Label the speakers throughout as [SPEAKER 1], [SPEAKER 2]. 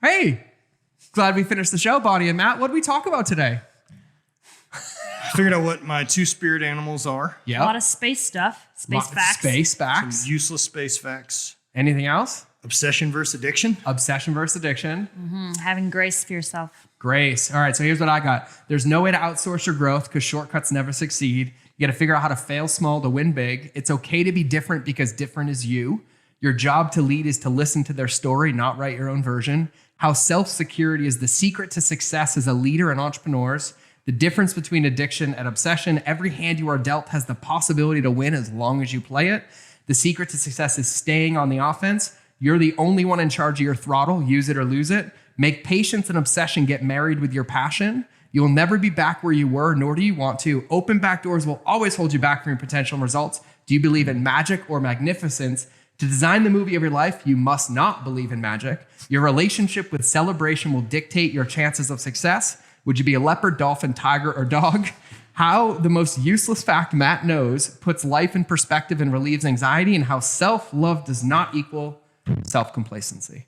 [SPEAKER 1] Hey, glad we finished the show, Bonnie and Matt. What did we talk about today?
[SPEAKER 2] I figured out what my two spirit animals are.
[SPEAKER 1] Yeah.
[SPEAKER 3] A lot of space stuff. Space facts.
[SPEAKER 1] Space facts.
[SPEAKER 2] Some useless space facts.
[SPEAKER 1] Anything else?
[SPEAKER 2] Obsession versus addiction.
[SPEAKER 1] Obsession versus addiction.
[SPEAKER 3] Having grace for yourself.
[SPEAKER 1] Grace. All right, so here's what I got. There's no way to outsource your growth because shortcuts never succeed. You got to figure out how to fail small to win big. It's okay to be different because different is you. Your job to lead is to listen to their story, not write your own version. How self-security is the secret to success as a leader and entrepreneurs. The difference between addiction and obsession. Every hand you are dealt has the possibility to win as long as you play it. The secret to success is staying on the offense. You're the only one in charge of your throttle. Use it or lose it. Make patience and obsession get married with your passion. You will never be back where you were, nor do you want to. Open back doors will always hold you back from your potential and results. Do you believe in magic or magnificence? To design the movie of your life, you must not believe in magic. Your relationship with celebration will dictate your chances of success. Would you be a leopard, dolphin, tiger, or dog? How the most useless fact Matt knows puts life in perspective and relieves anxiety, and how self-love does not equal self-complacency.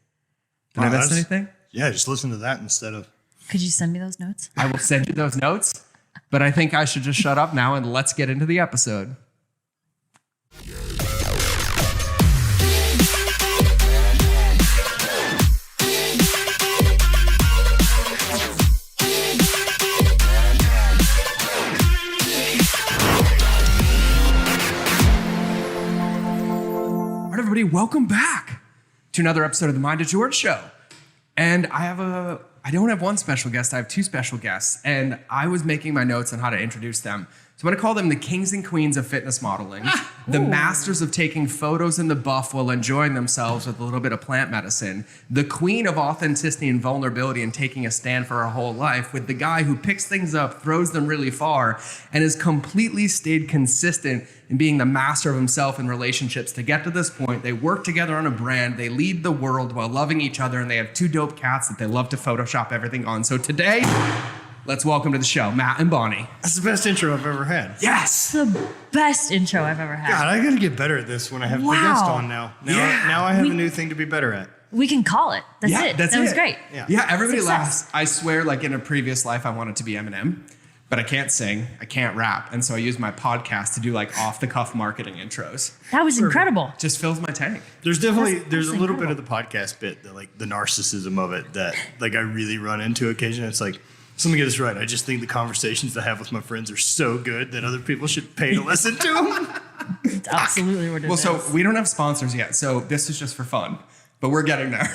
[SPEAKER 1] Did I miss anything?
[SPEAKER 2] Yeah, just listen to that instead of...
[SPEAKER 3] Could you send me those notes?
[SPEAKER 1] I will send you those notes, but I think I should just shut up now and let's get into the episode. Everybody, welcome back to another episode of the Mind of George Show. And I don't have one special guest, I have two special guests. And I was making my notes on how to introduce them. So I'm gonna call them the kings and queens of fitness modeling, the masters of taking photos in the buff while enjoying themselves with a little bit of plant medicine, the queen of authenticity and vulnerability and taking a stand for her whole life, with the guy who picks things up, throws them really far, and has completely stayed consistent in being the master of himself in relationships to get to this point. They work together on a brand, they lead the world while loving each other, and they have two dope cats that they love to Photoshop everything on. So today, let's welcome to the show, Matt and Bonnie.
[SPEAKER 2] That's the best intro I've ever had.
[SPEAKER 1] Yes!
[SPEAKER 3] The best intro I've ever had.
[SPEAKER 2] God, I gotta get better at this when I have the guest on now. Now I have a new thing to be better at.
[SPEAKER 3] We can call it. That's it. That was great.
[SPEAKER 1] Yeah, everybody
[SPEAKER 3] Success.
[SPEAKER 1] laughs. I swear, like in a previous life, I wanted to be Eminem, but I can't sing, I can't rap. And so I use my podcast to do like off-the-cuff marketing intros.
[SPEAKER 3] That was incredible.
[SPEAKER 1] Just fills my tank.
[SPEAKER 2] There's a little bit of the podcast bit, that like the narcissism of it that like I really run into occasionally. It's like, so let me get this right. I just think the conversations I have with my friends are so good that other people should pay to listen to them.
[SPEAKER 3] It's absolutely what it is.
[SPEAKER 1] So we don't have sponsors yet, so this is just for fun, but we're getting there.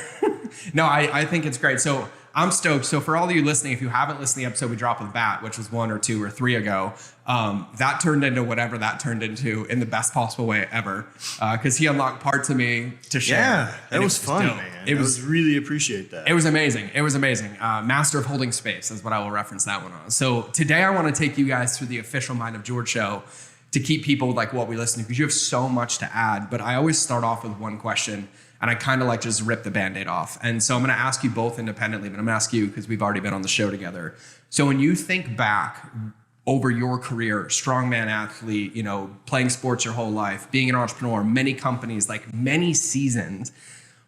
[SPEAKER 1] No, I think it's great. So I'm stoked. So for all of you listening, if you haven't listened to the episode we dropped with Bat, which was 1 or 2 or 3 ago, that turned into whatever that turned into in the best possible way ever. Because he unlocked parts of me to share.
[SPEAKER 2] Yeah, that was fun, man. It was really appreciate that.
[SPEAKER 1] It was amazing. It was amazing. Master of holding space is what I will reference that one on. So today I want to take you guys through the official Mind of George show to keep people like what we listen to, because you have so much to add. But I always start off with one question, and I kind of like just rip the Band-Aid off. And so I'm going to ask you both independently, but I'm going to ask you because we've already been on the show together. So when you think back over your career, strongman athlete, you know, playing sports your whole life, being an entrepreneur, many companies, like many seasons,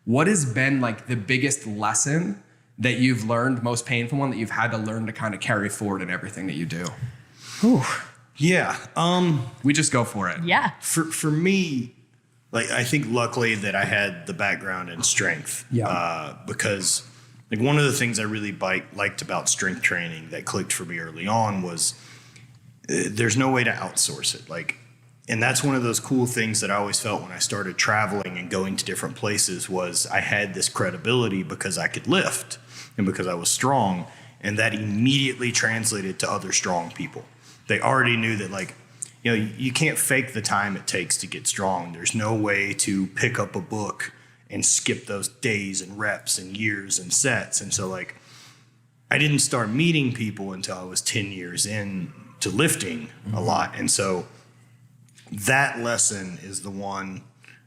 [SPEAKER 1] what has been like the biggest lesson that you've learned, most painful one that you've had to learn to kind of carry forward in everything that you do?
[SPEAKER 2] Whew. Yeah.
[SPEAKER 1] We just go for it.
[SPEAKER 3] Yeah.
[SPEAKER 2] For me, like I think luckily that I had the background in strength.
[SPEAKER 1] Yeah.
[SPEAKER 2] Because like one of the things I really liked about strength training that clicked for me early on was there's no way to outsource it. Like, and that's one of those cool things that I always felt when I started traveling and going to different places was I had this credibility because I could lift and because I was strong, and that immediately translated to other strong people. They already knew that, like, you know, you can't fake the time it takes to get strong. There's no way to pick up a book and skip those days and reps and years and sets. And so, like, I didn't start meeting people until I was 10 years in to lifting a lot. And so that lesson is the one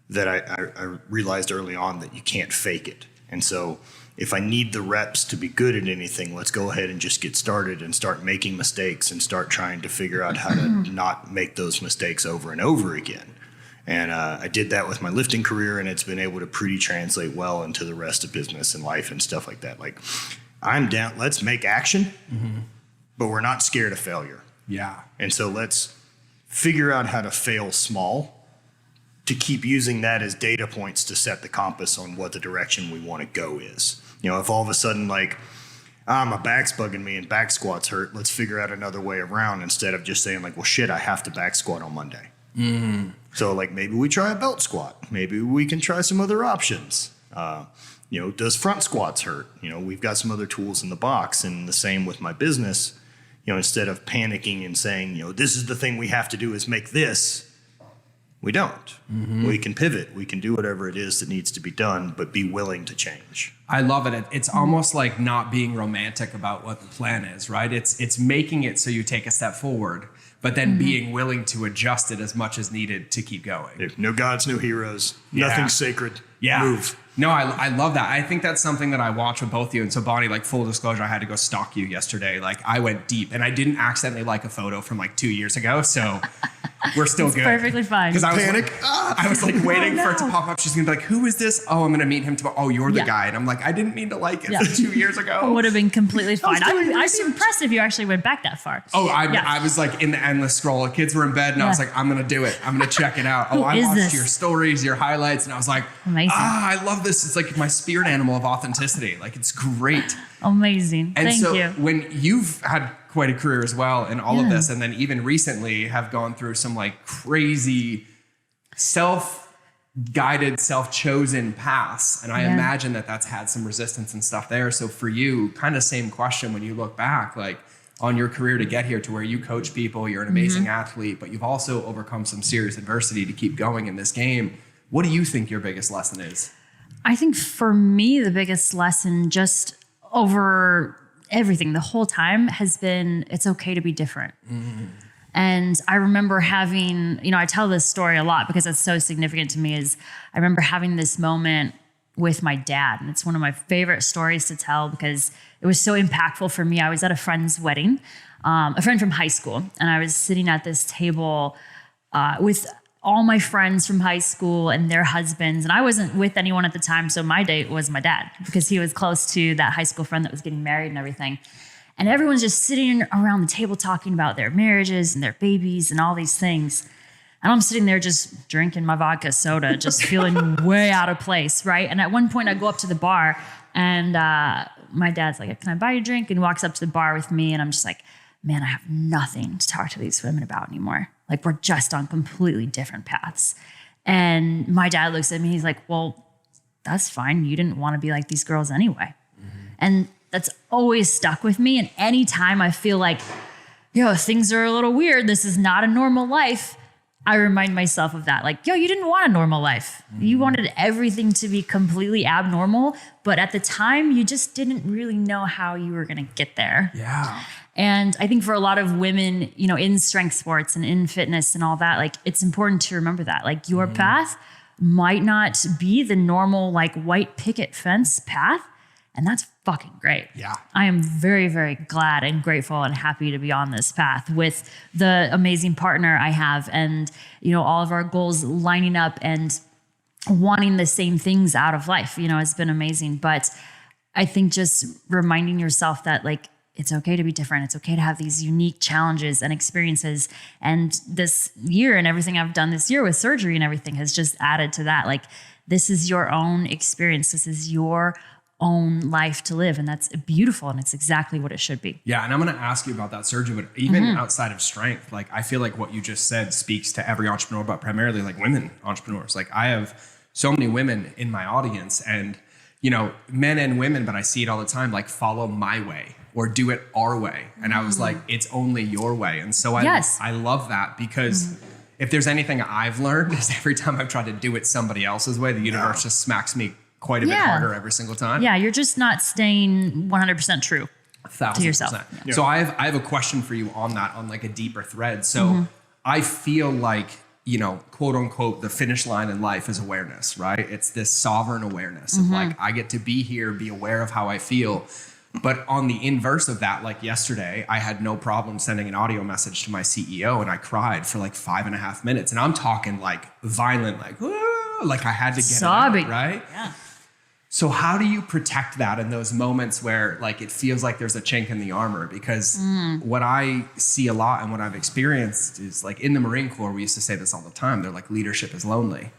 [SPEAKER 2] that I realized early on, that you can't fake it. And so if I need the reps to be good at anything, let's go ahead and just get started and start making mistakes and start trying to figure out how to not make those mistakes over and over again. And I did that with my lifting career, and it's been able to pretty translate well into the rest of business and life and stuff like that. Like, I'm down, let's make action, but we're not scared of failure.
[SPEAKER 1] Yeah.
[SPEAKER 2] And so let's figure out how to fail small to keep using that as data points to set the compass on what the direction we want to go is. You know, if all of a sudden, like, my back's bugging me and back squats hurt, let's figure out another way around instead of just saying like, well, shit, I have to back squat on Monday. So like maybe we try a belt squat. Maybe we can try some other options. You know, does front squats hurt? You know, we've got some other tools in the box, and the same with my business. You know, instead of panicking and saying, you know, this is the thing we have to do is make this, we don't. We can pivot. We can do whatever it is that needs to be done, but be willing to change.
[SPEAKER 1] I love it. It's almost like not being romantic about what the plan is, right? It's making it so you take a step forward, but then being willing to adjust it as much as needed to keep going.
[SPEAKER 2] No gods, no heroes, nothing's sacred. Move.
[SPEAKER 1] No, I love that. I think that's something that I watch with both of you. And so Bonnie, like full disclosure, I had to go stalk you yesterday. Like I went deep, and I didn't accidentally like a photo from like 2 years ago. So we're still good.
[SPEAKER 3] Perfectly fine.
[SPEAKER 1] Because
[SPEAKER 2] Panic.
[SPEAKER 1] I was like waiting for it to pop up. She's gonna be like, "Who is this? Oh, I'm gonna meet him tomorrow. Oh, you're the guy." And I'm like, I didn't mean to like it 2 years ago.
[SPEAKER 3] It would have been completely fine. I'd be
[SPEAKER 1] research.
[SPEAKER 3] impressed if you actually went back that far.
[SPEAKER 1] Oh, I was like in the endless scroll. The kids were in bed, and I was like, I'm gonna do it. I'm gonna check it out. Oh, I
[SPEAKER 3] is
[SPEAKER 1] watched
[SPEAKER 3] this?
[SPEAKER 1] your stories, your highlights, and I was like,
[SPEAKER 3] Amazing.
[SPEAKER 1] I love this. It's like my spirit animal of authenticity. Like it's great.
[SPEAKER 3] Amazing.
[SPEAKER 1] And
[SPEAKER 3] Thank
[SPEAKER 1] so
[SPEAKER 3] you.
[SPEAKER 1] when you've had quite a career as well in all of this, and then even recently have gone through some like crazy self-guided, self-chosen paths. And I imagine that that's had some resistance and stuff there. So for you, kind of same question when you look back, like on your career to get here to where you coach people, you're an amazing athlete, but you've also overcome some serious adversity to keep going in this game. What do you think your biggest lesson is?
[SPEAKER 3] I think for me, the biggest lesson just over everything the whole time has been it's okay to be different. And I remember having, you know, I tell this story a lot because it's so significant to me, is I remember having this moment with my dad. And it's one of my favorite stories to tell because it was so impactful for me. I was at a friend's wedding, a friend from high school. And I was sitting at this table with all my friends from high school and their husbands. And I wasn't with anyone at the time. So my date was my dad because he was close to that high school friend that was getting married and everything. And everyone's just sitting around the table talking about their marriages and their babies and all these things. And I'm sitting there just drinking my vodka soda, just feeling way out of place, right? And at one point I go up to the bar and my dad's like, "Can I buy you a drink?" And he walks up to the bar with me and I'm just like, man, I have nothing to talk to these women about anymore. Like we're just on completely different paths. And my dad looks at me, he's like, "Well, that's fine. You didn't want to be like these girls anyway." And that's always stuck with me. And anytime I feel like, yo, things are a little weird, this is not a normal life, I remind myself of that. Like, yo, you didn't want a normal life. You wanted everything to be completely abnormal. But at the time, you just didn't really know how you were going to get there.
[SPEAKER 1] Yeah.
[SPEAKER 3] And I think for a lot of women, you know, in strength sports and in fitness and all that, like it's important to remember that like your path might not be the normal, like white picket fence path. And that's fucking great.
[SPEAKER 1] Yeah.
[SPEAKER 3] I am very, very glad and grateful and happy to be on this path with the amazing partner I have and, you know, all of our goals lining up and wanting the same things out of life, you know, has been amazing. But I think just reminding yourself that like, it's okay to be different. It's okay to have these unique challenges and experiences. And this year and everything I've done this year with surgery and everything has just added to that. Like, this is your own experience. This is your own life to live. And that's beautiful. And it's exactly what it should be.
[SPEAKER 1] Yeah. And I'm going to ask you about that surgery, but even outside of strength, like I feel like what you just said speaks to every entrepreneur, but primarily like women entrepreneurs. Like I have so many women in my audience and, you know, men and women, but I see it all the time, like follow my way or do it our way. And I was like, it's only your way. And so I love that because if there's anything I've learned is every time I've tried to do it somebody else's way, the universe just smacks me quite a bit harder every single time.
[SPEAKER 3] Yeah, you're just not staying 100% true to yourself.
[SPEAKER 1] Yeah. So I have a question for you on that, on like a deeper thread. So I feel like, you know, quote unquote, the finish line in life is awareness, right? It's this sovereign awareness of like, I get to be here, be aware of how I feel. But on the inverse of that, like yesterday, I had no problem sending an audio message to my CEO and I cried for like 5.5 minutes. And I'm talking like violent, like I had to get
[SPEAKER 3] sobbing.
[SPEAKER 1] it out, right?
[SPEAKER 3] Yeah.
[SPEAKER 1] So how do you protect that in those moments where like it feels like there's a chink in the armor? Because what I see a lot and what I've experienced is like in the Marine Corps, we used to say this all the time. They're like, leadership is lonely.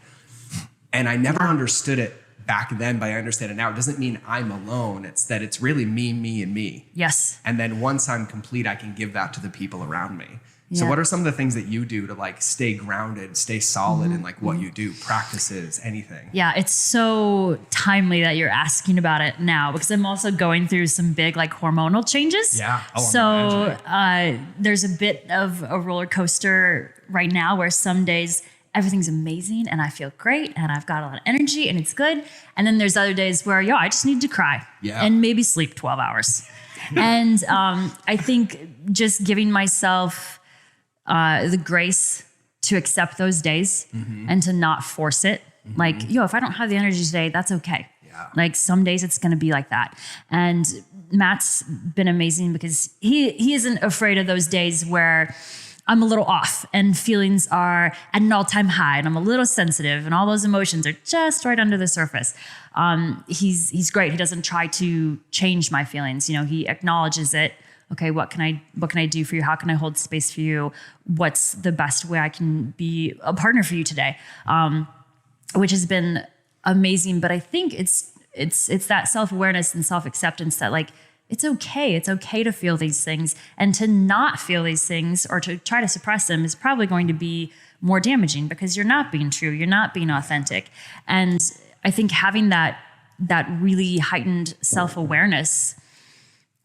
[SPEAKER 1] And I never understood it back then, but I understand it now. It doesn't mean I'm alone. It's that it's really me, and me.
[SPEAKER 3] Yes.
[SPEAKER 1] And then once I'm complete, I can give that to the people around me. So
[SPEAKER 3] Yeah.
[SPEAKER 1] what are some of the things that you do to like stay grounded, stay solid in like what you do, practices, anything?
[SPEAKER 3] Yeah, it's so timely that you're asking about it now because I'm also going through some big like hormonal changes.
[SPEAKER 1] Yeah. Oh,
[SPEAKER 3] so there's a bit of a roller coaster right now where some days everything's amazing and I feel great and I've got a lot of energy and it's good. And then there's other days where, I just need to cry and maybe sleep 12 hours. And I think just giving myself the grace to accept those days and to not force it. Like, if I don't have the energy today, that's okay.
[SPEAKER 1] Yeah.
[SPEAKER 3] Like some days it's going to be like that. And Matt's been amazing because he isn't afraid of those days where I'm a little off and feelings are at an all-time high and I'm a little sensitive and all those emotions are just right under the surface. He's great. He doesn't try to change my feelings. He acknowledges it. Okay, what can I do for you? How can I hold space for you? What's the best way I can be a partner for you today? Which has been amazing. But I think it's that self-awareness and self-acceptance that like, it's okay. It's okay to feel these things, and to not feel these things or to try to suppress them is probably going to be more damaging because you're not being true. You're not being authentic. And I think having that really heightened self-awareness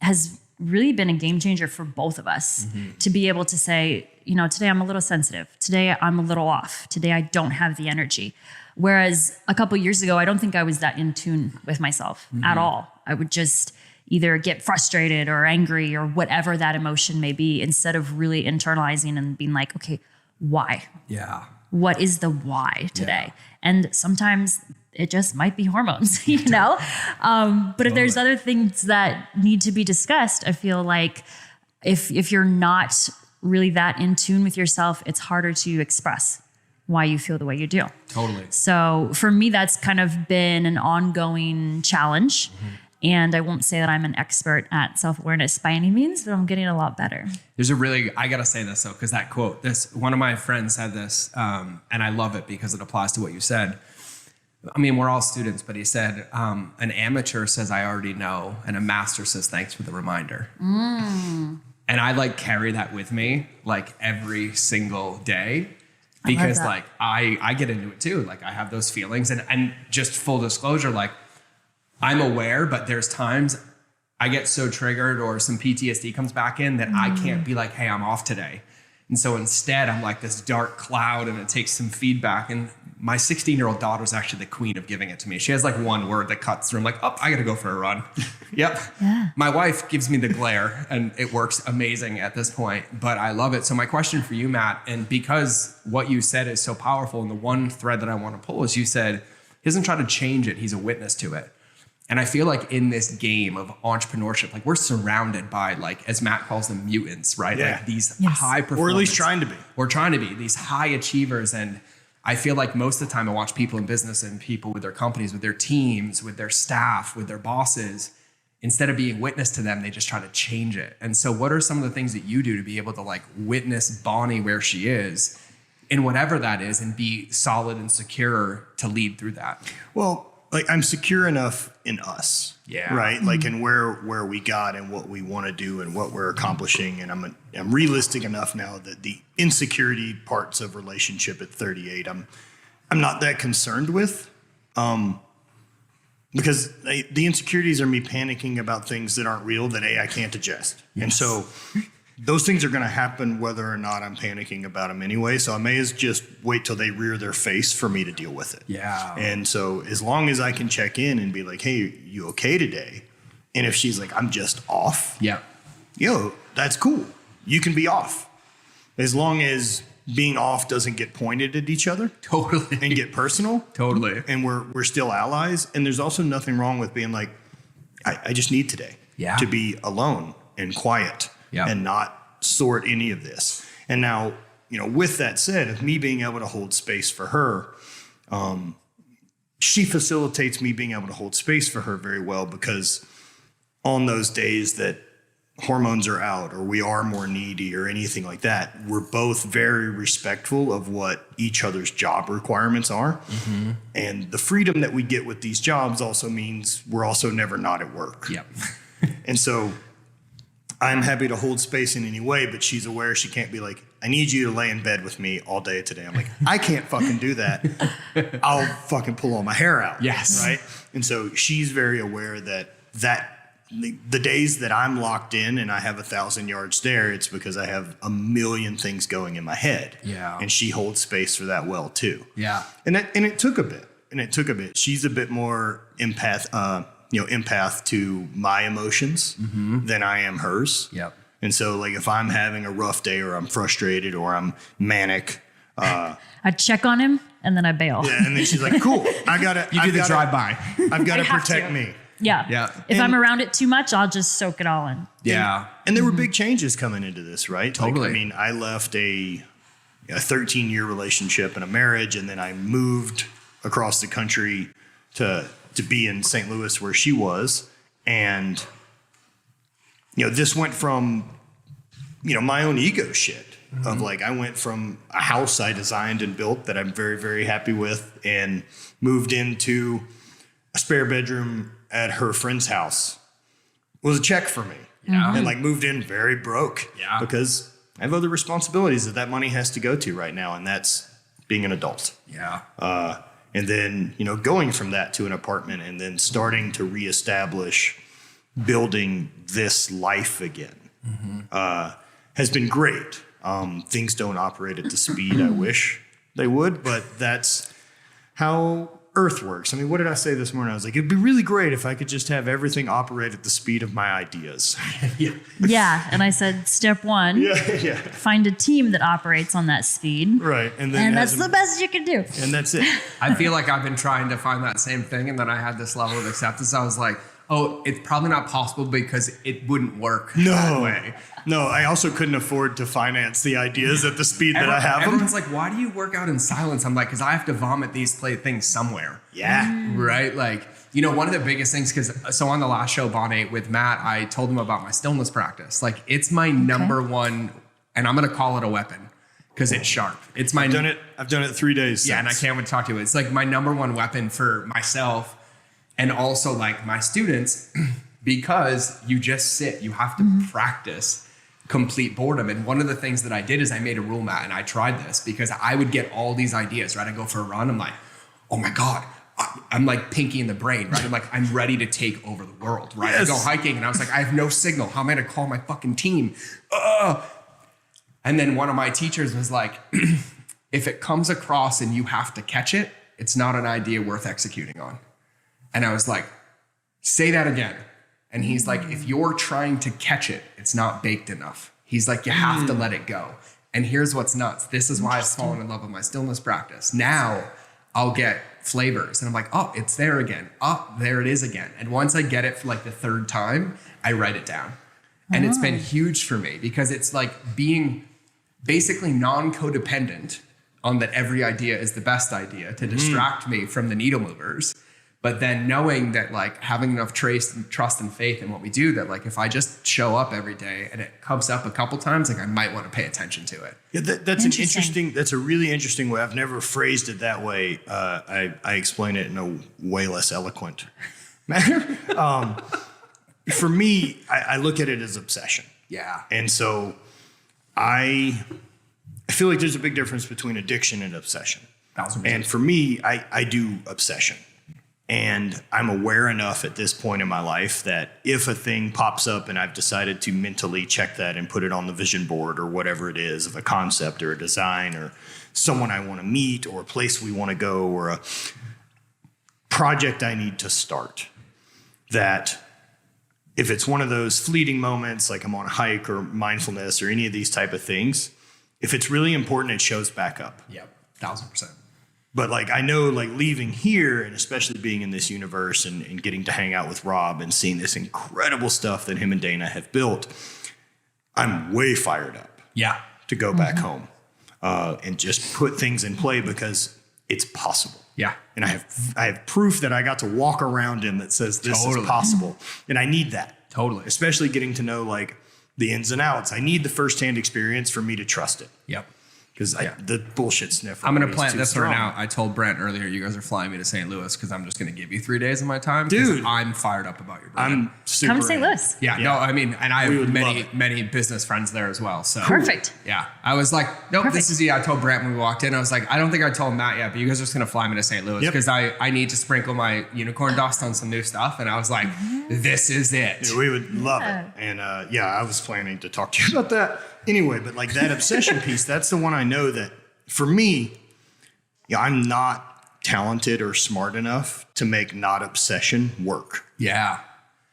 [SPEAKER 3] has really been a game changer for both of us to be able to say, today I'm a little sensitive. Today I'm a little off. Today I don't have the energy. Whereas a couple years ago, I don't think I was that in tune with myself at all. I would just either get frustrated or angry or whatever that emotion may be, instead of really internalizing and being like, okay, why?
[SPEAKER 1] Yeah.
[SPEAKER 3] What is the why today?
[SPEAKER 1] Yeah.
[SPEAKER 3] And sometimes it just might be hormones, But if there's other things that need to be discussed, I feel like if you're not really that in tune with yourself, it's harder to express why you feel the way you do.
[SPEAKER 1] Totally.
[SPEAKER 3] So for me, that's kind of been an ongoing challenge. And I won't say that I'm an expert at self-awareness by any means, but I'm getting a lot better.
[SPEAKER 1] I got to say this though, because that quote, one of my friends said this, and I love it because it applies to what you said. I mean, we're all students, but he said, an amateur says, I already know. And a master says, thanks for the reminder. And I like carry that with me like every single day because like I get into it too. Like I have those feelings and just full disclosure, like I'm aware, but there's times I get so triggered or some PTSD comes back in that I can't be like, hey, I'm off today. And so instead I'm like this dark cloud and it takes some feedback. And my 16-year-old daughter is actually the queen of giving it to me. She has like one word that cuts through. I'm like, I got to go for a run. Yep.
[SPEAKER 3] Yeah.
[SPEAKER 1] My wife gives me the glare and it works amazing at this point, but I love it. So my question for you, Matt, and because what you said is so powerful, and the one thread that I want to pull is you said, he doesn't try to change it. He's a witness to it. And I feel like in this game of entrepreneurship, like we're surrounded by like, as Matt calls them, mutants, right?
[SPEAKER 2] Yeah.
[SPEAKER 1] Like these high performance.
[SPEAKER 2] Or at least trying to be.
[SPEAKER 1] We're trying to be these high achievers. And I feel like most of the time I watch people in business and people with their companies, with their teams, with their staff, with their bosses, instead of being witness to them, they just try to change it. And so what are some of the things that you do to be able to like witness Bonnie where she is in whatever that is and be solid and secure to lead through that?
[SPEAKER 2] Well, like I'm secure enough in us,
[SPEAKER 1] Yeah.
[SPEAKER 2] right? Like in where we got and what we want to do and what we're accomplishing. And I'm realistic enough now that the insecurity parts of relationship at 38, I'm not that concerned with, because the insecurities are me panicking about things that aren't real that I can't adjust. Yes. And so those things are going to happen whether or not I'm panicking about them anyway. So I may as just wait till they rear their face for me to deal with it.
[SPEAKER 1] Yeah.
[SPEAKER 2] And so as long as I can check in and be like, hey, you okay today? And if she's like, I'm just off.
[SPEAKER 1] Yeah.
[SPEAKER 2] That's cool. You can be off. As long as being off doesn't get pointed at each other.
[SPEAKER 1] Totally.
[SPEAKER 2] And get personal.
[SPEAKER 1] Totally.
[SPEAKER 2] And we're still allies. And there's also nothing wrong with being like, I just need today to be alone and quiet and not sort any of this. And now, with that said, of me being able to hold space for her, she facilitates me being able to hold space for her very well, because on those days that hormones are out or we are more needy or anything like that, we're both very respectful of what each other's job requirements are. Mm-hmm. And the freedom that we get with these jobs also means we're also never not at work.
[SPEAKER 1] Yep.
[SPEAKER 2] And so I'm happy to hold space in any way, but she's aware she can't be like, I need you to lay in bed with me all day today. I'm like, I can't fucking do that. I'll fucking pull all my hair out.
[SPEAKER 1] Yes.
[SPEAKER 2] Right. And so she's very aware that the days that I'm locked in and I have 1,000 yards there, it's because I have a million things going in my head.
[SPEAKER 1] Yeah.
[SPEAKER 2] And she holds space for that well too.
[SPEAKER 1] Yeah.
[SPEAKER 2] And it took a bit. She's a bit more empath to my emotions than I am hers.
[SPEAKER 1] Yep.
[SPEAKER 2] And so like if I'm having a rough day or I'm frustrated or I'm manic,
[SPEAKER 3] I check on him and then I bail.
[SPEAKER 2] yeah, and then she's like, cool,
[SPEAKER 1] You do the drive-by.
[SPEAKER 2] I've got to
[SPEAKER 3] have
[SPEAKER 2] protect
[SPEAKER 3] to.
[SPEAKER 2] me.
[SPEAKER 3] Yeah.
[SPEAKER 1] Yeah.
[SPEAKER 3] If I'm around it too much, I'll just soak it all in.
[SPEAKER 1] Yeah.
[SPEAKER 2] And there were big changes coming into this, right?
[SPEAKER 1] Totally.
[SPEAKER 2] Like, I left a 13-year relationship and a marriage, and then I moved across the country to be in St. Louis where she was. And, this went from, my own ego shit of like, I went from a house I designed and built that I'm very, very happy with and moved into a spare bedroom at her friend's house. Was a check for me.
[SPEAKER 1] Yeah.
[SPEAKER 2] And like moved in very broke.
[SPEAKER 1] Yeah.
[SPEAKER 2] Because I have other responsibilities that money has to go to right now. And that's being an adult.
[SPEAKER 1] Yeah.
[SPEAKER 2] And then, going from that to an apartment and then starting to reestablish building this life again has been great. Things don't operate at the speed I wish they would, but that's how Earth works. What did I say this morning? I was like, it'd be really great if I could just have everything operate at the speed of my ideas.
[SPEAKER 3] Yeah. And I said, step one, find a team that operates on that speed.
[SPEAKER 2] Right. And then
[SPEAKER 3] that's the best you can do.
[SPEAKER 2] And that's it.
[SPEAKER 1] I feel like I've been trying to find that same thing, and then I had this level of acceptance. I was like, oh, it's probably not possible because it wouldn't work that way.
[SPEAKER 2] No, I also couldn't afford to finance the ideas at the speed that I have them.
[SPEAKER 1] Everyone's like, why do you work out in silence? I'm like, because I have to vomit these things somewhere.
[SPEAKER 2] Yeah.
[SPEAKER 1] Right? Like, one of the biggest things, so on the last show, Bonnet, with Matt, I told him about my stillness practice. Like, it's my number one, and I'm going to call it a weapon because it's sharp. It's my.
[SPEAKER 2] I've done it 3 days.
[SPEAKER 1] Yeah, and I can't wait to talk to you. It's like my number one weapon for myself and also like my students, because you just sit, you have to practice complete boredom. And one of the things that I did is I made a rule, Matt, and I tried this because I would get all these ideas, right? I go for a run. I'm like, oh my God, I'm like Pinky in the Brain, right? I'm like, I'm ready to take over the world, right? Yes. I go hiking and I was like, I have no signal. How am I going to call my fucking team? And then one of my teachers was like, if it comes across and you have to catch it, it's not an idea worth executing on. And I was like, say that again. And he's like, if you're trying to catch it, it's not baked enough. He's like, you have to let it go. And here's what's nuts. This is why I've fallen in love with my stillness practice. Now I'll get flavors and I'm like, oh, it's there again. Oh, there it is again. And once I get it for like the third time, I write it down. And it's been huge for me because it's like being basically non-codependent on that every idea is the best idea to distract me from the needle movers. But then knowing that like having enough trust and faith in what we do, that like if I just show up every day and it comes up a couple times, like I might want to pay attention to it.
[SPEAKER 2] Yeah, that's a really interesting way. I've never phrased it that way. I explain it in a way less eloquent manner. For me, I look at it as obsession.
[SPEAKER 1] Yeah.
[SPEAKER 2] And so I feel like there's a big difference between addiction and obsession.
[SPEAKER 1] 1000%.
[SPEAKER 2] And for me, I do obsession. And I'm aware enough at this point in my life that if a thing pops up and I've decided to mentally check that and put it on the vision board or whatever it is of a concept or a design or someone I want to meet or a place we want to go or a project I need to start, that if it's one of those fleeting moments, like I'm on a hike or mindfulness or any of these type of things, if it's really important, it shows back up.
[SPEAKER 1] Yep. 1000%.
[SPEAKER 2] But like, I know like leaving here and especially being in this universe and getting to hang out with Rob and seeing this incredible stuff that him and Dana have built, I'm way fired up.
[SPEAKER 1] Yeah.
[SPEAKER 2] To go back home and just put things in play because it's possible.
[SPEAKER 1] Yeah.
[SPEAKER 2] And I have proof that I got to walk around in that says this is possible. And I need that.
[SPEAKER 1] Totally.
[SPEAKER 2] Especially getting to know like the ins and outs. I need the firsthand experience for me to trust it.
[SPEAKER 1] Yep.
[SPEAKER 2] Because the bullshit sniffer.
[SPEAKER 1] I'm going to plant this right now. I told Brent earlier, you guys are flying me to St. Louis because I'm just going to give you 3 days of my time.
[SPEAKER 2] Dude.
[SPEAKER 1] I'm fired up about your brand.
[SPEAKER 2] I'm super.
[SPEAKER 3] Come to St. Louis.
[SPEAKER 1] Yeah, no, I mean, and I have many business friends there as well. So
[SPEAKER 3] Perfect.
[SPEAKER 1] Yeah. I was like, nope, this is I told Brent when we walked in, I was like, I don't think I told him that yet, but you guys are just going to fly me to St. Louis because I need to sprinkle my unicorn dust on some new stuff. And I was like, this is it.
[SPEAKER 2] Yeah, we would love it. And I was planning to talk to you about that anyway, but like that obsession piece, that's the one I know that for me, I'm not talented or smart enough to make not obsession work.
[SPEAKER 1] Yeah.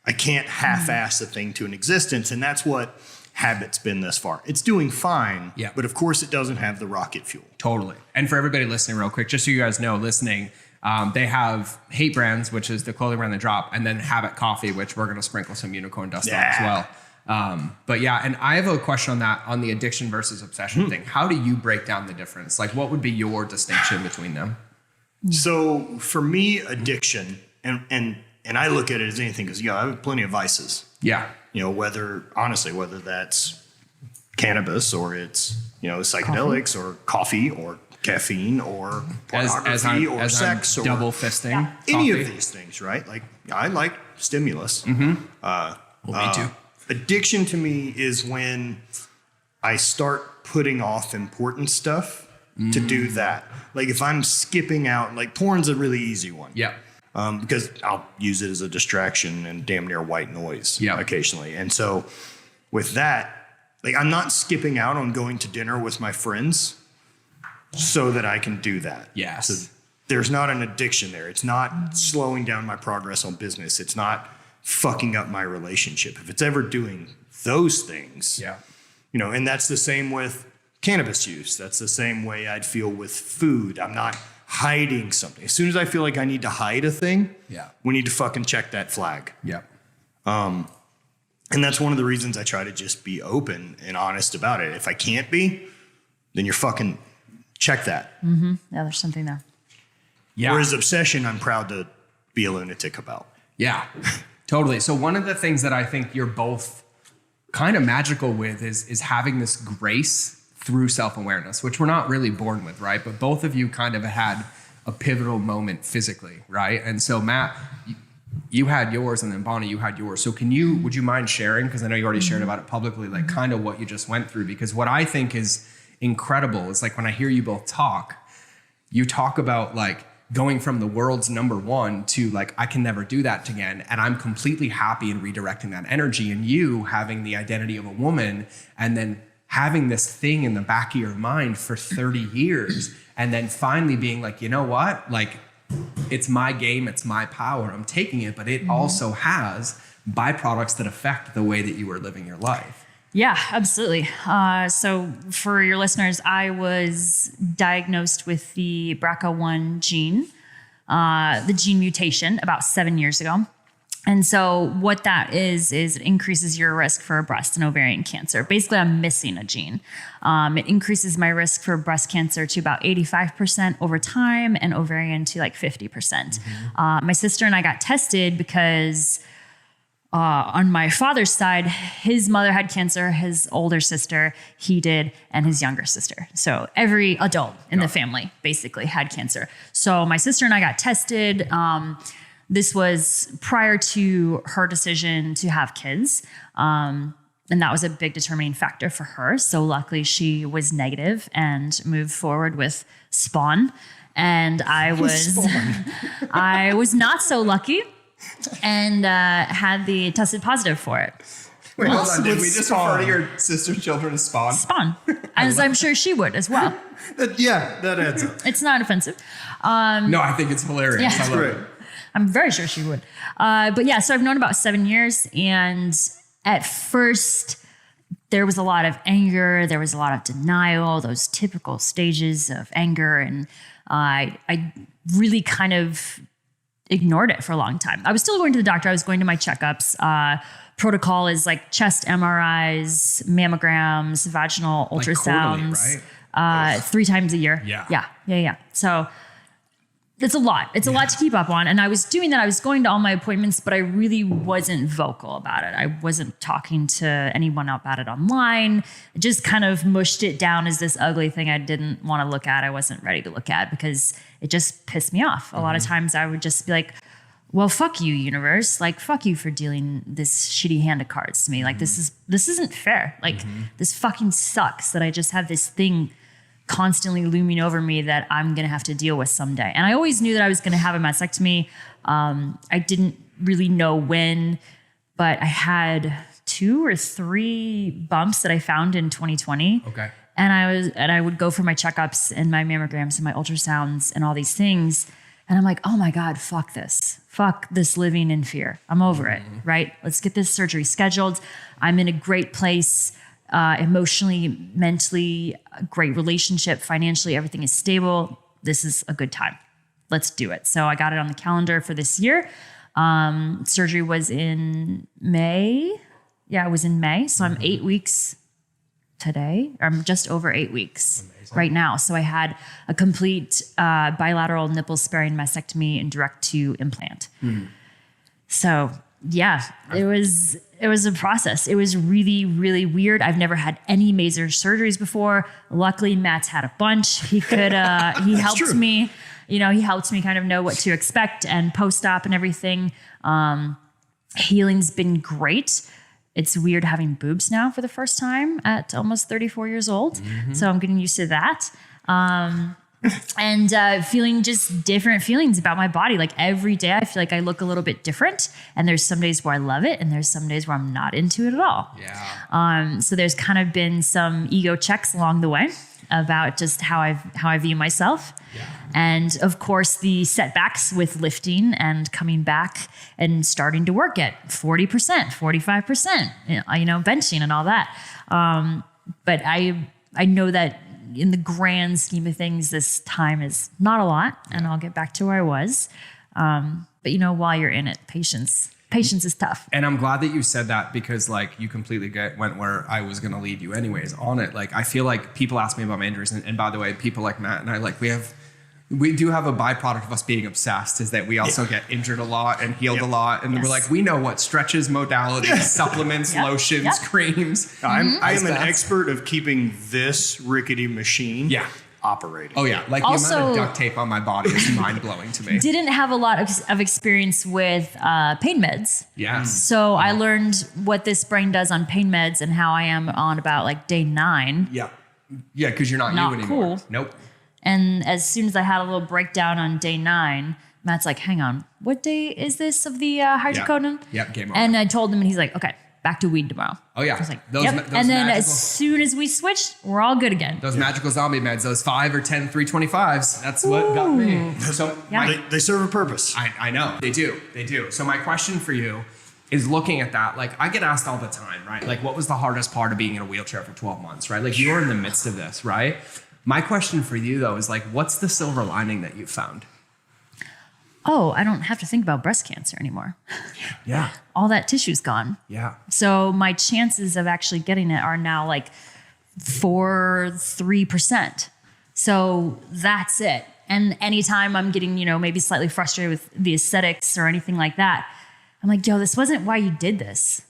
[SPEAKER 2] I can't half-ass a thing to an existence, and that's what habit's been thus far. It's doing fine, but of course it doesn't have the rocket fuel.
[SPEAKER 1] Totally. And for everybody listening real quick, just so you guys know, they have Hate Brands, which is the clothing brand they drop, and then Habit Coffee, which we're going to sprinkle some unicorn dust on as well. But yeah, and I have a question on that, on the addiction versus obsession thing. How do you break down the difference? Like, what would be your distinction between them?
[SPEAKER 2] So for me, addiction, and I look at it as anything, because I have plenty of vices.
[SPEAKER 1] Yeah.
[SPEAKER 2] Whether that's cannabis or it's, psychedelics or coffee or caffeine or pornography or sex or
[SPEAKER 1] double fisting
[SPEAKER 2] any of these things, right? Like, I like stimulus.
[SPEAKER 1] Me too.
[SPEAKER 2] Addiction to me is when I start putting off important stuff to do that. Like if I'm skipping out, like porn's a really easy one.
[SPEAKER 1] Yeah.
[SPEAKER 2] Because I'll use it as a distraction and damn near white noise occasionally. And so with that, like I'm not skipping out on going to dinner with my friends so that I can do that.
[SPEAKER 1] Yes.
[SPEAKER 2] So there's not an addiction there. It's not slowing down my progress on business. It's not fucking up my relationship. If it's ever doing those things, and that's the same with cannabis use. That's the same way I'd feel with food. I'm not hiding something. As soon as I feel like I need to hide a thing, we need to fucking check that flag.
[SPEAKER 1] Yeah.
[SPEAKER 2] And that's one of the reasons I try to just be open and honest about it. If I can't be, then you're fucking check that.
[SPEAKER 3] Yeah, there's something there.
[SPEAKER 1] Yeah.
[SPEAKER 2] Whereas obsession, I'm proud to be a lunatic about.
[SPEAKER 1] Yeah. Totally. So one of the things that I think you're both kind of magical with is having this grace through self-awareness, which we're not really born with, right? But both of you kind of had a pivotal moment physically, right? And so Matt, you had yours, and then Bonnie, you had yours. So would you mind sharing? Because I know you already shared about it publicly, like kind of what you just went through. Because what I think is incredible is like when I hear you both talk, you talk about like going from the world's number one to like, I can never do that again. And I'm completely happy in redirecting that energy, and you having the identity of a woman and then having this thing in the back of your mind for 30 years and then finally being like, you know what? Like, it's my game, it's my power, I'm taking it, but it also has byproducts that affect the way that you are living your life.
[SPEAKER 3] Yeah, absolutely. So for your listeners, I was diagnosed with the BRCA1 gene, the gene mutation about 7 years ago. And so what that is it increases your risk for breast and ovarian cancer. Basically, I'm missing a gene. It increases my risk for breast cancer to about 85% over time and ovarian to like 50%. My sister and I got tested because on my father's side, his mother had cancer, his older sister, he did, and his younger sister. So every adult in the family basically had cancer. So my sister and I got tested. This was prior to her decision to have kids. And that was a big determining factor for her. So luckily she was negative and moved forward with Spawn. And I was not so lucky and tested positive for it.
[SPEAKER 1] Wait, hold on. Did we just refer to your sister's children as Spawn?
[SPEAKER 3] Spawn. As I'm sure she would as well.
[SPEAKER 2] That adds up.
[SPEAKER 3] It's not offensive.
[SPEAKER 1] No, I think it's hilarious.
[SPEAKER 3] Yeah.
[SPEAKER 1] I love it.
[SPEAKER 3] I'm very sure she would. But yeah, so I've known about 7 years. And at first, there was a lot of anger. There was a lot of denial, those typical stages of anger. And I really kind of ignored it for a long time. I was still going to the doctor. I was going to my checkups. Protocol is like chest MRIs, mammograms, vaginal ultrasounds,
[SPEAKER 1] quarterly,
[SPEAKER 3] 3 times a year. Yeah. So it's a lot. It's a lot to keep up on. And I was doing that. I was going to all my appointments, but I really wasn't vocal about it. I wasn't talking to anyone about it online. I just kind of mushed it down as this ugly thing I didn't want to look at. I wasn't ready to look at because it just pissed me off. A lot of times I would just be like, well, fuck you, universe. Like, fuck you for dealing this shitty hand of cards to me. Like, this isn't fair. Like, this fucking sucks that I just have this thing constantly looming over me that I'm going to have to deal with someday. And I always knew that I was going to have a mastectomy. I didn't really know when, but I had 2 or 3 bumps that I found in 2020.
[SPEAKER 1] Okay.
[SPEAKER 3] And I would go for my checkups and my mammograms and my ultrasounds and all these things. And I'm like, oh my God, fuck this. Fuck this living in fear. I'm over it, right? Let's get this surgery scheduled. I'm in a great place. Emotionally, mentally, a great relationship, financially, everything is stable. This is a good time. Let's do it. So I got it on the calendar for this year. Surgery was in May. Yeah, it was in May. So I'm 8 weeks today. I'm just over 8 weeks right now. So I had a complete bilateral nipple sparing mastectomy and direct to implant. So yeah, it was a process. It was really, really weird. I've never had any major surgeries before. Luckily, Matt's had a bunch. He could, he helped me, he helped me kind of know what to expect and post-op and everything. Healing's been great. It's weird having boobs now for the first time at almost 34 years old. So I'm getting used to that. And feeling just different feelings about my body. Like every day I feel like I look a little bit different, and there's some days where I love it and there's some days where I'm not into it at all.
[SPEAKER 1] Yeah.
[SPEAKER 3] So there's kind of been some ego checks along the way about just how I view myself.
[SPEAKER 1] Yeah.
[SPEAKER 3] And of course the setbacks with lifting and coming back and starting to work at 40%, 45%, benching and all that. But I know that in the grand scheme of things, this time is not a lot, and I'll get back to where I was. But while you're in it, patience is tough.
[SPEAKER 1] And I'm glad that you said that, because like you completely went where I was going to lead you anyways on it. Like, I feel like people ask me about my injuries. And by the way, people like Matt and I, like we do have a byproduct of us being obsessed, is that we also get injured a lot and healed a lot. And we're like, we know what stretches, modalities, supplements, lotions, creams.
[SPEAKER 2] I am an expert of keeping this rickety machine operating.
[SPEAKER 1] Oh yeah. Like also, the amount of duct tape on my body is mind blowing to me.
[SPEAKER 3] Didn't have a lot of experience with pain meds.
[SPEAKER 1] Yes.
[SPEAKER 3] So I learned what this brain does on pain meds and how I am on about like day 9.
[SPEAKER 1] Yeah. Yeah. Cause you're not you anymore.
[SPEAKER 3] Cool.
[SPEAKER 1] Nope.
[SPEAKER 3] And as soon as I had a little breakdown on day 9, Matt's like, hang on, what day is this of the hydrocodone?
[SPEAKER 1] Yep, game over.
[SPEAKER 3] And I told him, and he's like, okay, back to weed tomorrow.
[SPEAKER 1] Oh, yeah.
[SPEAKER 3] I was like,
[SPEAKER 1] those
[SPEAKER 3] yep. And then
[SPEAKER 1] magical,
[SPEAKER 3] as soon as we switched, we're all good again.
[SPEAKER 1] Those magical zombie meds, those 5 or 10 325s, that's what got me. So
[SPEAKER 2] they serve a purpose.
[SPEAKER 1] I know. They do. So my question for you is, looking at that, like I get asked all the time, right? Like, what was the hardest part of being in a wheelchair for 12 months, right? Like you're in the midst of this, right? My question for you, though, is like, what's the silver lining that you've found?
[SPEAKER 3] Oh, I don't have to think about breast cancer anymore.
[SPEAKER 1] Yeah.
[SPEAKER 3] All that tissue's gone.
[SPEAKER 1] Yeah.
[SPEAKER 3] So my chances of actually getting it are now like 3%. So that's it. And anytime I'm getting, maybe slightly frustrated with the aesthetics or anything like that, I'm like, yo, this wasn't why you did this.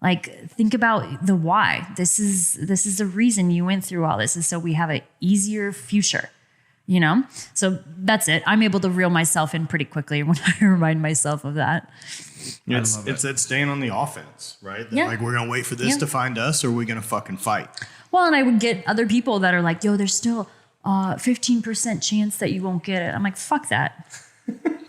[SPEAKER 3] Like, think about the why. This is the reason you went through all this, is so we have an easier future, So that's it. I'm able to reel myself in pretty quickly when I remind myself of that.
[SPEAKER 2] It's that staying on the offense, right? That like, we're going to wait for this to find us, or we're going to fucking fight.
[SPEAKER 3] Well, and I would get other people that are like, yo, there's still 15% chance that you won't get it. I'm like, fuck that.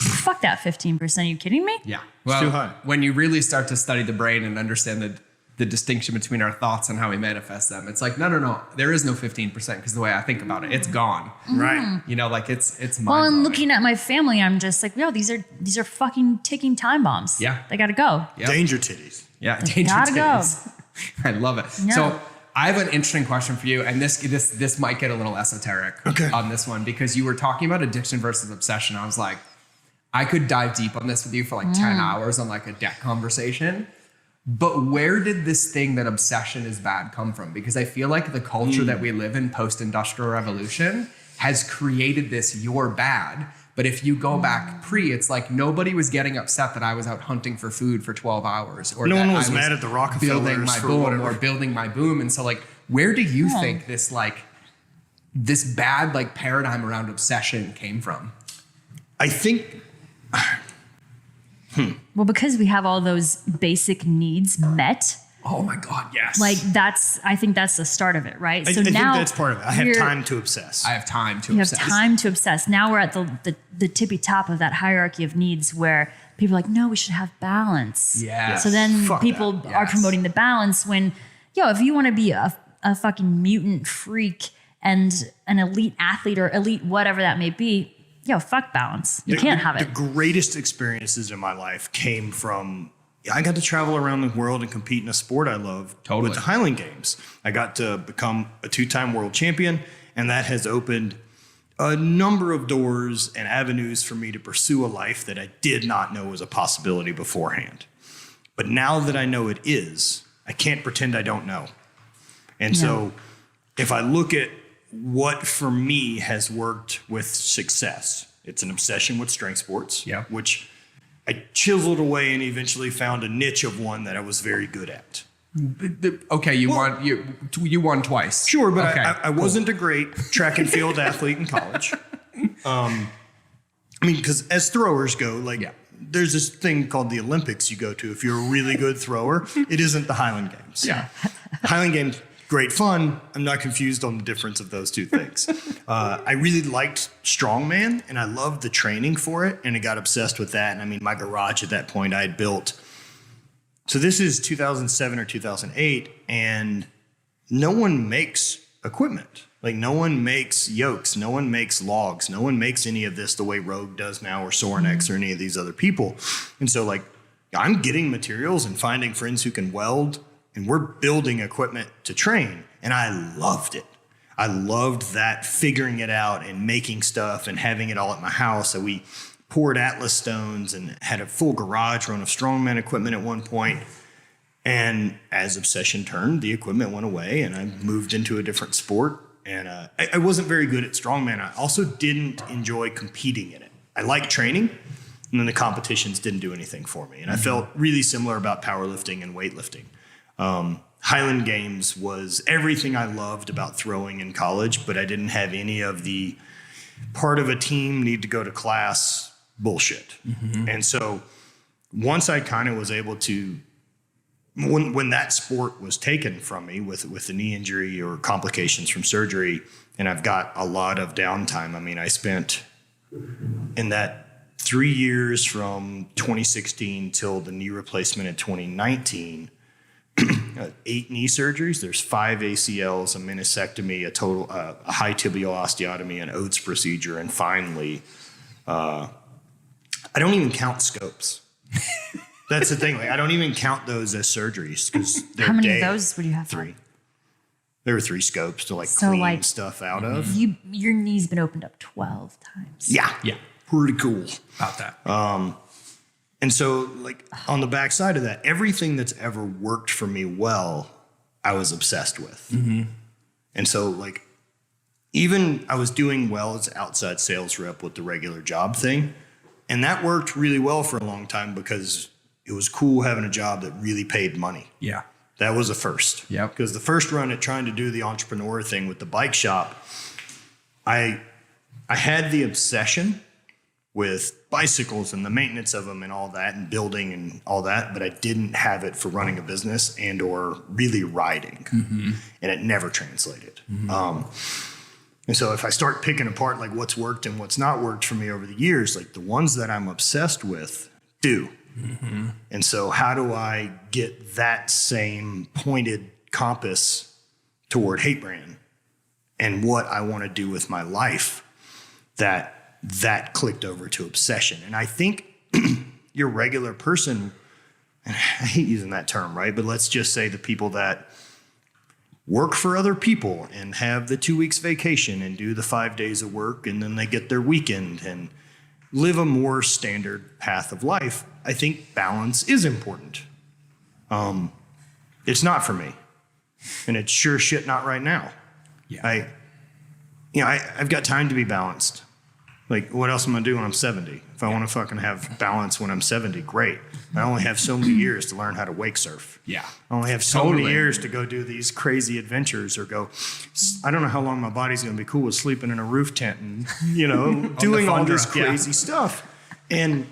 [SPEAKER 3] Fuck that 15%. Are you kidding me?
[SPEAKER 1] Yeah.
[SPEAKER 2] Well, it's too high.
[SPEAKER 1] When you really start to study the brain and understand the distinction between our thoughts and how we manifest them, it's like, no. There is no 15%, because the way I think about it, it's gone.
[SPEAKER 2] Right.
[SPEAKER 1] Like it's mind-blowing.
[SPEAKER 3] Well, and looking at my family, I'm just like, yo, these are fucking ticking time bombs.
[SPEAKER 1] Yeah.
[SPEAKER 3] They got to go.
[SPEAKER 1] Yep.
[SPEAKER 2] Danger titties.
[SPEAKER 1] Yeah. Danger
[SPEAKER 3] Gotta
[SPEAKER 1] titties. I love it.
[SPEAKER 3] Yeah.
[SPEAKER 1] So I have an interesting question for you, and this might get a little esoteric on this one, because you were talking about addiction versus obsession. I was like, I could dive deep on this with you for like 10 hours on like a deck conversation. But where did this thing that obsession is bad come from? Because I feel like the culture that we live in post-industrial revolution has created this, you're bad. But if you go back it's like nobody was getting upset that I was out hunting for food for 12 hours. Or
[SPEAKER 2] no
[SPEAKER 1] that
[SPEAKER 2] one was
[SPEAKER 1] I
[SPEAKER 2] mad at the Rockefellers
[SPEAKER 1] building my
[SPEAKER 2] for
[SPEAKER 1] boom
[SPEAKER 2] whatever.
[SPEAKER 1] or building my boom. And so like, where do you think this like, this bad like paradigm around obsession came from?
[SPEAKER 2] I think...
[SPEAKER 3] Well, because we have all those basic needs met.
[SPEAKER 1] Oh my God, yes.
[SPEAKER 3] Like I think that's the start of it, right?
[SPEAKER 2] I think that's part of it. I have time to obsess.
[SPEAKER 1] I have time to
[SPEAKER 3] You
[SPEAKER 1] obsess.
[SPEAKER 3] have time to obsess. Now we're at the tippy top of that hierarchy of needs where people are like, no, we should have balance.
[SPEAKER 1] Yeah.
[SPEAKER 3] So then
[SPEAKER 2] Fuck
[SPEAKER 3] people
[SPEAKER 2] that.
[SPEAKER 3] are
[SPEAKER 1] Yes.
[SPEAKER 3] promoting the balance when, if you want to be a fucking mutant freak and an elite athlete or elite whatever that may be, fuck balance. You can't have
[SPEAKER 2] The
[SPEAKER 3] it.
[SPEAKER 2] greatest experiences in my life came from, I got to travel around the world and compete in a sport I love
[SPEAKER 1] Totally.
[SPEAKER 2] with the Highland Games. I got to become a 2-time world champion, and that has opened a number of doors and avenues for me to pursue a life that I did not know was a possibility beforehand. But now that I know it is, I can't pretend I don't know. And so if I look at what for me has worked with success, it's an obsession with strength sports, which I chiseled away and eventually found a niche of one that I was very good at.
[SPEAKER 1] Okay, you won twice.
[SPEAKER 2] Sure, but
[SPEAKER 1] okay,
[SPEAKER 2] I wasn't a great track and field athlete in college. I mean, because as throwers go, there's this thing called the Olympics you go to. If you're a really good thrower, it isn't the Highland Games.
[SPEAKER 1] Yeah.
[SPEAKER 2] Highland Games, great fun. I'm not confused on the difference of those two things. I really liked strongman, and I loved the training for it, and I got obsessed with that. And I mean, my garage at that point I had built. So this is 2007 or 2008, and no one makes equipment. Like, no one makes yokes, no one makes logs, no one makes any of this the way Rogue does now, or Sorinex, or any of these other people. And so, like, I'm getting materials and finding friends who can weld, and we're building equipment to train. And I loved it. I loved that, figuring it out and making stuff and having it all at my house. So we poured Atlas stones and had a full garage run of strongman equipment at one point. And as obsession turned, the equipment went away and I moved into a different sport. And I wasn't very good at strongman. I also didn't enjoy competing in it. I liked training, and then the competitions didn't do anything for me. And I felt really similar about powerlifting and weightlifting. Highland Games was everything I loved about throwing in college, but I didn't have any of the part of a team, need to go to class bullshit. And so once I kind of was able to, when that sport was taken from me with the knee injury or complications from surgery, and I've got a lot of downtime. I mean, I spent in that 3 years from 2016 till the knee replacement in 2019, 8 knee surgeries. There's 5 ACLs, a meniscectomy, a high tibial osteotomy, an Oates procedure, and finally, I don't even count scopes. That's the thing. Like, I don't even count those as surgeries because
[SPEAKER 3] How many of those would you have?
[SPEAKER 2] 3. There were 3 scopes to
[SPEAKER 3] So,
[SPEAKER 2] clean
[SPEAKER 3] like,
[SPEAKER 2] stuff out of.
[SPEAKER 3] Your knee's been opened up 12 times.
[SPEAKER 2] Yeah, pretty cool.
[SPEAKER 1] About that.
[SPEAKER 2] And so, like, on the backside of that, everything that's ever worked for me well, I was obsessed with. And so, like, even I was doing well as an outside sales rep with the regular job thing. And that worked really well for a long time because it was cool having a job that really paid money.
[SPEAKER 1] Yeah.
[SPEAKER 2] That was a first.
[SPEAKER 1] Yep.
[SPEAKER 2] Because the first run at trying to do the entrepreneur thing with the bike shop, I had the obsession with bicycles and the maintenance of them and all that and building and all that, but I didn't have it for running a business and or really riding. And it never translated. And so if I start picking apart like what's worked and what's not worked for me over the years, like the ones that I'm obsessed with do. And so how do I get that same pointed compass toward Hate Brand and what I want to do with my life that clicked over to obsession? And I think your regular person, and I hate using that term, right? But let's just say the people that work for other people and have the 2 weeks vacation and do the 5 days of work and then they get their weekend and live a more standard path of life, I think balance is important. It's not for me. And it's sure shit not right now.
[SPEAKER 1] Yeah.
[SPEAKER 2] I've got time to be balanced. Like, what else am I gonna do when I'm 70? If I want to fucking have balance when I'm 70, great. I only have so many years to learn how to wake surf.
[SPEAKER 1] Yeah.
[SPEAKER 2] I only have so
[SPEAKER 1] Totally.
[SPEAKER 2] many years to go do these crazy adventures or go. I don't know how long my body's gonna be cool with sleeping in a roof tent and, doing all this
[SPEAKER 1] Thundra, yeah.
[SPEAKER 2] crazy stuff. And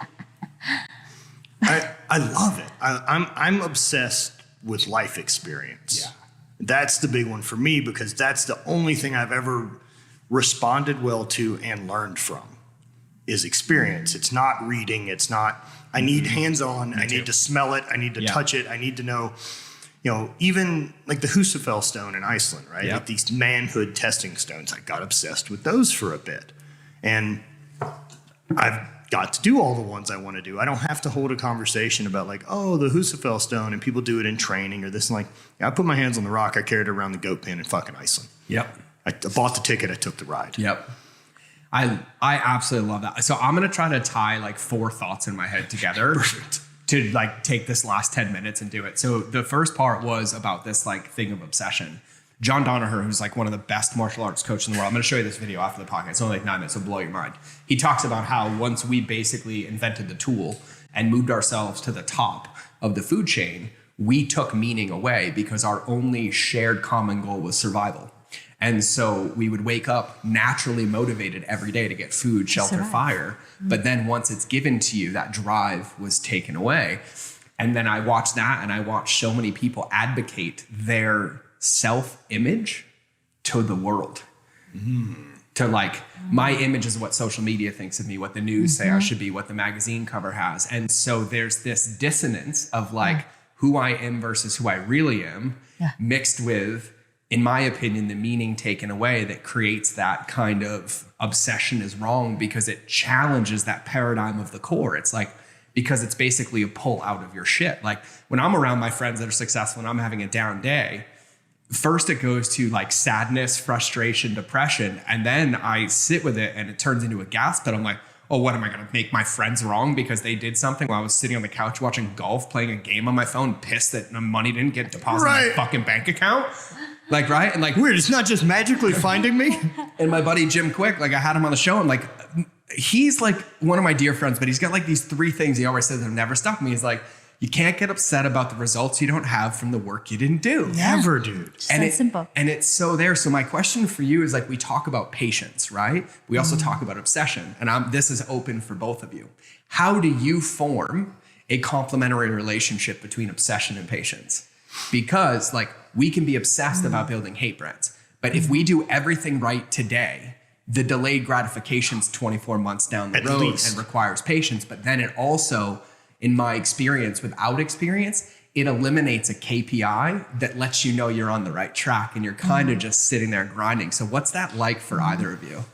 [SPEAKER 2] I love it. I'm obsessed with life experience.
[SPEAKER 1] Yeah.
[SPEAKER 2] That's the big one for me because that's the only thing I've ever responded well to and learned from is experience. It's not reading. It's not, I need hands-on. I need to smell it. I need to touch it. I need to know, even like the Husafell stone in Iceland, right?
[SPEAKER 1] Yep.
[SPEAKER 2] Like these manhood testing stones. I got obsessed with those for a bit. And I've got to do all the ones I want to do. I don't have to hold a conversation about like, oh, the Husafell stone and people do it in training or this and like, I put my hands on the rock. I carried it around the goat pen in fucking Iceland.
[SPEAKER 1] Yep.
[SPEAKER 2] I bought the ticket. I took the ride.
[SPEAKER 1] Yep. I absolutely love that. So I'm going to try to tie like 4 thoughts in my head together to like take this last 10 minutes and do it. So the first part was about this like thing of obsession. John Danaher, who's like one of the best martial arts coaches in the world. I'm going to show you this video after the podcast. It's only like 9 minutes. It'll blow your mind. He talks about how once we basically invented the tool and moved ourselves to the top of the food chain, we took meaning away because our only shared common goal was survival. And so we would wake up naturally motivated every day to get food, shelter, fire. But then once it's given to you, that drive was taken away. And then I watched that and I watched so many people advocate their self-image to the world. To like, my image is what social media thinks of me, what the news say I should be, what the magazine cover has. And so there's this dissonance of like who I am versus who I really am mixed with, in my opinion, the meaning taken away that creates that kind of obsession is wrong because it challenges that paradigm of the core. It's like, because it's basically a pull out of your shit. Like when I'm around my friends that are successful and I'm having a down day, first it goes to like sadness, frustration, depression. And then I sit with it and it turns into a gasp. But I'm like, oh, what am I going to make my friends wrong because they did something while I was sitting on the couch watching golf, playing a game on my phone, pissed that my money didn't get deposited in my fucking bank account? Like, right? And like,
[SPEAKER 2] Weird. It's not just magically finding me.
[SPEAKER 1] and my buddy Jim Quick, like I had him on the show. I'm like, he's like one of my dear friends, but he's got like these 3 things he always says that have never stuck me. He's like, you can't get upset about the results you don't have from the work you didn't do.
[SPEAKER 2] Never, dude.
[SPEAKER 3] And it's simple.
[SPEAKER 1] And it's so there. So my question for you is like, we talk about patience, right? We also talk about obsession. And this is open for both of you. How do you form a complementary relationship between obsession and patience? Because like we can be obsessed about building hate brands, but if we do everything right today, the delayed gratification's 24 months down the
[SPEAKER 2] At
[SPEAKER 1] road
[SPEAKER 2] least.
[SPEAKER 1] and requires patience. But then it also, in my experience, without experience, it eliminates a KPI that lets you know you're on the right track and you're kind of just sitting there grinding. So what's that like for either of you?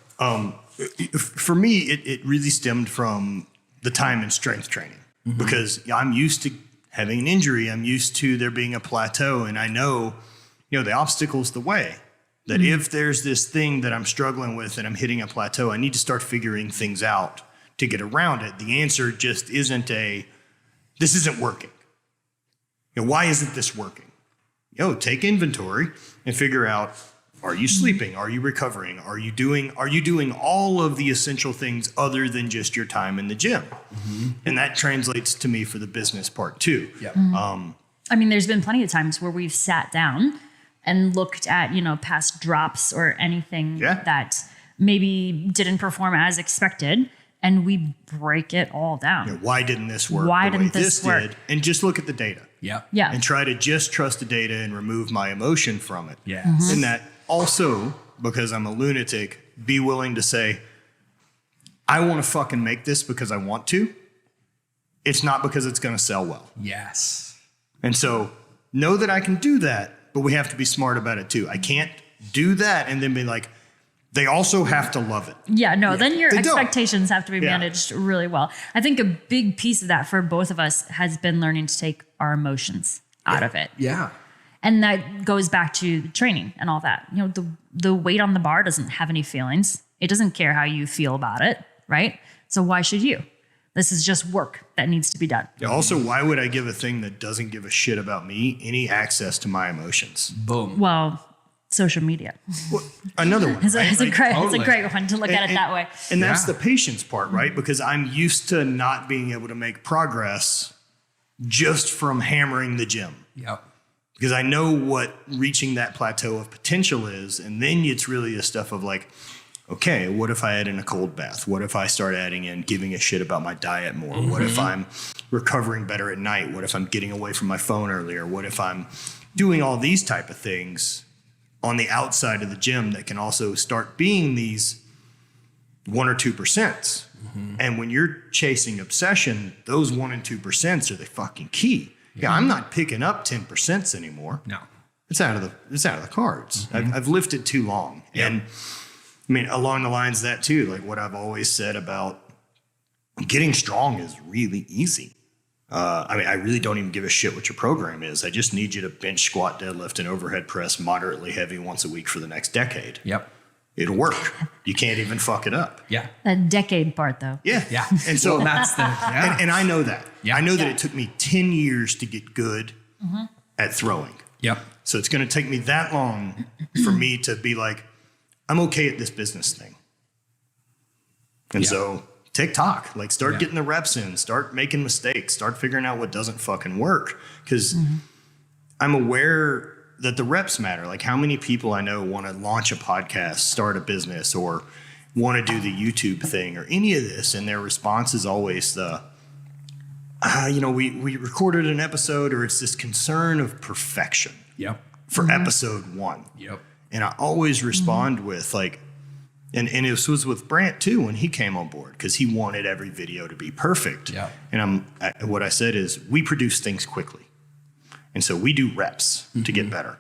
[SPEAKER 2] For me, it really stemmed from the time in strength training because I'm used to having an injury. I'm used to there being a plateau, and I know, the obstacle's the way. That if there's this thing that I'm struggling with and I'm hitting a plateau, I need to start figuring things out to get around it. The answer just isn't this isn't working. Why isn't this working? Take inventory and figure out, are you sleeping? Are you recovering? Are you doing all of the essential things other than just your time in the gym? And that translates to me for the business part too.
[SPEAKER 1] Yeah.
[SPEAKER 3] I mean, there's been plenty of times where we've sat down and looked at, past drops or anything that maybe didn't perform as expected. And we break it all down.
[SPEAKER 2] Why didn't this work?
[SPEAKER 3] Why
[SPEAKER 2] the way
[SPEAKER 3] didn't this work?
[SPEAKER 2] did? And just look at the data.
[SPEAKER 1] Yeah.
[SPEAKER 3] Yeah.
[SPEAKER 2] And try to just trust the data and remove my emotion from it.
[SPEAKER 1] Yes.
[SPEAKER 2] And that also, because I'm a lunatic, be willing to say, I want to fucking make this because I want to. It's not because it's going to sell well.
[SPEAKER 1] Yes.
[SPEAKER 2] And so know that I can do that, but we have to be smart about it too. I can't do that and then be like, they also have to love it.
[SPEAKER 3] Yeah, no, then your
[SPEAKER 2] They don't.
[SPEAKER 3] expectations have to be managed really well. I think a big piece of that for both of us has been learning to take our emotions out of it.
[SPEAKER 1] Yeah.
[SPEAKER 3] And that goes back to the training and all that. You know, the weight on the bar doesn't have any feelings. It doesn't care how you feel about it, right? So why should you? This is just work that needs to be done.
[SPEAKER 2] Yeah, also, why would I give a thing that doesn't give a shit about me any access to my emotions?
[SPEAKER 1] Boom.
[SPEAKER 3] Well, social media.
[SPEAKER 2] Well, another one.
[SPEAKER 3] It's
[SPEAKER 2] right?
[SPEAKER 3] a great
[SPEAKER 1] totally.
[SPEAKER 3] one to look at it that way.
[SPEAKER 2] And that's
[SPEAKER 1] Yeah.
[SPEAKER 2] the patience part, right? Because I'm used to not being able to make progress just from hammering the gym.
[SPEAKER 1] Yep.
[SPEAKER 2] Because I know what reaching that plateau of potential is. And then it's really a stuff of like, okay, what if I add in a cold bath? What if I start adding in giving a shit about my diet more? Mm-hmm. What if I'm recovering better at night? What if I'm getting away from my phone earlier? What if I'm doing all these type of things on the outside of the gym that can also start being these 1 or 2%? Mm-hmm. And when you're chasing obsession, those 1 and 2% are the fucking key. Yeah, I'm not picking up 10% anymore.
[SPEAKER 1] No.
[SPEAKER 2] It's out of the cards.
[SPEAKER 1] Mm-hmm.
[SPEAKER 2] I've lifted too long.
[SPEAKER 1] Yep.
[SPEAKER 2] And I mean, along the lines of that too, like what I've always said about getting strong is really easy. I mean, I really don't even give a shit what your program is. I just need you to bench, squat, deadlift, and overhead press moderately heavy once a week for the next decade.
[SPEAKER 1] Yep.
[SPEAKER 2] It'll work. You can't even fuck it up.
[SPEAKER 1] Yeah.
[SPEAKER 3] That decade part, though.
[SPEAKER 2] Yeah.
[SPEAKER 1] Yeah.
[SPEAKER 2] And so
[SPEAKER 1] Well, that's the, yeah.
[SPEAKER 2] and I know that.
[SPEAKER 1] Yeah.
[SPEAKER 2] I know that
[SPEAKER 3] Yeah.
[SPEAKER 2] it took me 10 years to get good at throwing.
[SPEAKER 1] Yep.
[SPEAKER 2] So it's going to take me that long for me to be like, I'm okay at this business thing. And
[SPEAKER 1] Yeah.
[SPEAKER 2] so TikTok, like start
[SPEAKER 1] Yeah.
[SPEAKER 2] getting the reps in, start making mistakes, start figuring out what doesn't fucking work. Because I'm aware that the reps matter. Like how many people I know want to launch a podcast, start a business, or want to do the YouTube thing or any of this. And their response is always the, we recorded an episode, or it's this concern of perfection
[SPEAKER 1] Yep.
[SPEAKER 2] for episode 1.
[SPEAKER 1] Yep.
[SPEAKER 2] And I always respond with like, and it was with Brant too when he came on board, because he wanted every video to be perfect.
[SPEAKER 1] Yeah.
[SPEAKER 2] And what I said is we produce things quickly. And so we do reps to get better.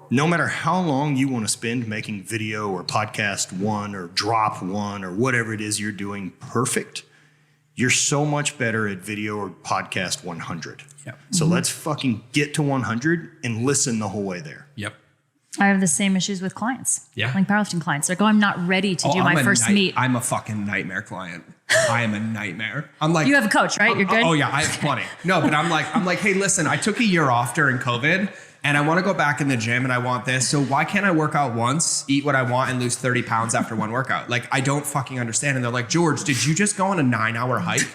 [SPEAKER 2] No matter how long you want to spend making video or podcast 1 or drop 1 or whatever it is you're doing perfect, you're so much better at video or podcast 100.
[SPEAKER 1] Yep.
[SPEAKER 2] So let's fucking get to 100 and listen the whole way there.
[SPEAKER 1] Yep.
[SPEAKER 3] I have the same issues with clients.
[SPEAKER 1] Yeah.
[SPEAKER 3] Like powerlifting clients. They're going, I'm not ready to do
[SPEAKER 1] I'm
[SPEAKER 3] my
[SPEAKER 1] a
[SPEAKER 3] first meet.
[SPEAKER 1] I'm a fucking nightmare client. I am a nightmare. I'm like,
[SPEAKER 3] You have a coach, right? You're good?
[SPEAKER 1] Oh yeah, I have plenty. No, but I'm like, hey, listen, I took a year off during COVID and I want to go back in the gym and I want this. So why can't I work out once, eat what I want, and lose 30 pounds after one workout? Like, I don't fucking understand. And they're like, George, did you just go on a 9-hour hike?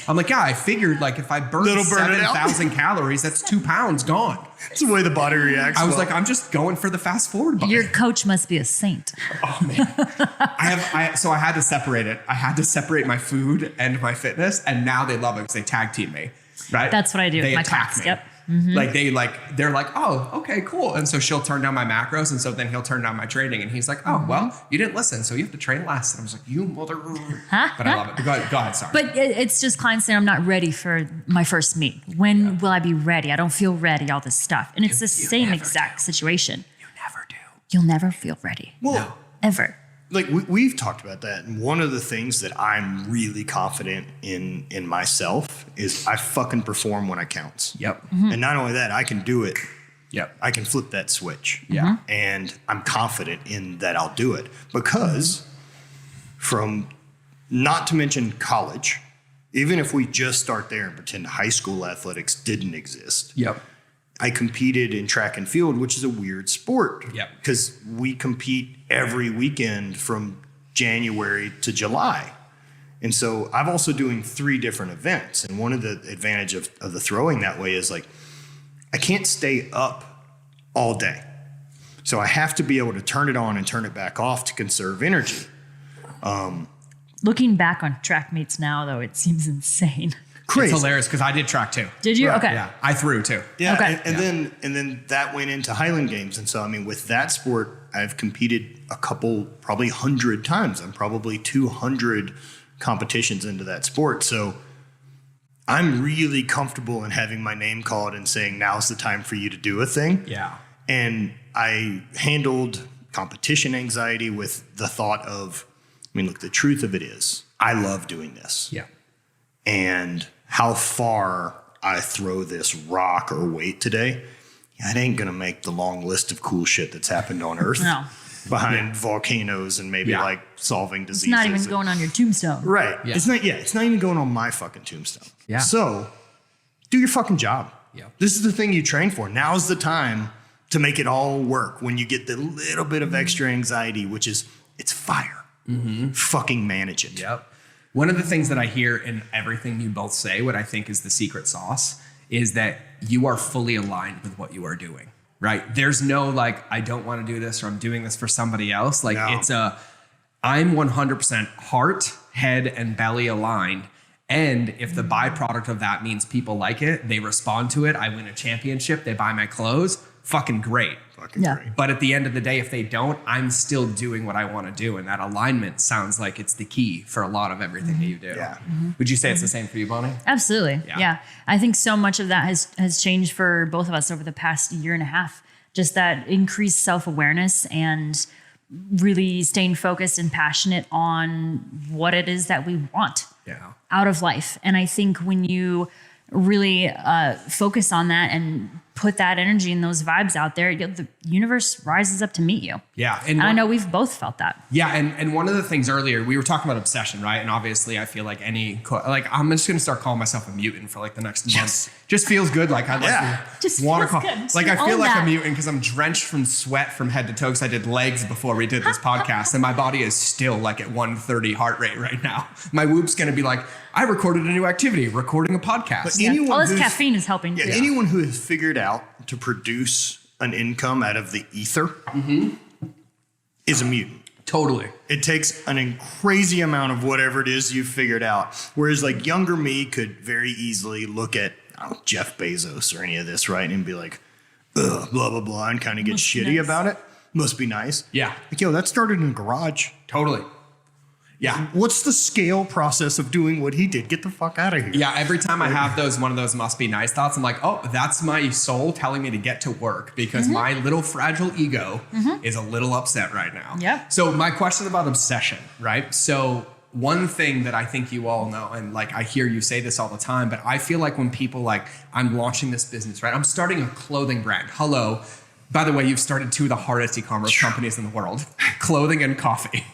[SPEAKER 1] I'm like, yeah, I figured like if I burn
[SPEAKER 2] It'll burn it out.
[SPEAKER 1] 7,000 calories, that's 2 pounds gone.
[SPEAKER 2] That's the way the body reacts.
[SPEAKER 1] I was like, I'm just going for the fast forward button.
[SPEAKER 3] Your coach must be a saint.
[SPEAKER 1] Oh man, so I had to separate it. I had to separate my food and my fitness, and now they love it because they tag team me, right?
[SPEAKER 3] That's what I do with
[SPEAKER 1] They
[SPEAKER 3] my
[SPEAKER 1] attack
[SPEAKER 3] class.
[SPEAKER 1] me.
[SPEAKER 3] Yep.
[SPEAKER 1] They're like, oh, okay, cool. And so she'll turn down my macros, and so then he'll turn down my training, and he's like, oh, well, you didn't listen, so you have to train less. And I was like, you mother. But I love it. Go ahead, sorry.
[SPEAKER 3] But it's just clients saying, I'm not ready for my first meet. When will I be ready? I don't feel ready, all this stuff. And it's the same
[SPEAKER 1] never
[SPEAKER 3] exact situation.
[SPEAKER 1] you never do.
[SPEAKER 3] You'll never feel ready.
[SPEAKER 2] well,
[SPEAKER 3] Ever.
[SPEAKER 2] like we've talked about that. And one of the things that I'm really confident in myself is I fucking perform when it counts.
[SPEAKER 1] Yep.
[SPEAKER 2] And not only that, I can do it.
[SPEAKER 1] Yep.
[SPEAKER 2] I can flip that switch.
[SPEAKER 1] Yeah.
[SPEAKER 2] And I'm confident in that I'll do it because from not to mention college, even if we just start there and pretend high school athletics didn't exist,
[SPEAKER 1] Yep.
[SPEAKER 2] I competed in track and field, which is a weird sport.
[SPEAKER 1] Yep.
[SPEAKER 2] Because we compete every weekend from January to July. And so I'm also doing 3 different events. And one of the advantage of the throwing that way is like, I can't stay up all day. So I have to be able to turn it on and turn it back off to conserve energy.
[SPEAKER 3] Looking back on track meets now, though, it seems insane.
[SPEAKER 2] Crazy.
[SPEAKER 1] It's hilarious because I did track too.
[SPEAKER 3] Did you?
[SPEAKER 2] Right,
[SPEAKER 3] Okay.
[SPEAKER 1] Yeah, I threw too.
[SPEAKER 2] Yeah,
[SPEAKER 3] Okay.
[SPEAKER 2] and then that went into Highland Games, and so I mean, with that sport, I've competed a couple, probably 100 times. I'm probably 200 competitions into that sport, so I'm really comfortable in having my name called and saying, "Now's the time for you to do a thing."
[SPEAKER 1] Yeah.
[SPEAKER 2] And I handled competition anxiety with the thought of, I mean, look, the truth of it is, I love doing this.
[SPEAKER 1] Yeah.
[SPEAKER 2] And how far I throw this rock or weight today it ain't going to make the long list of cool shit that's happened on Earth.
[SPEAKER 3] No.
[SPEAKER 2] Behind volcanoes and maybe like solving diseases.
[SPEAKER 3] It's not even going on your tombstone.
[SPEAKER 2] Right.
[SPEAKER 1] Yeah.
[SPEAKER 2] It's not even going on my fucking tombstone.
[SPEAKER 1] Yeah.
[SPEAKER 2] So do your fucking job.
[SPEAKER 1] Yeah.
[SPEAKER 2] This is the thing you train for. Now's the time to make it all work when you get the little bit of extra anxiety, which is it's fire. Fucking manage it.
[SPEAKER 1] Yep. One of the things that I hear in everything you both say, what I think is the secret sauce, is that you are fully aligned with what you are doing. Right. There's no like, I don't want to do this or I'm doing this for somebody else. Like it's I'm 100% heart, head, and belly aligned. And if the byproduct of that means people like it, they respond to it, I win a championship, they buy my clothes, fucking great.
[SPEAKER 2] Fucking great.
[SPEAKER 1] But at the end of the day, if they don't, I'm still doing what I want to do. And that alignment sounds like it's the key for a lot of everything that you do.
[SPEAKER 2] Yeah.
[SPEAKER 1] Would you say it's the same for you, Bonnie?
[SPEAKER 3] Absolutely.
[SPEAKER 1] Yeah.
[SPEAKER 3] Yeah. I think so much of that has changed for both of us over the past year and a half. Just that increased self-awareness and really staying focused and passionate on what it is that we want out of life. And I think when you really focus on that and put that energy and those vibes out there, the universe rises up to meet you.
[SPEAKER 1] Yeah.
[SPEAKER 3] And I know we've both felt that.
[SPEAKER 1] Yeah. And one of the things earlier, we were talking about obsession, right? And obviously I feel like I'm just going to start calling myself a mutant for like the next month. Just feels good. Like I
[SPEAKER 3] Just
[SPEAKER 1] want to
[SPEAKER 3] feels
[SPEAKER 1] call,
[SPEAKER 3] good.
[SPEAKER 1] like I feel
[SPEAKER 3] Own
[SPEAKER 1] like
[SPEAKER 3] that.
[SPEAKER 1] a mutant because I'm drenched from sweat from head to toe because I did legs before we did this podcast. And my body is still like at 130 heart rate right now. My whoop's going to be like, I recorded a new activity, recording a podcast.
[SPEAKER 2] But
[SPEAKER 3] Yeah.
[SPEAKER 2] anyone
[SPEAKER 3] All this
[SPEAKER 2] who's-
[SPEAKER 3] caffeine is helping too.
[SPEAKER 2] anyone who has figured out to produce an income out of the ether is a mutant.
[SPEAKER 1] Totally.
[SPEAKER 2] It takes an crazy amount of whatever it is you've figured out. Whereas like younger me could very easily look at Jeff Bezos or any of this, right? And be like, ugh, blah, blah, blah, and kind of get
[SPEAKER 3] Must be
[SPEAKER 2] shitty
[SPEAKER 3] nice.
[SPEAKER 2] about it. Must be nice.
[SPEAKER 1] Yeah.
[SPEAKER 2] Like, yo, that started in a garage.
[SPEAKER 1] Totally. Yeah.
[SPEAKER 2] What's the scale process of doing what he did? Get the fuck out of here.
[SPEAKER 1] Yeah, every time I have one of those must be nice thoughts, I'm like, oh, that's my soul telling me to get to work because my little fragile ego is a little upset right now.
[SPEAKER 3] Yep.
[SPEAKER 1] So my question about obsession, right? So one thing that I think you all know, and like I hear you say this all the time, but I feel like when people like, I'm launching this business, right? I'm starting a clothing brand. Hello. By the way, you've started two of the hardest e-commerce companies in the world, clothing and coffee.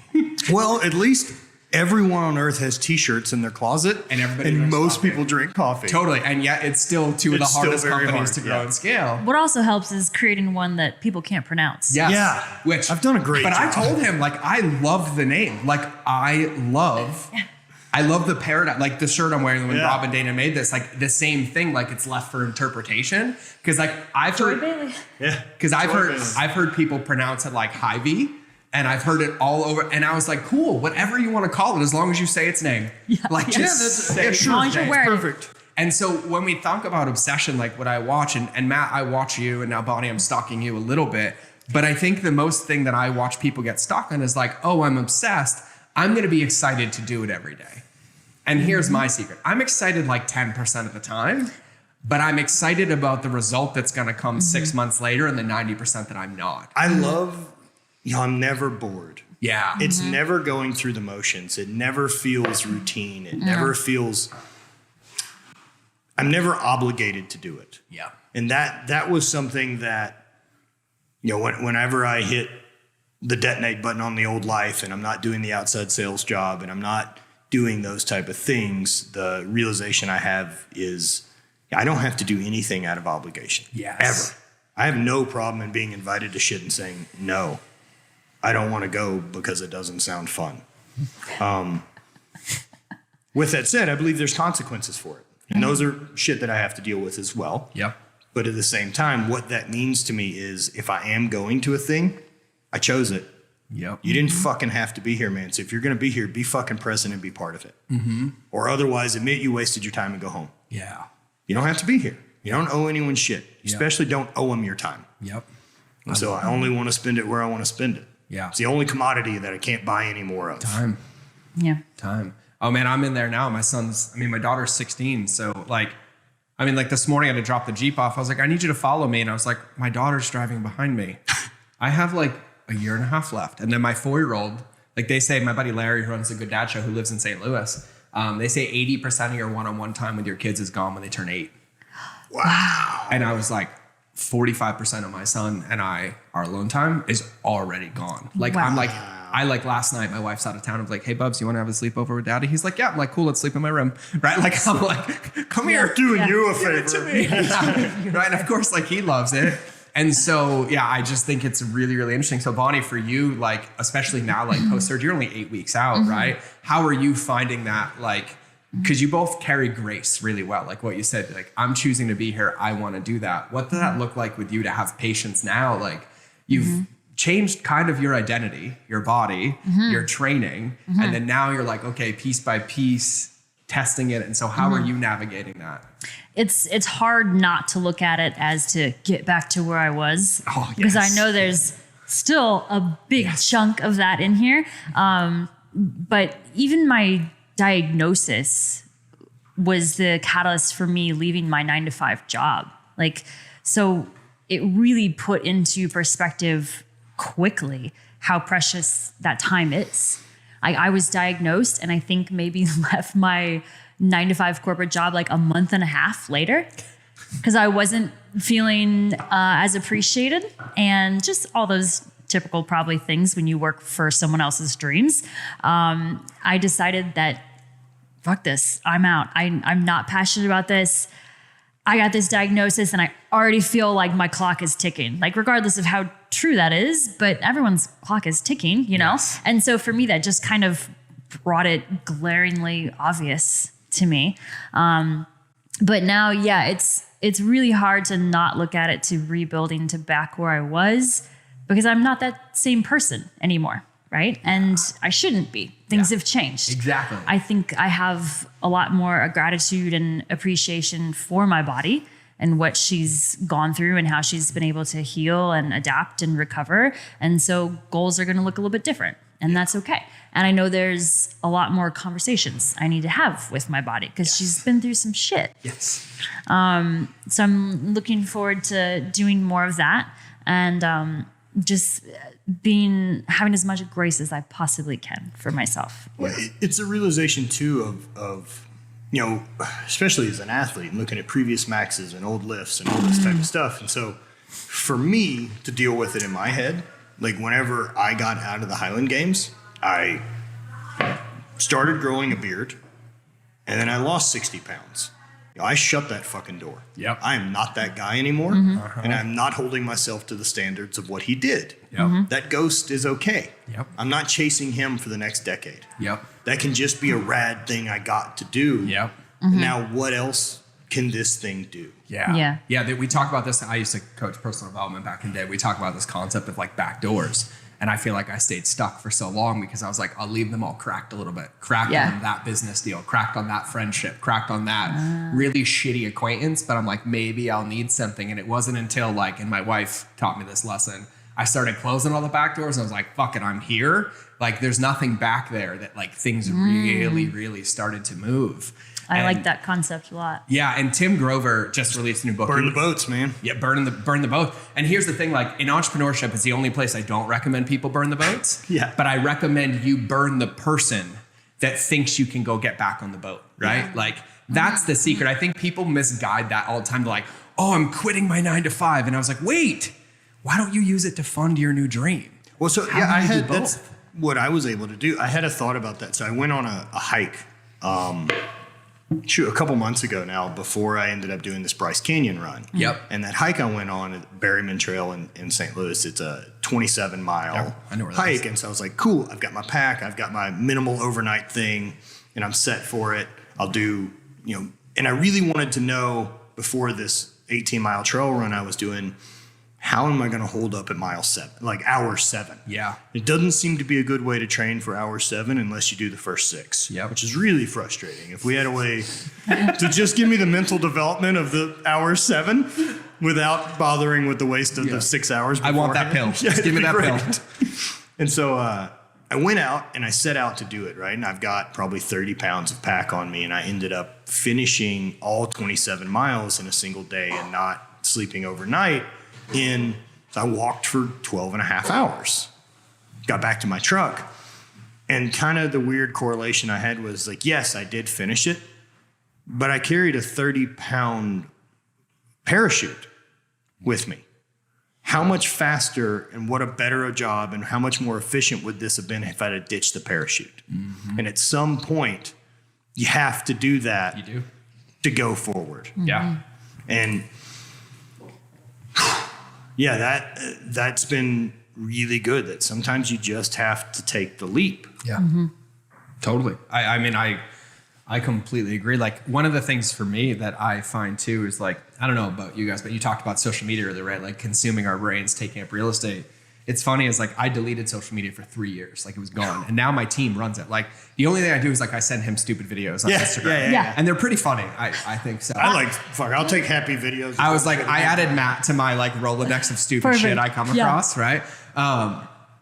[SPEAKER 2] Well, at least everyone on earth has t-shirts in their closet
[SPEAKER 1] And everybody
[SPEAKER 2] and
[SPEAKER 1] drinks
[SPEAKER 2] most
[SPEAKER 1] coffee.
[SPEAKER 2] people drink coffee.
[SPEAKER 1] Totally. And yet it's still two of the
[SPEAKER 2] It's still
[SPEAKER 1] hardest
[SPEAKER 2] very
[SPEAKER 1] companies
[SPEAKER 2] hard,
[SPEAKER 1] to grow
[SPEAKER 2] yeah.
[SPEAKER 1] and scale.
[SPEAKER 3] What also helps is creating one that people can't pronounce.
[SPEAKER 1] Yes.
[SPEAKER 2] Yeah.
[SPEAKER 1] Which
[SPEAKER 2] I've done a great
[SPEAKER 1] But
[SPEAKER 2] job.
[SPEAKER 1] I told him, like, I love the name. Like, I love the paradigm. Like the shirt I'm wearing when
[SPEAKER 2] Yeah.
[SPEAKER 1] Rob and Dana made this, like the same thing, like it's left for interpretation. Cause like I've heard
[SPEAKER 3] Bailey.
[SPEAKER 2] Yeah.
[SPEAKER 1] because
[SPEAKER 2] Bailey.
[SPEAKER 1] I've heard people pronounce it like Hy-Vee. And I've heard it all over, and I was like, "Cool, whatever you want to call it, as long as you say its name." Like, just say its
[SPEAKER 3] As long as you're
[SPEAKER 1] name.
[SPEAKER 3] wearing it.
[SPEAKER 2] Perfect.
[SPEAKER 1] And so when we talk about obsession, like what I watch, and Matt, I watch you, and now Bonnie, I'm stalking you a little bit. But I think the most thing that I watch people get stuck on is like, oh, I'm obsessed. I'm going to be excited to do it every day. And here's my secret. I'm excited like 10% of the time, but I'm excited about the result that's going to come 6 months later and the 90% that I'm not.
[SPEAKER 2] I love, I'm never bored.
[SPEAKER 1] Yeah.
[SPEAKER 2] It's never going through the motions. It never feels routine. It never feels, I'm never obligated to do it.
[SPEAKER 1] Yeah.
[SPEAKER 2] And that was something that, whenever I hit the detonate button on the old life and I'm not doing the outside sales job and I'm not doing those type of things, the realization I have is I don't have to do anything out of obligation.
[SPEAKER 1] Yes.
[SPEAKER 2] Ever. I have no problem in being invited to shit and saying, no, I don't want to go because it doesn't sound fun. With that said, I believe there's consequences for it. And those are shit that I have to deal with as well.
[SPEAKER 1] Yep.
[SPEAKER 2] But at the same time, what that means to me is if I am going to a thing, I chose it.
[SPEAKER 1] Yep.
[SPEAKER 2] You didn't fucking have to be here, man. So if you're going to be here, be fucking present and be part of it. Or otherwise, admit you wasted your time and go home.
[SPEAKER 1] Yeah.
[SPEAKER 2] You don't have to be here. You don't owe anyone shit. You
[SPEAKER 1] Yep.
[SPEAKER 2] especially don't owe them your time.
[SPEAKER 1] Yep.
[SPEAKER 2] And so I only want to spend it where I want to spend it.
[SPEAKER 1] Yeah.
[SPEAKER 2] It's the only commodity that I can't buy any more of.
[SPEAKER 1] Time.
[SPEAKER 3] Yeah.
[SPEAKER 1] Oh man, I'm in there now. My daughter's 16. So like this morning I had to drop the Jeep off. I was like, I need you to follow me. And I was like, my daughter's driving behind me. I have like a year and a half left. And then my 4-year-old, like they say, my buddy Larry, who runs the Good Dad Show, who lives in St. Louis, they say 80% of your one-on-one time with your kids is gone when they turn 8.
[SPEAKER 2] Wow.
[SPEAKER 1] And I was like, 45% of my son and our alone time is already gone. Like,
[SPEAKER 3] Wow.
[SPEAKER 1] I'm like, I like last night, my wife's out of town. I'm like, hey, Bubs, you want to have a sleepover with daddy? He's like, yeah. I'm like, cool, let's sleep in my room. Right? Like, I'm like, come here.
[SPEAKER 2] Doing you a
[SPEAKER 1] Give it to
[SPEAKER 2] favor.
[SPEAKER 1] me. Yeah. Right? And of course, like, he loves it. And so, yeah, I just think it's really, really interesting. So Bonnie, for you, like, especially now, like post-surgery, you're only 8 weeks out, right? How are you finding that, like, because you both carry grace really well. Like what you said, like, I'm choosing to be here. I want to do that. What does that look like with you to have patience now? Like, you've changed kind of your identity, your body, your training. And then now you're like, okay, piece by piece, testing it. And so how are you navigating that?
[SPEAKER 3] It's hard not to look at it as to get back to where I was.
[SPEAKER 1] Oh,
[SPEAKER 3] because I
[SPEAKER 1] yes.
[SPEAKER 3] know there's still a big chunk of that in here. But even my diagnosis was the catalyst for me leaving my 9-to-5 job. Like, so it really put into perspective quickly how precious that time is. I was diagnosed and I think maybe left my 9-to-5 corporate job like a month and a half later because I wasn't feeling as appreciated and just all those typical probably things when you work for someone else's dreams. I decided that fuck this, I'm out. I'm not passionate about this. I got this diagnosis and I already feel like my clock is ticking, like regardless of how true that is, but everyone's clock is ticking, you know?
[SPEAKER 1] Yes.
[SPEAKER 3] And so for me, that just kind of brought it glaringly obvious to me. But now, yeah, it's really hard to not look at it to rebuilding to back where I was because I'm not that same person anymore. Right. And I shouldn't be. Things have changed.
[SPEAKER 1] Exactly.
[SPEAKER 3] I think I have a lot more gratitude and appreciation for my body and what she's gone through and how she's been able to heal and adapt and recover. And so goals are going to look a little bit different and that's okay. And I know there's a lot more conversations I need to have with my body because she's been through some shit.
[SPEAKER 1] Yes.
[SPEAKER 3] So I'm looking forward to doing more of that and just having as much grace as I possibly can for myself.
[SPEAKER 2] Well, it's a realization too of you know, especially as an athlete, looking at previous maxes and old lifts and all this type of stuff. And so for me to deal with it in my head, like whenever I got out of the Highland Games, I started growing a beard and then I lost 60 pounds. You know, I shut that fucking door.
[SPEAKER 1] Yep.
[SPEAKER 2] I am not that guy anymore. And I'm not holding myself to the standards of what he did.
[SPEAKER 1] Yep.
[SPEAKER 2] That ghost is okay.
[SPEAKER 1] Yep.
[SPEAKER 2] I'm not chasing him for the next decade.
[SPEAKER 1] Yep.
[SPEAKER 2] That can just be a rad thing I got to do.
[SPEAKER 1] Yep.
[SPEAKER 2] Now, what else can this thing do?
[SPEAKER 1] Yeah. We talk about this. I used to coach personal development back in the day. We talk about this concept of like back doors. And I feel like I stayed stuck for so long because I was like, I'll leave them all cracked a little bit. Cracked on that business deal, cracked on that friendship, cracked on that really shitty acquaintance. But I'm like, maybe I'll need something. And it wasn't until like, and my wife taught me this lesson, I started closing all the back doors. And I was like, fuck it, I'm here. Like there's nothing back there that like things really, really started to move.
[SPEAKER 3] I like that concept a lot.
[SPEAKER 1] Yeah, and Tim Grover just released a new book.
[SPEAKER 2] Burn the boats, man.
[SPEAKER 1] Yeah, burn the boat. And here's the thing, like in entrepreneurship, it's the only place I don't recommend people burn the boats.
[SPEAKER 2] Yeah.
[SPEAKER 1] But I recommend you burn the person that thinks you can go get back on the boat, right?
[SPEAKER 2] Yeah.
[SPEAKER 1] Like that's the secret. I think people misguide that all the time. They're like, oh, I'm quitting my 9-to-5. And I was like, wait, why don't you use it to fund your new dream?
[SPEAKER 2] Well, so
[SPEAKER 1] How
[SPEAKER 2] yeah,
[SPEAKER 1] do
[SPEAKER 2] I
[SPEAKER 1] you do
[SPEAKER 2] had
[SPEAKER 1] both?
[SPEAKER 2] that's what I was able to do. I had a thought about that. So I went on a hike a couple months ago now before I ended up doing this Bryce Canyon run.
[SPEAKER 1] Yep.
[SPEAKER 2] And that hike I went on at Berryman Trail in St. Louis, it's a 27-mile
[SPEAKER 1] Yep, I know where that
[SPEAKER 2] hike.
[SPEAKER 1] is.
[SPEAKER 2] And so I was like, cool, I've got my pack, I've got my minimal overnight thing, and I'm set for it. I'll do, and I really wanted to know before this 18-mile trail run I was doing, how am I going to hold up at mile 7, like hour 7?
[SPEAKER 1] Yeah.
[SPEAKER 2] It doesn't seem to be a good way to train for hour 7 unless you do the first 6,
[SPEAKER 1] Yep.
[SPEAKER 2] which is really frustrating. If we had a way to just give me the mental development of the hour 7 without bothering with the waste of the 6 hours
[SPEAKER 1] I want that pill.
[SPEAKER 2] beforehand. Yeah,
[SPEAKER 1] Just give me that
[SPEAKER 2] it'd be
[SPEAKER 1] pill.
[SPEAKER 2] great. And so I went out and I set out to do it, right? And I've got probably 30 pounds of pack on me, and I ended up finishing all 27 miles in a single day and not sleeping overnight. So I walked for 12 and a half hours, got back to my truck, and kind of the weird correlation I had was like, yes, I did finish it, but I carried a 30-pound parachute. with me. How much faster and what a better a job and how much more efficient would this have been if I'd have ditched the parachute? And at some point, you have to do that to go forward.
[SPEAKER 1] Yeah.
[SPEAKER 2] And yeah, that's been really good, that sometimes you just have to take the leap.
[SPEAKER 1] Yeah. Totally. I mean, I completely agree. Like, one of the things for me that I find too is, like, I don't know about you guys, but you talked about social media earlier, right? Like, consuming our brains, taking up real estate. It's funny is, like, I deleted social media for 3 years. Like, it was gone. And now my team runs it. Like, the only thing I do is, like, I send him stupid videos on Instagram.
[SPEAKER 3] Yeah.
[SPEAKER 1] And they're pretty funny. I think so.
[SPEAKER 2] I'll take happy videos.
[SPEAKER 1] I was like, I added Matt to my, like, Rolodex of stupid shit I come across, right?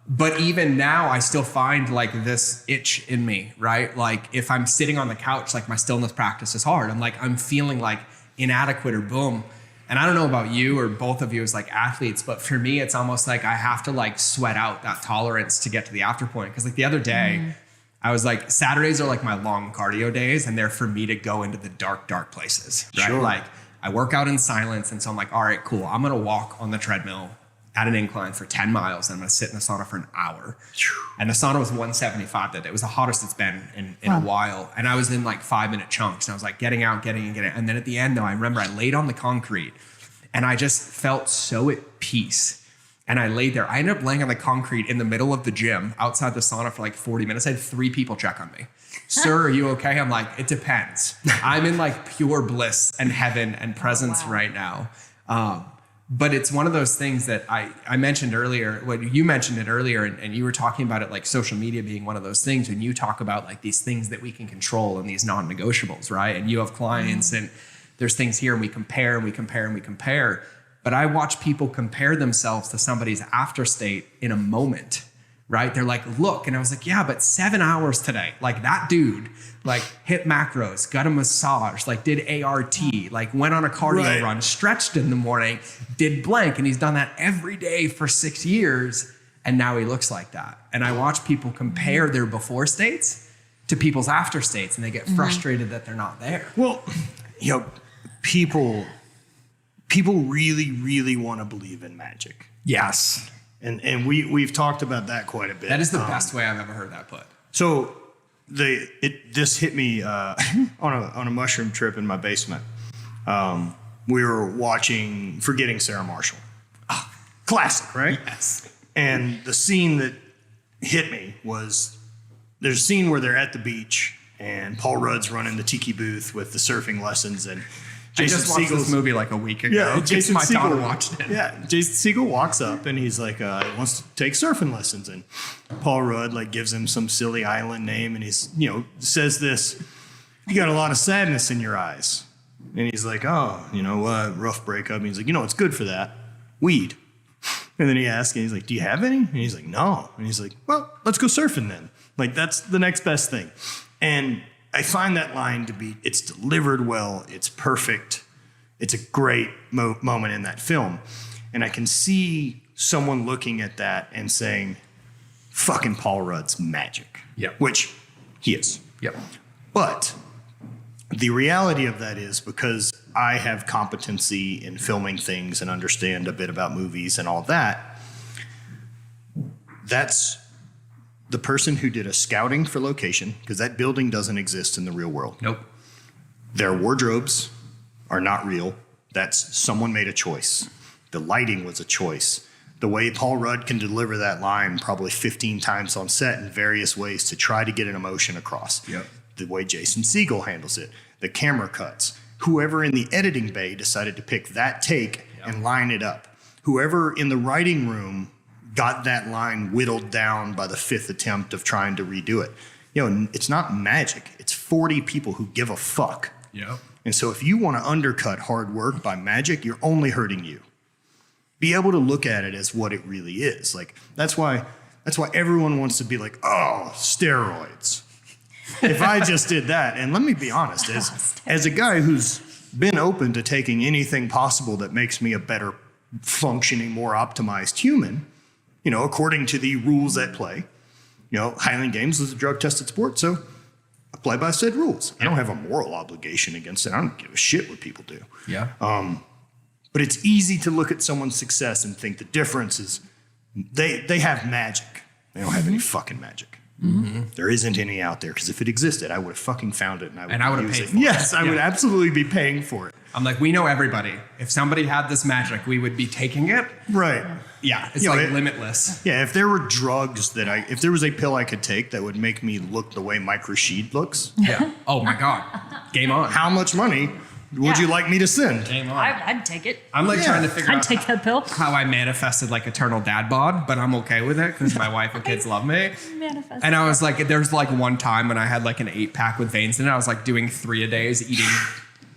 [SPEAKER 1] But even now, I still find, like, this itch in me, right? Like, if I'm sitting on the couch, like, my stillness practice is hard. I'm feeling like inadequate or boom. And I don't know about you or both of you as, like, athletes, but for me, it's almost like I have to, like, sweat out that tolerance to get to the after point. Because, like, the other day, I was like, Saturdays are like my long cardio days, and they're for me to go into the dark, dark places, right?
[SPEAKER 2] Sure.
[SPEAKER 1] Like, I work out in silence, and so I'm like, all right, cool. I'm gonna walk on the treadmill at an incline for 10 miles, and I'm gonna sit in the sauna for an hour. And the sauna was 175 that day. It was the hottest it's been in a while. And I was in, like, 5-minute chunks, and I was like getting out. And then at the end, though, I remember I laid on the concrete, and I just felt so at peace. And I laid there. I ended up laying on the concrete in the middle of the gym outside the sauna for like 40 minutes. I had 3 people check on me. Sir, are you okay? I'm like, it depends. I'm in, like, pure bliss and heaven and presence right now. But it's one of those things that I mentioned earlier, when you mentioned it earlier, and you were talking about it, like social media being one of those things, when you talk about, like, these things that we can control and these non-negotiables, right? And you have clients and there's things here, and we compare and we compare and we compare. But I watch people compare themselves to somebody's after state in a moment, right? They're like, look, and I was like, yeah, but 7 hours today, like, that dude, like, hit macros, got a massage, like, did ART, like, went on a cardio run, stretched in the morning, did blank. And he's done that every day for 6 years. And now he looks like that. And I watch people compare their before states to people's after states, and they get frustrated that they're not there.
[SPEAKER 2] Well, you know, people really, really want to believe in magic.
[SPEAKER 1] Yes.
[SPEAKER 2] And we've talked about that quite a bit.
[SPEAKER 1] That is the best way I've ever heard that put.
[SPEAKER 2] So this hit me on a mushroom trip in my basement. We were watching Forgetting Sarah Marshall. Oh, classic, right?
[SPEAKER 1] Yes.
[SPEAKER 2] And the scene that hit me was, there's a scene where they're at the beach and Paul Rudd's running the tiki booth with the surfing lessons, and Jason
[SPEAKER 1] I just watched this movie like a week ago.
[SPEAKER 2] Yeah, Jason
[SPEAKER 1] my
[SPEAKER 2] Segel
[SPEAKER 1] daughter watched it.
[SPEAKER 2] Yeah, Jason Segel walks up and he's like, he wants to take surfing lessons, and Paul Rudd, like, gives him some silly island name, and he's, you know, says this, you got a lot of sadness in your eyes. And he's like, oh, you know, rough breakup. And he's like, you know, it's good for that, weed. And then he asks, and he's like, do you have any? And he's like, no. And he's like, well, let's go surfing then. Like, that's the next best thing. And I find that line to be, it's delivered well, it's perfect, it's a great moment in that film. And I can see someone looking at that and saying, fucking Paul Rudd's magic.
[SPEAKER 1] Yep.
[SPEAKER 2] Which he is.
[SPEAKER 1] Yep.
[SPEAKER 2] But the reality of that is, because I have competency in filming things and understand a bit about movies and all that, that's the person who did a scouting for location, because that building doesn't exist in the real world.
[SPEAKER 1] Nope.
[SPEAKER 2] Their wardrobes are not real. That's someone made a choice. The lighting was a choice. The way Paul Rudd can deliver that line probably 15 times on set in various ways to try to get an emotion across.
[SPEAKER 1] Yep.
[SPEAKER 2] The way Jason Segel handles it, the camera cuts. Whoever in the editing bay decided to pick that take and line it up. Whoever in the writing room got that line whittled down by the 5th attempt of trying to redo it. You know, it's not magic. It's 40 people who give a fuck.
[SPEAKER 1] Yep.
[SPEAKER 2] And so if you want to undercut hard work by magic, you're only hurting you. Be able to look at it as what it really is. Like, that's why everyone wants to be like, oh, steroids. If I just did that, and let me be honest, as a guy who's been open to taking anything possible that makes me a better functioning, more optimized human, you know, according to the rules at play, you know, Highland Games is a drug-tested sport, so I play by said rules. I don't have a moral obligation against it. I don't give a shit what people do.
[SPEAKER 1] Yeah.
[SPEAKER 2] But it's easy to look at someone's success and think the difference is they have magic. They don't have any fucking magic. There isn't any out there, because if it existed, I would have fucking found it, and I would have
[SPEAKER 1] paid
[SPEAKER 2] it.
[SPEAKER 1] for it.
[SPEAKER 2] Yes, I would absolutely be paying for it.
[SPEAKER 1] I'm like, we know everybody. If somebody had this magic, we would be taking it.
[SPEAKER 2] Right.
[SPEAKER 1] Yeah, it's limitless.
[SPEAKER 2] Yeah, if there were drugs if there was a pill I could take that would make me look the way Mike Rashid looks,
[SPEAKER 1] Yeah. Oh my God. Game on.
[SPEAKER 2] how much money would you like me to send?
[SPEAKER 1] Game on.
[SPEAKER 3] I'd take it.
[SPEAKER 1] I'm like trying to figure
[SPEAKER 3] I'd
[SPEAKER 1] out
[SPEAKER 3] take that pill.
[SPEAKER 1] how I manifested like eternal dad bod, but I'm okay with it because my wife and kids love me.
[SPEAKER 3] Manifest.
[SPEAKER 1] And I was like, there's like one time when I had like an 8-pack with veins in it. I was like doing 3 a days, eating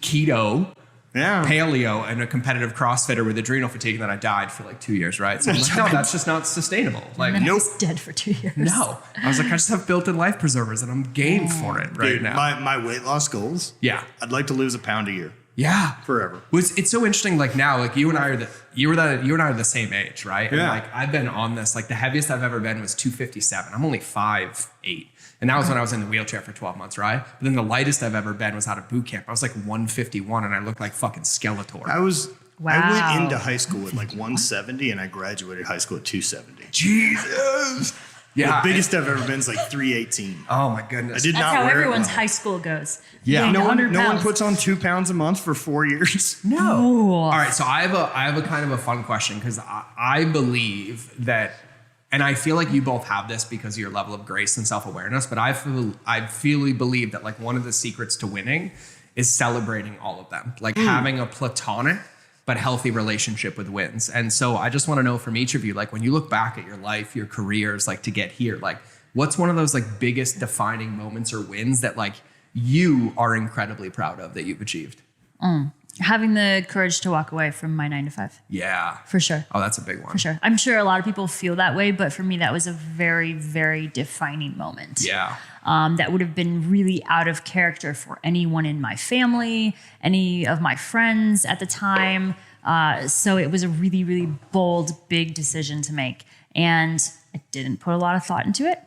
[SPEAKER 1] keto,
[SPEAKER 2] Yeah.
[SPEAKER 1] paleo, and a competitive CrossFitter with adrenal fatigue, and then I died for like 2 years, right? So I'm like, no, that's just not sustainable. Like,
[SPEAKER 3] And then I
[SPEAKER 2] Nope.
[SPEAKER 3] was dead for 2 years.
[SPEAKER 1] no. I was like, I just have built-in life preservers, and I'm game for it right
[SPEAKER 2] Dude,
[SPEAKER 1] now.
[SPEAKER 2] my weight loss goals,
[SPEAKER 1] Yeah.
[SPEAKER 2] I'd like to lose a pound a year
[SPEAKER 1] Yeah.
[SPEAKER 2] forever.
[SPEAKER 1] It's so interesting. Like now, like you and I are the same age, right? And
[SPEAKER 2] Yeah.
[SPEAKER 1] like I've been on this. Like the heaviest I've ever been was 257. I'm only 5'8", and that was when I was in the wheelchair for 12 months, right? But then the lightest I've ever been was out of boot camp. I was like 151, and I looked like fucking Skeletor.
[SPEAKER 2] I
[SPEAKER 3] Wow.
[SPEAKER 2] went into high school at like 170, and I graduated high school at 270.
[SPEAKER 1] Jesus.
[SPEAKER 2] The
[SPEAKER 1] Yeah.
[SPEAKER 2] biggest I've ever been is like 318.
[SPEAKER 1] Oh my goodness.
[SPEAKER 2] I did
[SPEAKER 3] That's
[SPEAKER 2] not
[SPEAKER 3] how
[SPEAKER 2] wear
[SPEAKER 3] everyone's
[SPEAKER 2] it well.
[SPEAKER 3] high school goes.
[SPEAKER 1] Yeah.
[SPEAKER 3] Gained
[SPEAKER 2] No
[SPEAKER 3] 100
[SPEAKER 2] one
[SPEAKER 3] pounds.
[SPEAKER 2] puts on 2 pounds a month for 4 years.
[SPEAKER 1] No.
[SPEAKER 3] Ooh.
[SPEAKER 1] All right, so I have a kind of a fun question because I believe that, and I feel like you both have this because of your level of grace and self-awareness, but I fully believe that like one of the secrets to winning is celebrating all of them, like having a platonic but healthy relationship with wins. And so I just want to know from each of you, like when you look back at your life, your careers, like to get here, like what's one of those like biggest defining moments or wins that like you are incredibly proud of that you've achieved?
[SPEAKER 3] Having the courage to walk away from my 9 to 5.
[SPEAKER 1] Yeah.
[SPEAKER 3] For sure.
[SPEAKER 1] Oh, that's a big one.
[SPEAKER 3] For sure. I'm sure a lot of people feel that way, but for me, that was a very, very defining moment.
[SPEAKER 1] Yeah.
[SPEAKER 3] That would have been really out of character for anyone in my family, any of my friends at the time. So it was a really, really bold, big decision to make. And I didn't put a lot of thought into it.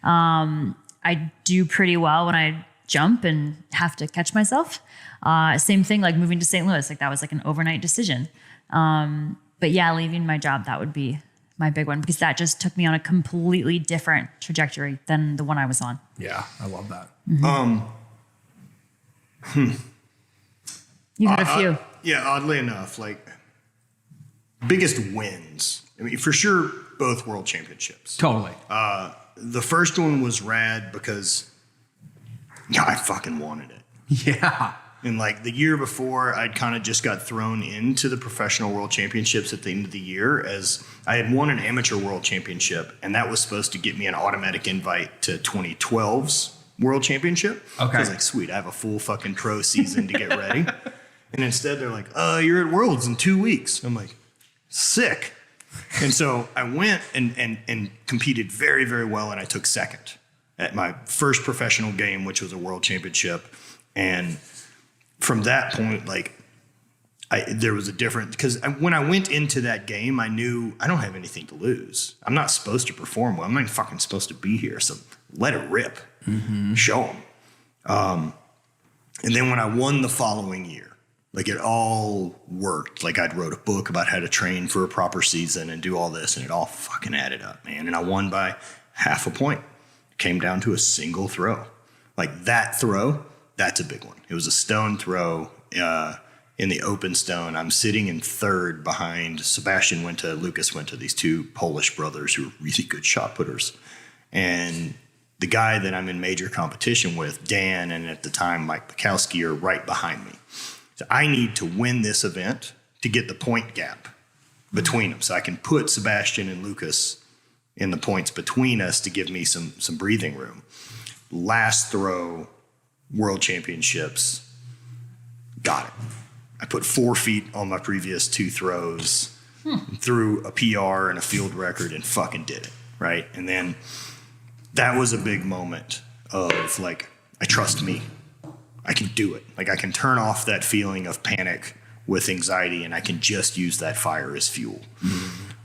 [SPEAKER 3] I do pretty well when I jump and have to catch myself. Same thing like moving to St. Louis, like that was like an overnight decision. But yeah, leaving my job, that would be my big one because that just took me on a completely different trajectory than the one I was on.
[SPEAKER 1] Yeah. I love that.
[SPEAKER 3] You had a few.
[SPEAKER 2] Yeah, oddly enough, like biggest wins. I mean, for sure, both world championships.
[SPEAKER 1] Totally.
[SPEAKER 2] The first one was rad because I fucking wanted it.
[SPEAKER 1] Yeah.
[SPEAKER 2] And like the year before, I'd kind of just got thrown into the professional world championships at the end of the year as I had won an amateur world championship, and that was supposed to get me an automatic invite to 2012's world championship.
[SPEAKER 1] Okay.
[SPEAKER 2] I was like, sweet, I have a full fucking pro season to get ready. And instead they're like, you're at Worlds in 2 weeks. I'm like, sick. And so I went and competed very, very well, and I took second at my first professional game, which was a world championship. And from that point, like, there was a difference because when I went into that game, I knew I don't have anything to lose. I'm not supposed to perform well. I'm not fucking supposed to be here. So let it rip. Show them. And then when I won the following year, like it all worked. Like I'd wrote a book about how to train for a proper season and do all this, and it all fucking added up, man. And I won by half a point. It came down to a single throw. Like that throw, that's a big one. It was a stone throw in the open stone. I'm sitting in third behind Sebastian Winter, Lucas Winter, these two Polish brothers who are really good shot putters. And the guy that I'm in major competition with, Dan, and at the time Mike Bukowski, are right behind me. So I need to win this event to get the point gap between them so I can put Sebastian and Lucas in the points between us to give me some breathing room. Last throw, World Championships, got it. I put 4 feet on my previous 2 throws, threw a PR and a field record, and fucking did it, right? And then that was a big moment of like, I trust me. I can do it. Like I can turn off that feeling of panic with anxiety, and I can just use that fire as fuel.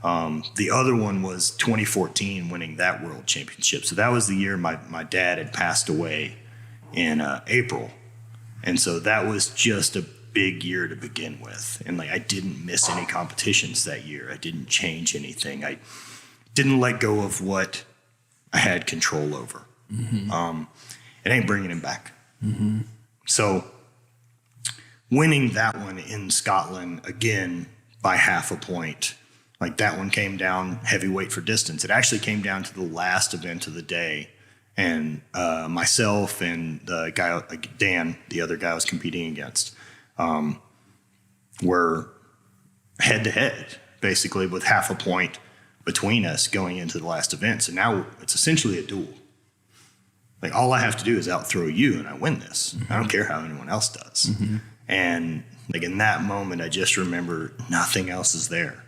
[SPEAKER 2] The other one was 2014, winning that world championship. So that was the year my dad had passed away in April. And so that was just a big year to begin with. And like, I didn't miss any competitions that year. I didn't change anything. I didn't let go of what I had control over. It ain't bringing him back. So winning that one in Scotland again by half a point, like that one came down heavyweight for distance. It actually came down to the last event of the day. And myself and the guy, Dan, the other guy I was competing against, were head to head, basically, with half a point between us going into the last event. So now it's essentially a duel. Like, all I have to do is outthrow you and I win this. I don't care how anyone else does. And like, in that moment, I just remember nothing else is there.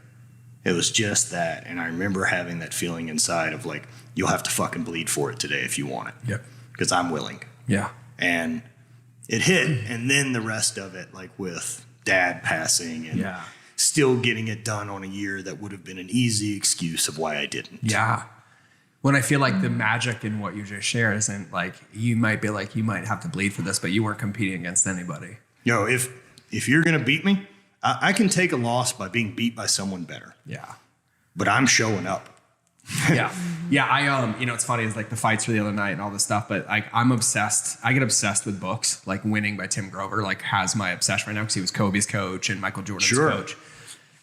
[SPEAKER 2] It was just that. And I remember having that feeling inside of like, you'll have to fucking bleed for it today if you want it.
[SPEAKER 1] Yep.
[SPEAKER 2] Because I'm willing.
[SPEAKER 1] Yeah.
[SPEAKER 2] And it hit. And then the rest of it, like with dad passing and still getting it done on a year that would have been an easy excuse of why I didn't.
[SPEAKER 1] Yeah. When I feel like the magic in what you just shared isn't like, you might be like, you might have to bleed for this, but you weren't competing against anybody.
[SPEAKER 2] If you're going to beat me, I can take a loss by being beat by someone better.
[SPEAKER 1] Yeah.
[SPEAKER 2] But I'm showing up.
[SPEAKER 1] Yeah. I it's funny, it's like the fights for the other night and all this stuff, but like, I'm obsessed. I get obsessed with books. Like Winning by Tim Grover, like, has my obsession right now because he was Kobe's coach and Michael Jordan's coach.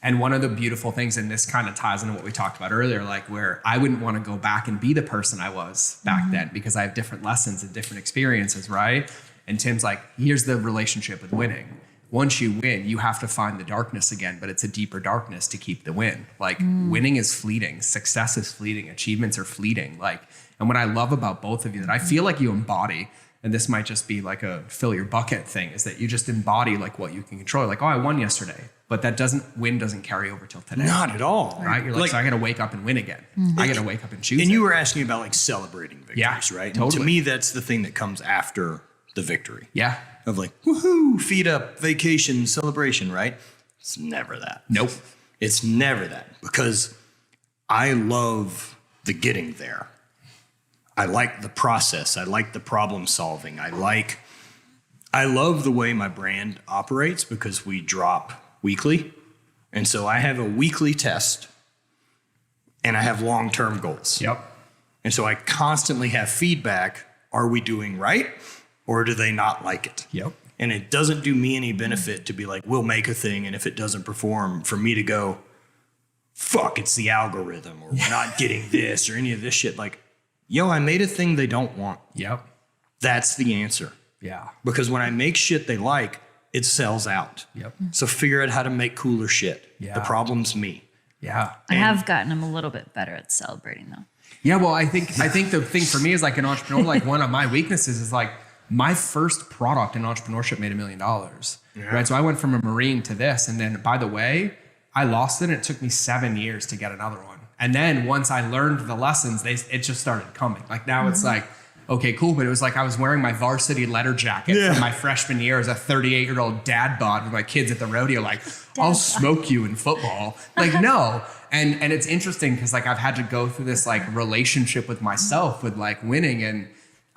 [SPEAKER 1] And one of the beautiful things, and this kind of ties into what we talked about earlier, like where I wouldn't want to go back and be the person I was back then because I have different lessons and different experiences, right? And Tim's like, here's the relationship with winning. Once you win, you have to find the darkness again, but it's a deeper darkness to keep the win. Like winning is fleeting, success is fleeting, achievements are fleeting. Like, and what I love about both of you that I feel like you embody, and this might just be like a fill your bucket thing, is that you just embody like what you can control. Like, oh, I won yesterday, but that doesn't carry over till today.
[SPEAKER 2] Not at all.
[SPEAKER 1] Right? You're like, so I got to wake up and win again. I got to wake up and choose.
[SPEAKER 2] And you were asking about like celebrating victories, right?
[SPEAKER 1] Totally.
[SPEAKER 2] And to me, that's the thing that comes after the victory.
[SPEAKER 1] Yeah.
[SPEAKER 2] Of like, woohoo, feet up, vacation, celebration, right? It's never that.
[SPEAKER 1] Nope.
[SPEAKER 2] It's never that, because I love the getting there. I like the process. I like the problem solving. I love the way my brand operates because we drop weekly. And so I have a weekly test and I have long-term goals.
[SPEAKER 1] Yep.
[SPEAKER 2] And so I constantly have feedback. Are we doing right? Or do they not like it?
[SPEAKER 1] Yep.
[SPEAKER 2] And it doesn't do me any benefit to be like, we'll make a thing, and if it doesn't perform, for me to go, fuck, it's the algorithm, or we're not getting this, or any of this shit. Like, yo, I made a thing they don't want.
[SPEAKER 1] Yep.
[SPEAKER 2] That's the answer.
[SPEAKER 1] Yeah.
[SPEAKER 2] Because when I make shit they like, it sells out.
[SPEAKER 1] Yep.
[SPEAKER 2] So figure out how to make cooler shit.
[SPEAKER 1] Yeah.
[SPEAKER 2] The problem's me.
[SPEAKER 1] Yeah.
[SPEAKER 3] I have gotten them a little bit better at celebrating though.
[SPEAKER 1] Yeah. Well, I think the thing for me is like an entrepreneur, like one of my weaknesses is like, my first product in entrepreneurship made $1 million, right? So I went from a Marine to this. And then, by the way, I lost it and it took me 7 years to get another one. And then once I learned the lessons, it just started coming. Like now it's like, okay, cool. But it was like I was wearing my varsity leather jacket from my freshman year as a 38-year-old dad bod with my kids at the rodeo, like, I'll smoke you in football. Like, no. And it's interesting because like I've had to go through this like relationship with myself with like winning, and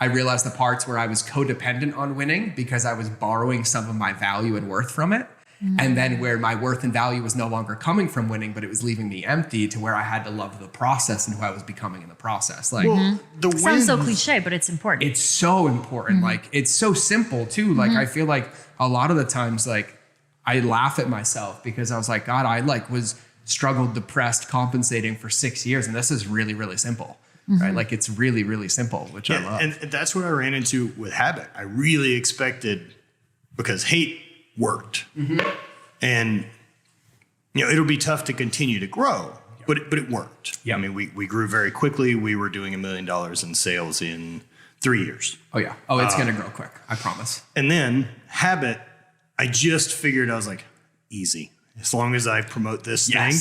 [SPEAKER 1] I realized the parts where I was codependent on winning because I was borrowing some of my value and worth from it. And then where my worth and value was no longer coming from winning, but it was leaving me empty, to where I had to love the process and who I was becoming in the process. Like,
[SPEAKER 2] The
[SPEAKER 3] Sounds so
[SPEAKER 2] wins-
[SPEAKER 3] cliche, but it's important.
[SPEAKER 1] it's so important. Like, it's so simple too. Like, I feel like a lot of the times, like, I laugh at myself because I was like, God, I like was struggled, depressed, compensating for 6 years. And this is really, really simple. Right? Like, it's really, really simple, which I love.
[SPEAKER 2] And that's what I ran into with habit. I really expected, because hate worked. And, you know, it'll be tough to continue to grow, but it worked.
[SPEAKER 1] Yeah.
[SPEAKER 2] I mean, we grew very quickly. We were doing $1 million in sales in 3 years.
[SPEAKER 1] Oh yeah. Oh, it's going to grow quick. I promise.
[SPEAKER 2] And then habit, I just figured, I was like, easy. As long as I promote this thing.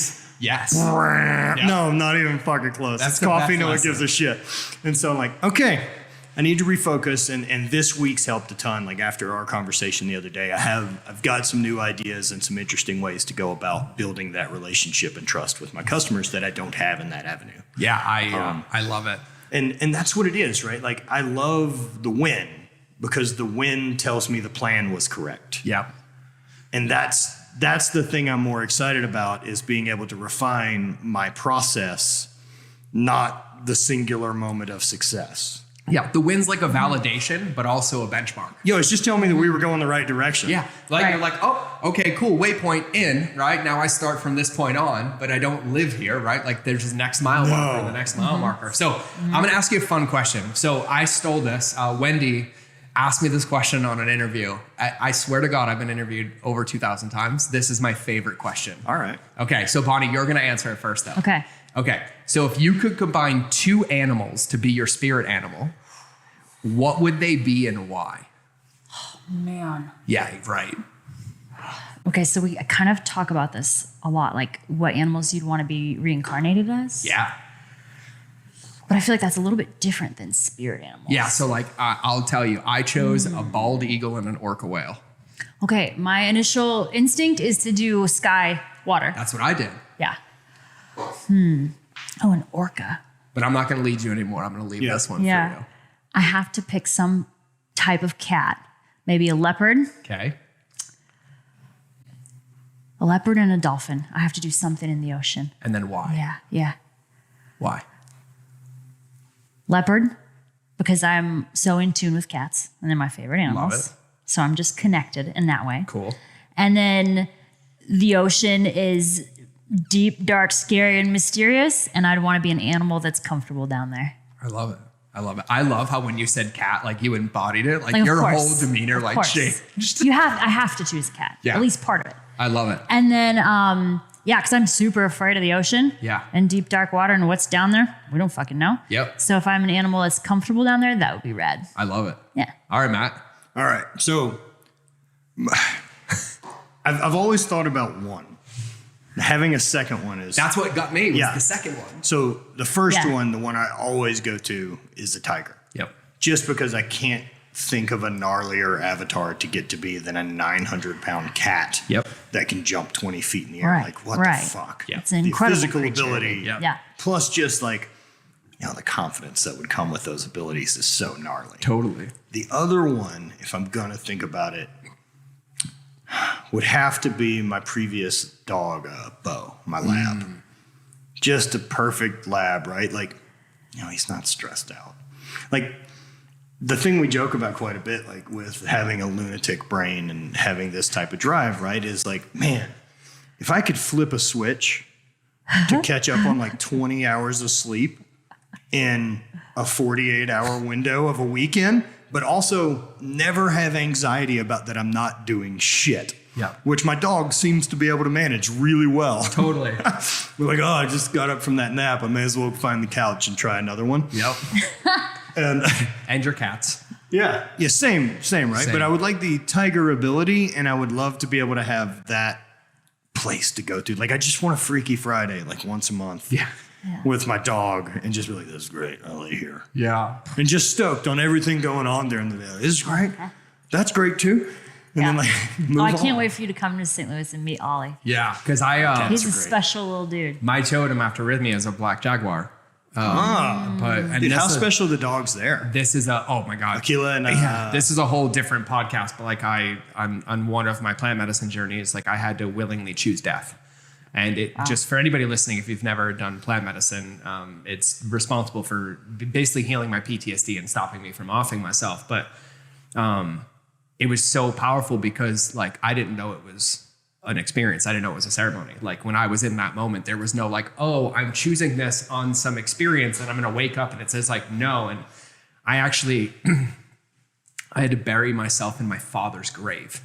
[SPEAKER 1] Yes.
[SPEAKER 2] No, I'm not even fucking close.
[SPEAKER 1] That's
[SPEAKER 2] It's
[SPEAKER 1] the
[SPEAKER 2] coffee,
[SPEAKER 1] best
[SPEAKER 2] no one
[SPEAKER 1] lesson.
[SPEAKER 2] gives a shit. And so I'm like, okay, I need to refocus. And this week's helped a ton. Like after our conversation the other day, I've got some new ideas and some interesting ways to go about building that relationship and trust with my customers that I don't have in that avenue.
[SPEAKER 1] Yeah. I love it.
[SPEAKER 2] And that's what it is, right? Like, I love the win because the win tells me the plan was correct.
[SPEAKER 1] Yeah.
[SPEAKER 2] And that's the thing I'm more excited about, is being able to refine my process, not the singular moment of success.
[SPEAKER 1] Yeah, the win's like a validation, but also a benchmark.
[SPEAKER 2] Yo, it's just telling me that we were going the right direction.
[SPEAKER 1] Yeah, like you're like, oh, okay, cool, waypoint in, right? Now I start from this point on, but I don't live here, right? Like there's this next mile marker, the next mile marker. So I'm gonna ask you a fun question. So I stole this. Wendy asked me this question on an interview. I swear to God, I've been interviewed over 2,000 times. This is my favorite question.
[SPEAKER 2] All right.
[SPEAKER 1] Okay, so Bonnie, you're gonna answer it first though.
[SPEAKER 3] Okay.
[SPEAKER 1] So if you could combine two animals to be your spirit animal, what would they be and why?
[SPEAKER 3] Oh, man.
[SPEAKER 1] Yeah, right.
[SPEAKER 3] Okay, so we kind of talk about this a lot, like what animals you'd want to be reincarnated as.
[SPEAKER 1] Yeah.
[SPEAKER 3] But I feel like that's a little bit different than spirit animals.
[SPEAKER 1] Yeah, so like I'll tell you, I chose a bald eagle and an orca whale.
[SPEAKER 3] Okay, my initial instinct is to do sky water.
[SPEAKER 1] That's what I did.
[SPEAKER 3] Yeah. Oh, an orca.
[SPEAKER 1] But I'm not going to lead you anymore. I'm going to leave this one for you.
[SPEAKER 3] I have to pick some type of cat. Maybe a leopard.
[SPEAKER 1] Okay.
[SPEAKER 3] A leopard and a dolphin. I have to do something in the ocean.
[SPEAKER 1] And then why?
[SPEAKER 3] Yeah.
[SPEAKER 1] Why?
[SPEAKER 3] Leopard, because I'm so in tune with cats and they're my favorite animals.
[SPEAKER 1] Love it.
[SPEAKER 3] So I'm just connected in that way.
[SPEAKER 1] Cool.
[SPEAKER 3] And then the ocean is deep, dark, scary, and mysterious. And I'd want to be an animal that's comfortable down there.
[SPEAKER 1] I love it. I love it. I love how when you said cat, like you embodied it, like
[SPEAKER 3] Of
[SPEAKER 1] your
[SPEAKER 3] course.
[SPEAKER 1] whole demeanor,
[SPEAKER 3] Of
[SPEAKER 1] like
[SPEAKER 3] course.
[SPEAKER 1] changed.
[SPEAKER 3] I have to choose a cat.
[SPEAKER 1] Yeah.
[SPEAKER 3] At least part of it.
[SPEAKER 1] I love it.
[SPEAKER 3] And then, because I'm super afraid of the ocean.
[SPEAKER 1] Yeah.
[SPEAKER 3] And deep, dark water and what's down there, we don't fucking know.
[SPEAKER 1] Yep.
[SPEAKER 3] So if I'm an animal that's comfortable down there, that would be rad.
[SPEAKER 1] I love it.
[SPEAKER 3] Yeah.
[SPEAKER 1] All right, Matt.
[SPEAKER 2] All right. So I've always thought about one. Having a second one is...
[SPEAKER 1] That's what got me, was the second one.
[SPEAKER 2] So the first one, the one I always go to, is the tiger.
[SPEAKER 1] Yep.
[SPEAKER 2] Just because I can't think of a gnarlier avatar to get to be than a 900-pound cat that can jump 20 feet in the air.
[SPEAKER 3] Right,
[SPEAKER 2] Like, what the fuck?
[SPEAKER 1] Yeah.
[SPEAKER 3] It's an
[SPEAKER 2] The
[SPEAKER 3] incredible
[SPEAKER 2] physical
[SPEAKER 3] creature.
[SPEAKER 2] ability,
[SPEAKER 3] Yeah.
[SPEAKER 2] plus just like, the confidence that would come with those abilities is so gnarly.
[SPEAKER 1] Totally.
[SPEAKER 2] The other one, if I'm going to think about it, would have to be my previous dog, Bo, my lab. Just a perfect lab, right? Like, he's not stressed out. Like, the thing we joke about quite a bit, like with having a lunatic brain and having this type of drive, right, is like, man, if I could flip a switch to catch up on like 20 hours of sleep in a 48-hour window of a weekend, but also never have anxiety about that I'm not doing shit.
[SPEAKER 1] Yeah.
[SPEAKER 2] Which my dog seems to be able to manage really well.
[SPEAKER 1] Totally.
[SPEAKER 2] We're like, I just got up from that nap. I may as well find the couch and try another one.
[SPEAKER 1] Yep. And your cats.
[SPEAKER 2] Yeah, same, right?
[SPEAKER 1] Same.
[SPEAKER 2] But I would like the tiger ability, and I would love to be able to have that place to go to. Like, I just want a Freaky Friday, like once a month.
[SPEAKER 1] Yeah.
[SPEAKER 2] With my dog, and just be like, this is great. I'll lay here.
[SPEAKER 1] Yeah.
[SPEAKER 2] And just stoked on everything going on during the day. This is great. That's great too. And then like move
[SPEAKER 3] I
[SPEAKER 2] on.
[SPEAKER 3] can't wait for you to come to St. Louis and meet Ollie.
[SPEAKER 1] Yeah. Because
[SPEAKER 3] He's a
[SPEAKER 2] great.
[SPEAKER 3] special little dude.
[SPEAKER 1] my totem after arrhythmia is a black jaguar. And
[SPEAKER 2] Dude,
[SPEAKER 1] this
[SPEAKER 2] how
[SPEAKER 1] is-
[SPEAKER 2] special are the dogs there?
[SPEAKER 1] This is oh my God.
[SPEAKER 2] Aquila and
[SPEAKER 1] This is a whole different podcast, but like on one of my plant medicine journeys, like I had to willingly choose death. And it just for anybody listening, if you've never done plant medicine, it's responsible for basically healing my PTSD and stopping me from offing myself. But it was so powerful because like I didn't know it was an experience. I didn't know it was a ceremony. Like when I was in that moment, there was no like, oh, I'm choosing this on some experience and I'm going to wake up and it says like no. And I actually I had to bury myself in my father's grave.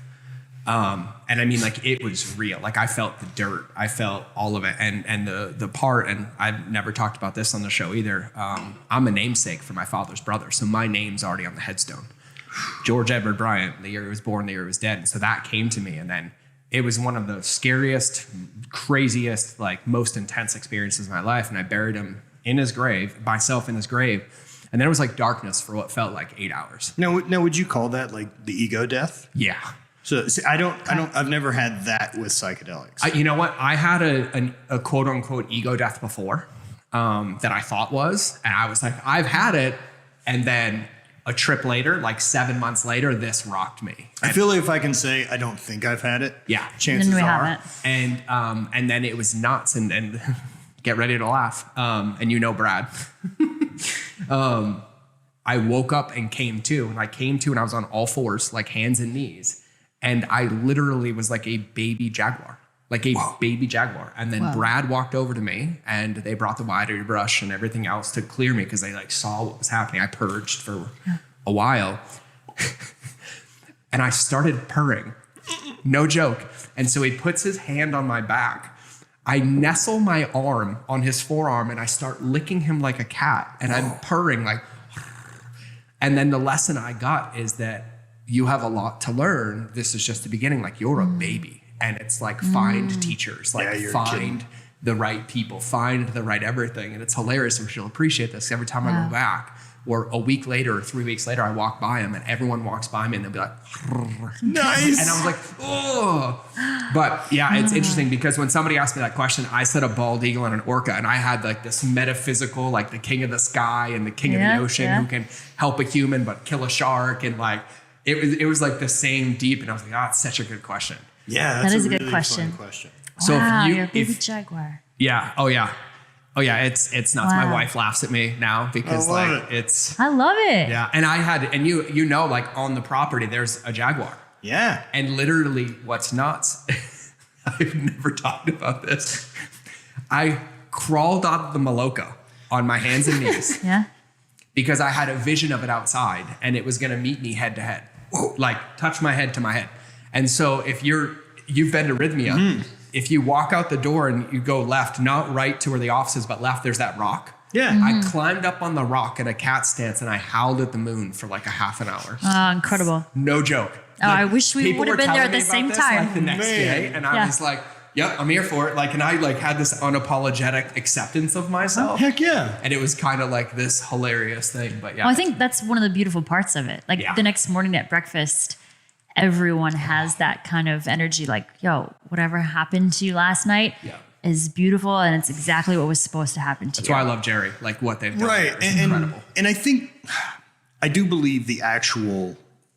[SPEAKER 1] And I mean, like it was real. Like I felt the dirt, I felt all of it. And the part, and I've never talked about this on the show either. I'm a namesake for my father's brother. So my name's already on the headstone. George Edward Bryant, the year he was born, the year he was dead. And so that came to me. And then it was one of the scariest, craziest, like most intense experiences of my life. And I buried him in his grave, myself in his grave. And then it was like darkness for what felt like 8 hours.
[SPEAKER 2] Now, would you call that like the ego death?
[SPEAKER 1] Yeah.
[SPEAKER 2] So see, I've never had that with psychedelics.
[SPEAKER 1] You know what? I had a quote unquote ego death before that I thought was, and I was like, I've had it. And then a trip later, like 7 months later, this rocked me.
[SPEAKER 2] I feel like if I can say I don't think I've had it,
[SPEAKER 1] Yeah.
[SPEAKER 2] chances
[SPEAKER 3] Then we
[SPEAKER 2] are.
[SPEAKER 3] haven't.
[SPEAKER 1] And then it was nuts and get ready to laugh. And you know Brad. I woke up and came to, and I was on all fours, like hands and knees. And I literally was like a baby jaguar, baby jaguar. And then Brad walked over to me and they brought the wider brush and everything else to clear me because they like saw what was happening. I purged for a while and I started purring, no joke. And so he puts his hand on my back. I nestle my arm on his forearm and I start licking him like a cat and I'm purring like, and then the lesson I got is that you have a lot to learn. This is just the beginning. Like you're a baby and it's like find teachers, like find the right people, find the right everything. And it's hilarious. And she'll appreciate this. Every time I go back or a week later or 3 weeks later, I walk by him and everyone walks by me and they'll be like,
[SPEAKER 2] Nice.
[SPEAKER 1] and I was like, oh, but yeah, it's interesting because when somebody asked me that question, I said a bald eagle and an orca. And I had like this metaphysical, like the king of the sky and the king of the ocean who can help a human, but kill a shark. And like, it was like the same deep. And I was like, oh, it's such a good question.
[SPEAKER 2] Yeah,
[SPEAKER 3] That
[SPEAKER 2] that's
[SPEAKER 3] is
[SPEAKER 2] a
[SPEAKER 3] a good
[SPEAKER 2] really
[SPEAKER 3] question.
[SPEAKER 2] fun question.
[SPEAKER 1] So
[SPEAKER 3] Wow,
[SPEAKER 1] if
[SPEAKER 3] you're a baby jaguar.
[SPEAKER 1] yeah, oh yeah, it's nuts.
[SPEAKER 3] Wow.
[SPEAKER 1] My wife laughs at me now because
[SPEAKER 2] I love
[SPEAKER 1] like
[SPEAKER 2] it.
[SPEAKER 1] it's
[SPEAKER 3] I love it.
[SPEAKER 1] yeah. And I had and you know like on the property there's a jaguar
[SPEAKER 2] Yeah.
[SPEAKER 1] and literally what's nuts. I've never talked about this. I crawled out of the Maloka on my hands and knees.
[SPEAKER 3] Yeah.
[SPEAKER 1] Because I had a vision of it outside and it was going to meet me head to head, like touch my head to my head. And so if you've been to Rhythmia, if you walk out the door and you go left, not right to where the office is, but left, there's that rock.
[SPEAKER 2] Yeah.
[SPEAKER 1] I climbed up on the rock in a cat stance and I howled at the moon for like a half an hour.
[SPEAKER 3] Oh, incredible.
[SPEAKER 1] No joke.
[SPEAKER 3] Oh, I wish we
[SPEAKER 1] people
[SPEAKER 3] would have
[SPEAKER 1] were
[SPEAKER 3] been there
[SPEAKER 1] telling
[SPEAKER 3] at the
[SPEAKER 1] me about
[SPEAKER 3] same
[SPEAKER 1] this,
[SPEAKER 3] time.
[SPEAKER 1] like the next day. And I was like, yep, I'm here for it. Like, and I like had this unapologetic acceptance of myself.
[SPEAKER 2] Heck yeah.
[SPEAKER 1] And it was kind of like this hilarious thing, but yeah.
[SPEAKER 3] Well, I think that's one of the beautiful parts of it. Like the next morning at breakfast, everyone has that kind of energy like, yo, whatever happened to you last night is beautiful and it's exactly what was supposed to happen to
[SPEAKER 1] That's
[SPEAKER 3] you.
[SPEAKER 1] why I love Jerry, like what they've done.
[SPEAKER 2] Right.
[SPEAKER 1] There is incredible.
[SPEAKER 2] And I think, I do believe the actual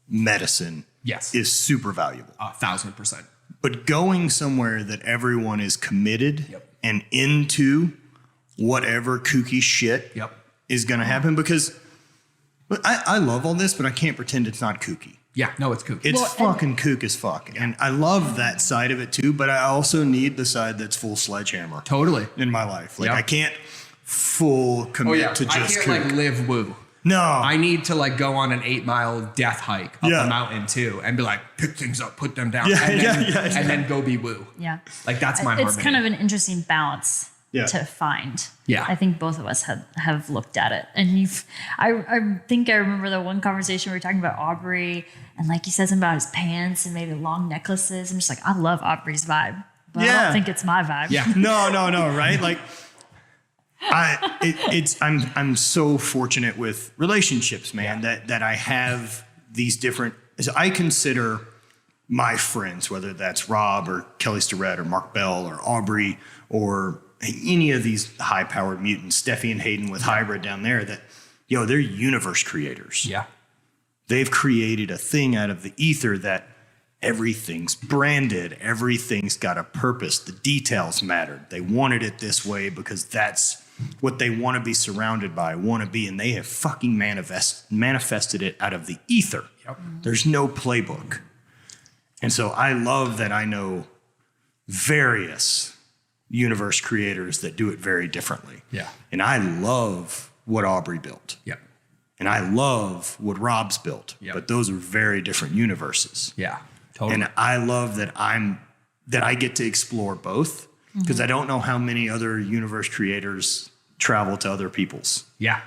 [SPEAKER 2] medicine is super valuable.
[SPEAKER 1] 1,000%.
[SPEAKER 2] But going somewhere that everyone is committed and into whatever kooky shit is going to happen, because I love all this, but I can't pretend it's not kooky.
[SPEAKER 1] Yeah, no, it's kooky.
[SPEAKER 2] It's fucking kook as fuck. And I love that side of it too, but I also need the side that's full sledgehammer.
[SPEAKER 1] Totally.
[SPEAKER 2] In my life. Like I can't full commit to just
[SPEAKER 1] I can't
[SPEAKER 2] kook.
[SPEAKER 1] like live woo.
[SPEAKER 2] No.
[SPEAKER 1] I need to like go on an 8-mile death hike up the mountain too and be like, pick things up, put them down, and then go be woo.
[SPEAKER 3] Yeah.
[SPEAKER 1] Like that's my
[SPEAKER 3] It's
[SPEAKER 1] harmony.
[SPEAKER 3] kind of an interesting balance to find.
[SPEAKER 1] Yeah.
[SPEAKER 3] I think both of us have looked at it. And I think I remember the one conversation we were talking about Aubrey and like he says something about his pants and maybe long necklaces. I'm just like, I love Aubrey's vibe, but I don't think it's my vibe.
[SPEAKER 1] Yeah.
[SPEAKER 2] No, right? Like I'm so fortunate with relationships, man, that I have these different, so I consider my friends, whether that's Rob or Kelly Starrett or Mark Bell or Aubrey or any of these high-powered mutants, Steffi and Hayden with Hybrid down there, that, they're universe creators.
[SPEAKER 1] Yeah.
[SPEAKER 2] They've created a thing out of the ether that everything's branded. Everything's got a purpose. The details mattered. They wanted it this way because that's what they want to be surrounded by, want to be, and they have fucking manifested it out of the ether.
[SPEAKER 1] Yep.
[SPEAKER 2] There's no playbook. And so I love that I know various universe creators that do it very differently.
[SPEAKER 1] Yeah.
[SPEAKER 2] And I love what Aubrey built.
[SPEAKER 1] Yep.
[SPEAKER 2] And I love what Rob's built.
[SPEAKER 1] Yep.
[SPEAKER 2] But those are very different universes.
[SPEAKER 1] Yeah. Totally.
[SPEAKER 2] And I love that I get to explore both, because I don't know how many other universe creators travel to other people's.
[SPEAKER 1] Yeah.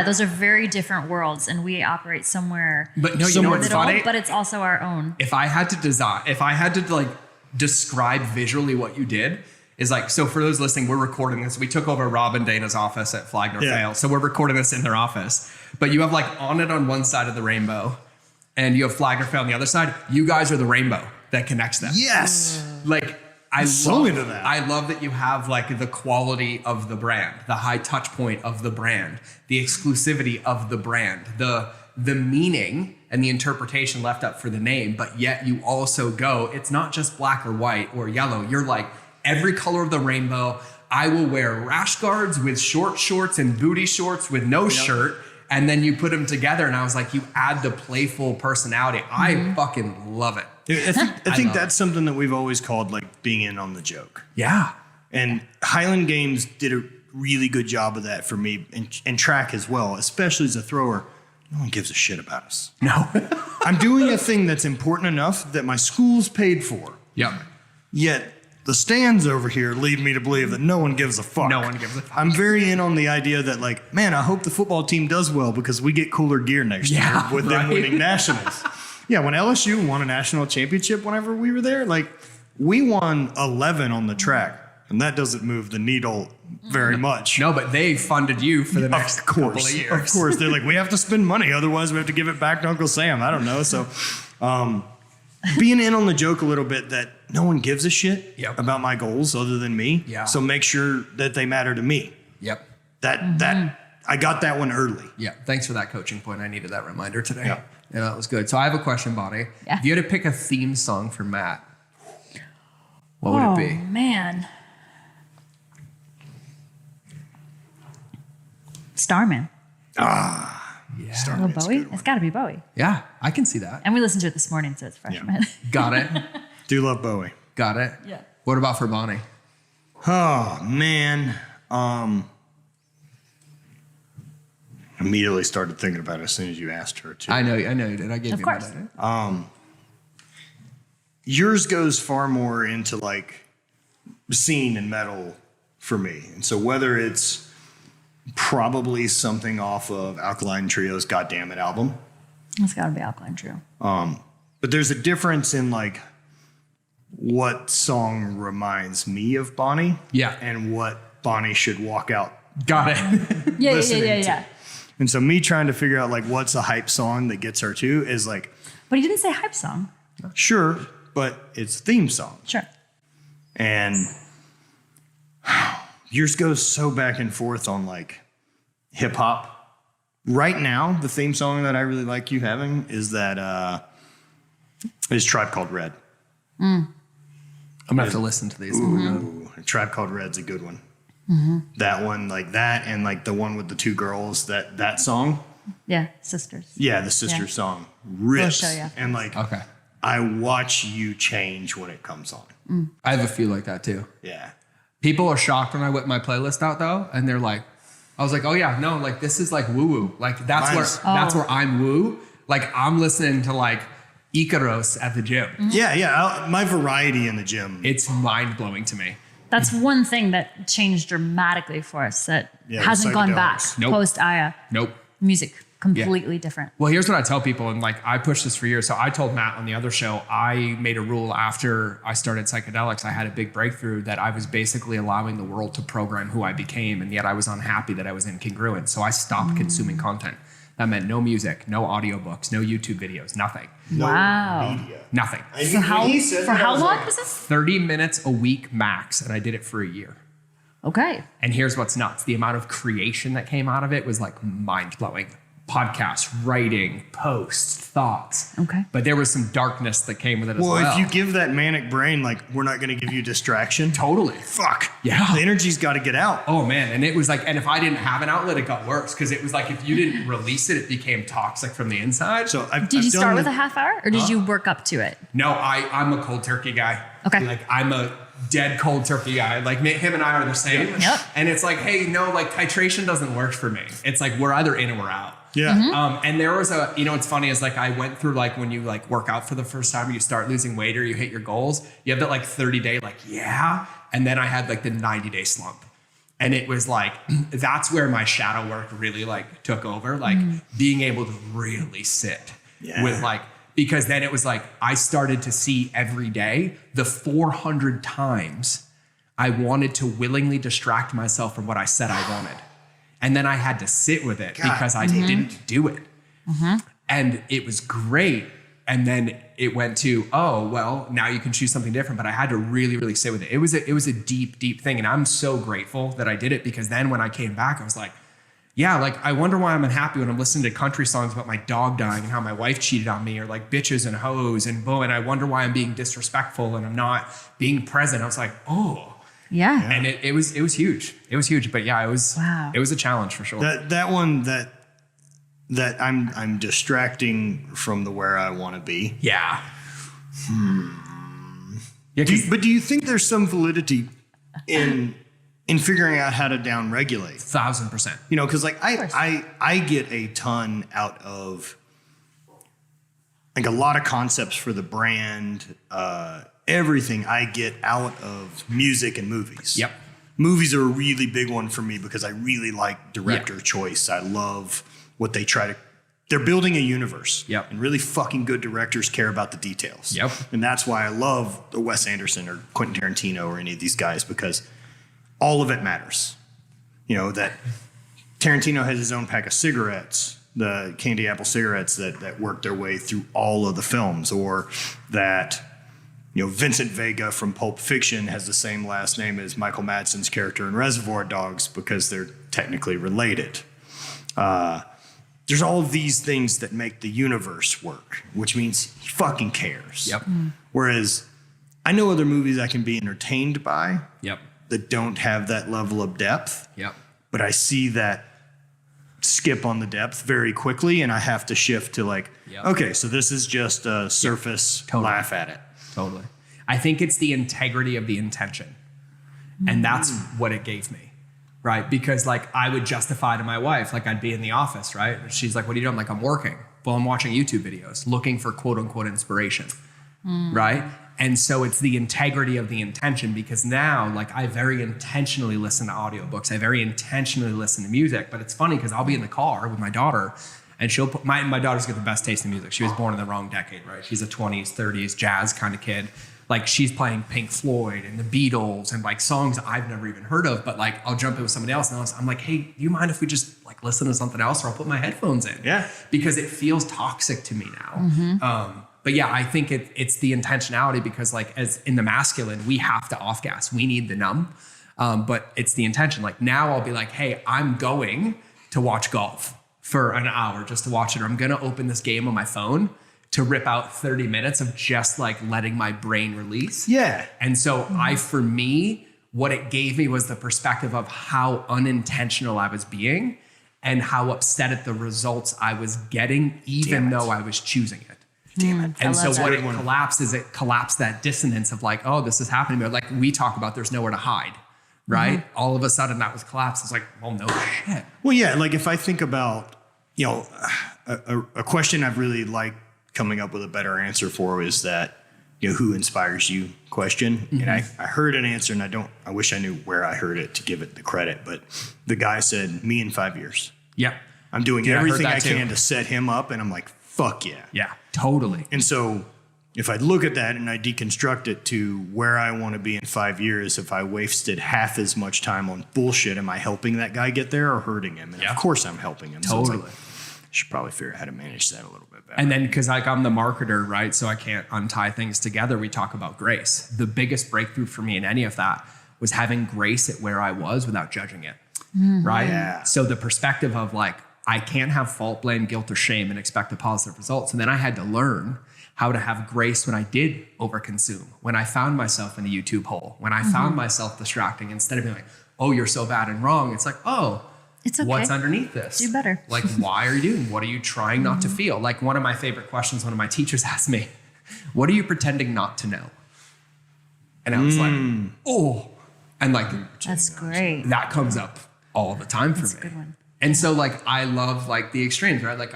[SPEAKER 3] Those are very different worlds, and we operate somewhere.
[SPEAKER 1] But no, you know what's funny?
[SPEAKER 3] But it's also our own.
[SPEAKER 1] If I had to like describe visually what you did, is like, so for those listening, we're recording this. We took over Rob and Dana's office at Flagner Fail. So we're recording this in their office. But you have like on it on one side of the rainbow and you have Flagner Fail on the other side. You guys are the rainbow that connects them.
[SPEAKER 2] Yes.
[SPEAKER 1] Like I love that you have like the quality of the brand, the high touch point of the brand, the exclusivity of the brand, the the meaning and the interpretation left up for the name, but yet you also go, it's not just black or white or yellow. You're like every color of the rainbow. I will wear rash guards with short shorts and booty shorts with no shirt. And then you put them together, and I was like, you add the playful personality. I fucking love it.
[SPEAKER 2] Dude, I think that's something that we've always called like being in on the joke.
[SPEAKER 1] Yeah.
[SPEAKER 2] And Highland Games did a really good job of that for me, and track as well, especially as a thrower. No one gives a shit about us.
[SPEAKER 1] No.
[SPEAKER 2] I'm doing a thing that's important enough that my school's paid for.
[SPEAKER 1] Yep.
[SPEAKER 2] Yet the stands over here lead me to believe that no one gives a fuck.
[SPEAKER 1] No one gives a fuck.
[SPEAKER 2] I'm very in on the idea that, like, man, I hope the football team does well because we get cooler gear next year with them winning nationals. Yeah, when LSU won a national championship whenever we were there, like, we won 11 on the track, and that doesn't move the needle very much.
[SPEAKER 1] No, but they funded you for the next couple of years.
[SPEAKER 2] Of course. They're like, we have to spend money, otherwise we have to give it back to Uncle Sam. I don't know. So being in on the joke a little bit that no one gives a shit about my goals other than me.
[SPEAKER 1] Yeah.
[SPEAKER 2] So make sure that they matter to me.
[SPEAKER 1] Yep.
[SPEAKER 2] That I got that one early.
[SPEAKER 1] Yeah. Thanks for that coaching point. I needed that reminder today.
[SPEAKER 2] Yeah.
[SPEAKER 1] Yeah, that was good. So I have a question, Bonnie.
[SPEAKER 3] Yeah.
[SPEAKER 1] If you had to pick a theme song for Matt, what would it be?
[SPEAKER 3] Oh, man. Starman.
[SPEAKER 1] Yeah.
[SPEAKER 3] Oh, Bowie? It's got to be Bowie.
[SPEAKER 1] Yeah, I can see that.
[SPEAKER 3] And we listened to it this morning, so it's fresh in my head.
[SPEAKER 1] Got it.
[SPEAKER 2] Do love Bowie.
[SPEAKER 1] Got it.
[SPEAKER 3] Yeah.
[SPEAKER 1] What about for Bonnie?
[SPEAKER 2] Oh, man. Immediately started thinking about it as soon as you asked her to.
[SPEAKER 1] I know you did. I gave
[SPEAKER 3] Of
[SPEAKER 1] you
[SPEAKER 3] course.
[SPEAKER 1] that.
[SPEAKER 2] Yours goes far more into like scene and metal for me. And so whether it's probably something off of Alkaline Trio's Goddamn It album.
[SPEAKER 3] It's got to be Alkaline Trio.
[SPEAKER 2] But there's a difference in like what song reminds me of Bonnie.
[SPEAKER 1] Yeah.
[SPEAKER 2] And what Bonnie should walk out.
[SPEAKER 1] Got it.
[SPEAKER 3] Yeah.
[SPEAKER 2] And so me trying to figure out like what's a hype song that gets her to is like,
[SPEAKER 3] But he didn't say hype song.
[SPEAKER 2] sure, but it's a theme song.
[SPEAKER 3] Sure.
[SPEAKER 2] And yours goes so back and forth on like hip hop. Right now, the theme song that I really like you having is that is Tribe Called Red.
[SPEAKER 1] I'm gonna have to listen to these.
[SPEAKER 2] Ooh, Tribe Called Red's a good one. That one, like that, and like the one with the two girls, that song.
[SPEAKER 3] Yeah, sisters.
[SPEAKER 2] Yeah, the sister song rips.
[SPEAKER 3] We'll show you.
[SPEAKER 2] And like,
[SPEAKER 1] Okay.
[SPEAKER 2] I watch you change when it comes on.
[SPEAKER 1] I have a few like that too.
[SPEAKER 2] Yeah.
[SPEAKER 1] People are shocked when I whip my playlist out though, and they're like, I was like, oh yeah, no, like this is like woo woo. Like that's where I'm woo. Like I'm listening to like Icaros at the gym.
[SPEAKER 2] Yeah. My variety in the gym.
[SPEAKER 1] It's mind blowing to me.
[SPEAKER 3] That's one thing that changed dramatically for us that
[SPEAKER 2] Yeah,
[SPEAKER 3] hasn't gone back
[SPEAKER 2] psychedelics.
[SPEAKER 1] Nope.
[SPEAKER 3] post Aya.
[SPEAKER 1] Nope.
[SPEAKER 3] Music completely different.
[SPEAKER 1] Well, here's what I tell people, and like I pushed this for years. So I told Matt on the other show, I made a rule after I started psychedelics. I had a big breakthrough that I was basically allowing the world to program who I became, and yet I was unhappy that I was incongruent. So I stopped consuming content. That meant no music, no audiobooks, no YouTube videos, nothing.
[SPEAKER 2] No
[SPEAKER 3] Wow.
[SPEAKER 2] media.
[SPEAKER 1] Nothing.
[SPEAKER 3] For how long was this?
[SPEAKER 1] 30 minutes a week max, and I did it for a year.
[SPEAKER 3] Okay.
[SPEAKER 1] And here's what's nuts. The amount of creation that came out of it was like mind-blowing. Podcasts, writing, posts, thoughts.
[SPEAKER 3] Okay.
[SPEAKER 1] But there was some darkness that came with it as well.
[SPEAKER 2] Well, if you give that manic brain, like, we're not going to give you distraction.
[SPEAKER 1] Totally.
[SPEAKER 2] Fuck.
[SPEAKER 1] Yeah.
[SPEAKER 2] The energy's got to get out.
[SPEAKER 1] Oh man. And it was like, and if I didn't have an outlet, it got worse. Cause it was like, if you didn't release it, it became toxic from the inside.
[SPEAKER 2] So
[SPEAKER 3] Did you start with a half hour or did you work up to it?
[SPEAKER 1] No, I'm a cold turkey guy.
[SPEAKER 3] Okay.
[SPEAKER 1] Like I'm a dead cold turkey guy. Like him and I are the same.
[SPEAKER 3] Yep.
[SPEAKER 1] And it's like, hey, no, like titration doesn't work for me. It's like, we're either in or we're out.
[SPEAKER 2] Yeah.
[SPEAKER 1] And there was a, what's funny is like, I went through like when you like work out for the first time, or you start losing weight or you hit your goals, you have that like 30-day, like, yeah. And then I had like the 90-day slump. And it was like, that's where my shadow work really like took over, like being able to really sit with like, because then it was like, I started to see every day the 400 times I wanted to willingly distract myself from what I said I wanted. And then I had to sit with it because I didn't do it. And it was great. And then it went to, oh, well, now you can choose something different. But I had to really, really sit with it. It was a deep, deep thing. And I'm so grateful that I did it, because then when I came back, I was like, yeah, like I wonder why I'm unhappy when I'm listening to country songs about my dog dying and how my wife cheated on me, or like bitches and hoes and boom. And I wonder why I'm being disrespectful and I'm not being present. I was like, oh.
[SPEAKER 3] Yeah.
[SPEAKER 1] And it was huge. It was huge. But yeah, it was a challenge for sure.
[SPEAKER 2] That one that I'm distracting from the where I want to be.
[SPEAKER 1] Yeah.
[SPEAKER 2] Yeah. Do you think there's some validity in figuring out how to downregulate?
[SPEAKER 1] 1,000%.
[SPEAKER 2] You know, because like I get a ton out of like a lot of concepts for the brand, everything I get out of music and movies.
[SPEAKER 1] Yep.
[SPEAKER 2] Movies are a really big one for me because I really like director choice. I love what they they're building a universe.
[SPEAKER 1] Yep.
[SPEAKER 2] And really fucking good directors care about the details.
[SPEAKER 1] Yep.
[SPEAKER 2] And that's why I love Wes Anderson or Quentin Tarantino or any of these guys, because all of it matters. You know, that Tarantino has his own pack of cigarettes, the candy apple cigarettes that work their way through all of the films, or that, you know, Vincent Vega from Pulp Fiction has the same last name as Michael Madsen's character in Reservoir Dogs because they're technically related. There's all of these things that make the universe work, which means he fucking cares.
[SPEAKER 1] Yep.
[SPEAKER 2] Whereas I know other movies I can be entertained by
[SPEAKER 1] Yep.
[SPEAKER 2] that don't have that level of depth.
[SPEAKER 1] Yep.
[SPEAKER 2] But I see that skip on the depth very quickly, and I have to shift to like, okay, so this is just a surface laugh at it.
[SPEAKER 1] Totally. I think it's the integrity of the intention. And that's what it gave me, right? Because like I would justify to my wife, like I'd be in the office, right? And she's like, what are you doing? I'm like, I'm working. Well, I'm watching YouTube videos, looking for quote unquote inspiration, right? And so it's the integrity of the intention, because now like I very intentionally listen to audiobooks. I very intentionally listen to music, but it's funny because I'll be in the car with my daughter and she'll put, my daughter's got the best taste in music. She was born in the wrong decade, right? She's a 20s, 30s jazz kind of kid. Like she's playing Pink Floyd and the Beatles and like songs I've never even heard of, but like I'll jump in with somebody else and I'm like, hey, do you mind if we just like listen to something else, or I'll put my headphones in?
[SPEAKER 2] Yeah.
[SPEAKER 1] Because it feels toxic to me now. But yeah, I think it's the intentionality, because like as in the masculine, we have to off gas. We need the numb. But it's the intention. Like now I'll be like, hey, I'm going to watch golf for an hour just to watch it. Or I'm going to open this game on my phone to rip out 30 minutes of just like letting my brain release.
[SPEAKER 2] Yeah.
[SPEAKER 1] And so for me, what it gave me was the perspective of how unintentional I was being and how upset at the results I was getting, even though I was choosing it.
[SPEAKER 2] Damn it.
[SPEAKER 1] And so what it collapsed that dissonance of like, oh, this is happening. But like we talk about, there's nowhere to hide, right? All of a sudden that was collapsed. It's like, well, no shit.
[SPEAKER 2] Well, yeah, like if I think about, you know, a question I've really liked coming up with a better answer for is that, you know, who inspires you question. And I heard an answer, and I wish I knew where I heard it to give it the credit, but the guy said, me in 5 years.
[SPEAKER 1] Yep.
[SPEAKER 2] I'm doing everything I can to set him up. And I'm like, fuck yeah.
[SPEAKER 1] Yeah, totally.
[SPEAKER 2] And so if I look at that and I deconstruct it to where I want to be in 5 years, if I wasted half as much time on bullshit, am I helping that guy get there or hurting him? And of course I'm helping him.
[SPEAKER 1] Totally.
[SPEAKER 2] So it's like, I should probably figure out how to manage that a little bit better.
[SPEAKER 1] And then because like I'm the marketer, right? So I can't untie things together. We talk about grace. The biggest breakthrough for me in any of that was having grace at where I was without judging it, right?
[SPEAKER 2] Yeah.
[SPEAKER 1] So the perspective of like, I can't have fault, blame, guilt, or shame and expect a positive result. So then I had to learn how to have grace when I did overconsume, when I found myself in the YouTube hole, when I found myself distracting, instead of being like, oh, you're so bad and wrong. It's like, oh,
[SPEAKER 3] it's okay.
[SPEAKER 1] What's underneath this?
[SPEAKER 3] Do better.
[SPEAKER 1] Like, why are you doing? What are you trying not to feel? Like one of my favorite questions, one of my teachers asked me, what are you pretending not to know? And I was like, oh, and like,
[SPEAKER 3] That's great.
[SPEAKER 1] that comes up all the time for me.
[SPEAKER 3] That's a good one.
[SPEAKER 1] And so like, I love like the extremes, right? Like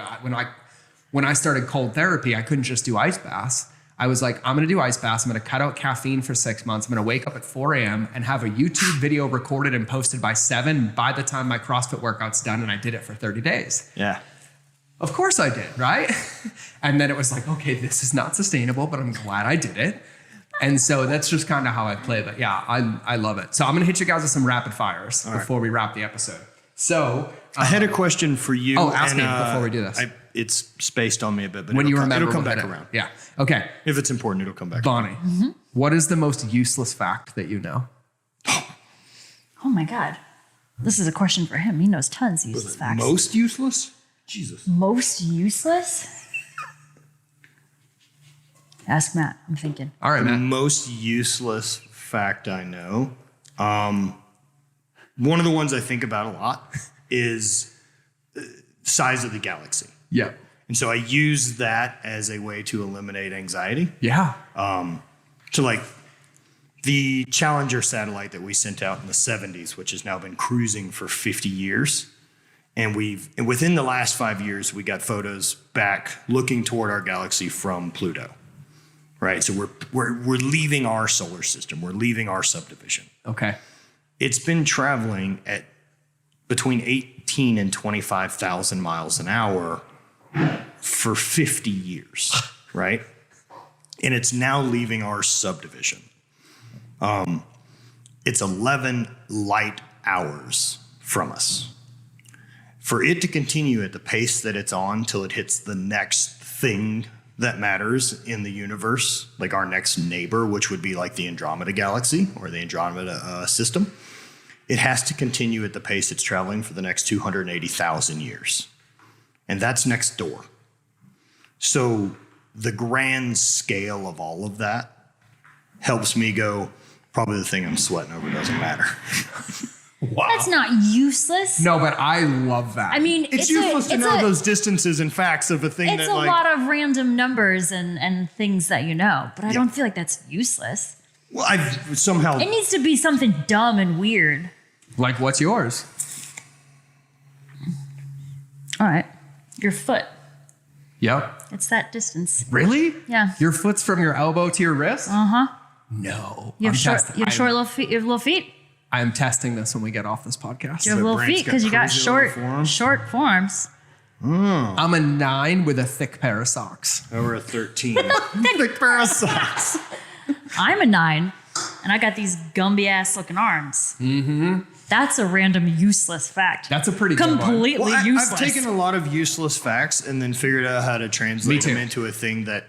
[SPEAKER 1] when I started cold therapy, I couldn't just do ice baths. I was like, I'm going to do ice baths. I'm going to cut out caffeine for 6 months. I'm going to wake up at 4 a.m. and have a YouTube video recorded and posted by 7 by the time my CrossFit workout's done. And I did it for 30 days.
[SPEAKER 2] Yeah.
[SPEAKER 1] Of course I did, right? And then it was like, okay, this is not sustainable, but I'm glad I did it. And so that's just kind of how I play. But yeah, I love it. So I'm going to hit you guys with some rapid fires before we wrap the episode. So
[SPEAKER 2] I had a question for you.
[SPEAKER 1] Oh, ask me before we do this.
[SPEAKER 2] It's spaced on me a bit, but
[SPEAKER 1] when you remember,
[SPEAKER 2] it'll come
[SPEAKER 1] we'll
[SPEAKER 2] back
[SPEAKER 1] hit it.
[SPEAKER 2] around.
[SPEAKER 1] Yeah. Okay.
[SPEAKER 2] If it's important, it'll come back.
[SPEAKER 1] Bonnie, what is the most useless fact that you know?
[SPEAKER 3] Oh my God. This is a question for him. He knows tons of useless facts.
[SPEAKER 2] Most useless? Jesus.
[SPEAKER 3] Most useless? Ask Matt. I'm thinking.
[SPEAKER 1] All right,
[SPEAKER 2] The
[SPEAKER 1] Matt.
[SPEAKER 2] most useless fact I know. One of the ones I think about a lot is size of the galaxy.
[SPEAKER 1] Yeah.
[SPEAKER 2] And so I use that as a way to eliminate anxiety.
[SPEAKER 1] Yeah.
[SPEAKER 2] So like the Challenger satellite that we sent out in the 70s, which has now been cruising for 50 years. And within the last 5 years, we got photos back looking toward our galaxy from Pluto. Right. So we're leaving our solar system. We're leaving our subdivision.
[SPEAKER 1] Okay.
[SPEAKER 2] It's been traveling at between 18 and 25,000 miles an hour for 50 years, right? And it's now leaving our subdivision. It's 11 light hours from us. For it to continue at the pace that it's on till it hits the next thing that matters in the universe, like our next neighbor, which would be like the Andromeda galaxy or the Andromeda system, it has to continue at the pace it's traveling for the next 280,000 years. And that's next door. So the grand scale of all of that helps me go, probably the thing I'm sweating over doesn't matter.
[SPEAKER 1] Wow.
[SPEAKER 3] That's not useless.
[SPEAKER 1] No, but I love that.
[SPEAKER 3] I mean,
[SPEAKER 2] It's useless to know those distances and facts of a thing
[SPEAKER 3] It's
[SPEAKER 2] that
[SPEAKER 3] a
[SPEAKER 2] like...
[SPEAKER 3] lot of random numbers and things that you know, but I don't feel like that's useless.
[SPEAKER 2] Well, I've somehow...
[SPEAKER 3] It needs to be something dumb and weird.
[SPEAKER 1] Like, what's yours?
[SPEAKER 3] All right. Your foot.
[SPEAKER 1] Yep.
[SPEAKER 3] It's that distance.
[SPEAKER 1] Really?
[SPEAKER 3] Yeah.
[SPEAKER 1] Your foot's from your elbow to your wrist?
[SPEAKER 3] Uh-huh.
[SPEAKER 1] No.
[SPEAKER 3] You have short
[SPEAKER 1] I'm-
[SPEAKER 3] little feet. You have little feet.
[SPEAKER 1] I'm testing this when we get off this podcast.
[SPEAKER 3] You have little
[SPEAKER 2] Brant's
[SPEAKER 3] feet
[SPEAKER 2] got
[SPEAKER 3] because you got
[SPEAKER 2] crazy little forearms.
[SPEAKER 3] short forearms.
[SPEAKER 1] I'm a 9 with a thick pair of socks.
[SPEAKER 2] Over a 13. Thick pair of socks.
[SPEAKER 3] I'm a 9, and I got these Gumby ass looking arms. Mm-hmm. That's a random useless fact.
[SPEAKER 1] That's a pretty good one.
[SPEAKER 3] completely
[SPEAKER 2] Well,
[SPEAKER 3] useless.
[SPEAKER 2] I've taken a lot of useless facts and then figured out how to translate them into a thing that